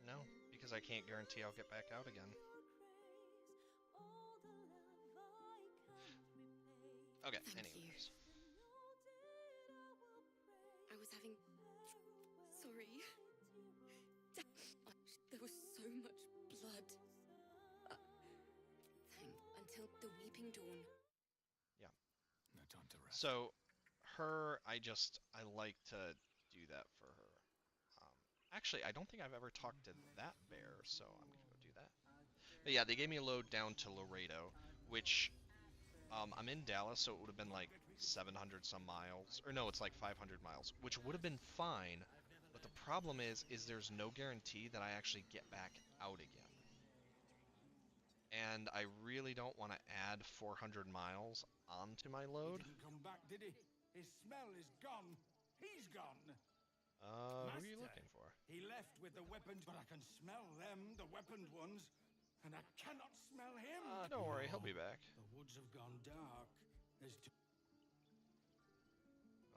Speaker 1: No, because I can't guarantee I'll get back out again. Okay,
Speaker 6: Thank
Speaker 1: anyways.
Speaker 6: I was having. Sorry. There was so much blood. Until the weeping dawn.
Speaker 1: Yeah.
Speaker 5: No time to rest.
Speaker 1: So, her, I like to do that for her. Actually, I don't think I've ever talked to that bear, so I'm gonna go do that. But yeah, they gave me a load down to Laredo, which I'm in Dallas, so it would have been like 700 some miles, or no, it's like 500 miles, which would have been fine. But the problem is there's no guarantee that I actually get back out again. And I really don't want to add 400 miles onto my load.
Speaker 3: He didn't come back, did he? His smell is gone. He's gone.
Speaker 1: Who are you
Speaker 3: Master,
Speaker 1: looking for?
Speaker 3: he left with the weapons, but I can smell them, the weaponed ones, and I cannot smell him.
Speaker 1: Don't worry, he'll be back.
Speaker 3: The woods have gone dark. There's too...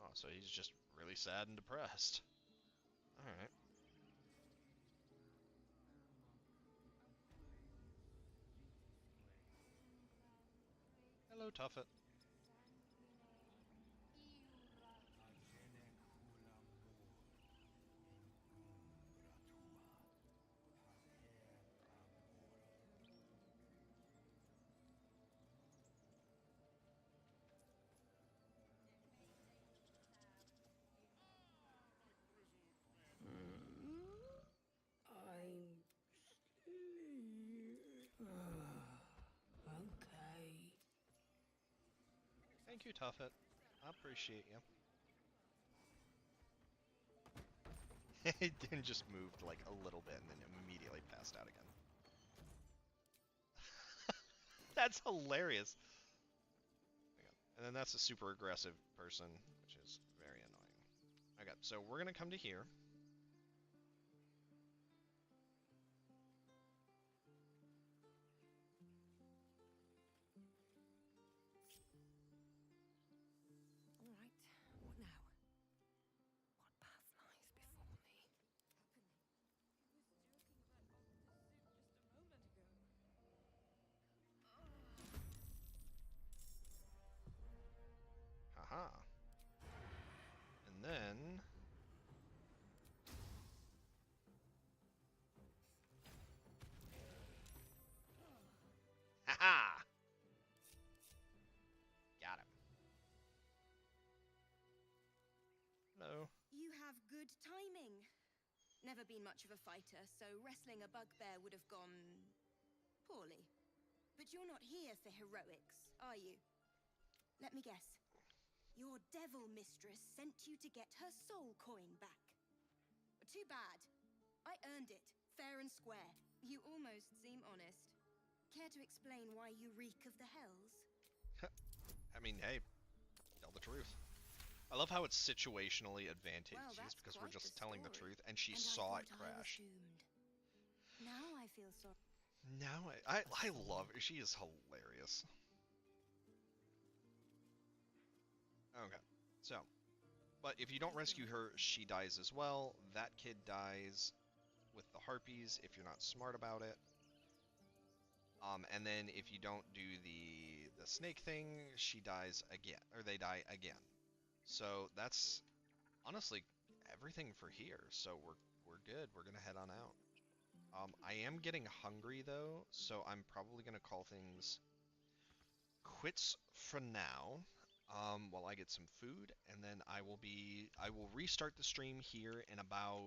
Speaker 1: Oh, so he's just really sad and depressed. Alright. Hello, Tuffet.
Speaker 2: I'm okay.
Speaker 1: Thank you, Tuffet. I appreciate you. It then just moved like a little bit and then immediately passed out again. That's hilarious. And then that's a super aggressive person, which is very annoying. Okay, so we're gonna come to here.
Speaker 2: All right, what now? What path lies before me?
Speaker 1: Haha. And then... Haha! Got him. Hello.
Speaker 12: You have good timing. Never been much of a fighter, so wrestling a bugbear would have gone poorly. But you're not here for heroics, are you? Let me guess. Your devil mistress sent you to get her soul coin back. Too bad. I earned it, fair and square. You almost seem honest. Care to explain why you reek of the hells?
Speaker 1: I mean, hey, tell the truth. I love how it's situationally advantageous because we're just telling the truth, and she saw it crash.
Speaker 12: Now I feel sorry.
Speaker 1: Now I love her. She is hilarious. Okay, so, but if you don't rescue her, she dies as well. That kid dies with the harpies if you're not smart about it. And then if you don't do the snake thing, she dies again, or they die again. So that's honestly everything for here. So we're good. We're gonna head on out. I am getting hungry though, so I'm probably gonna call things quits for now. While I get some food, and then I will restart the stream here in about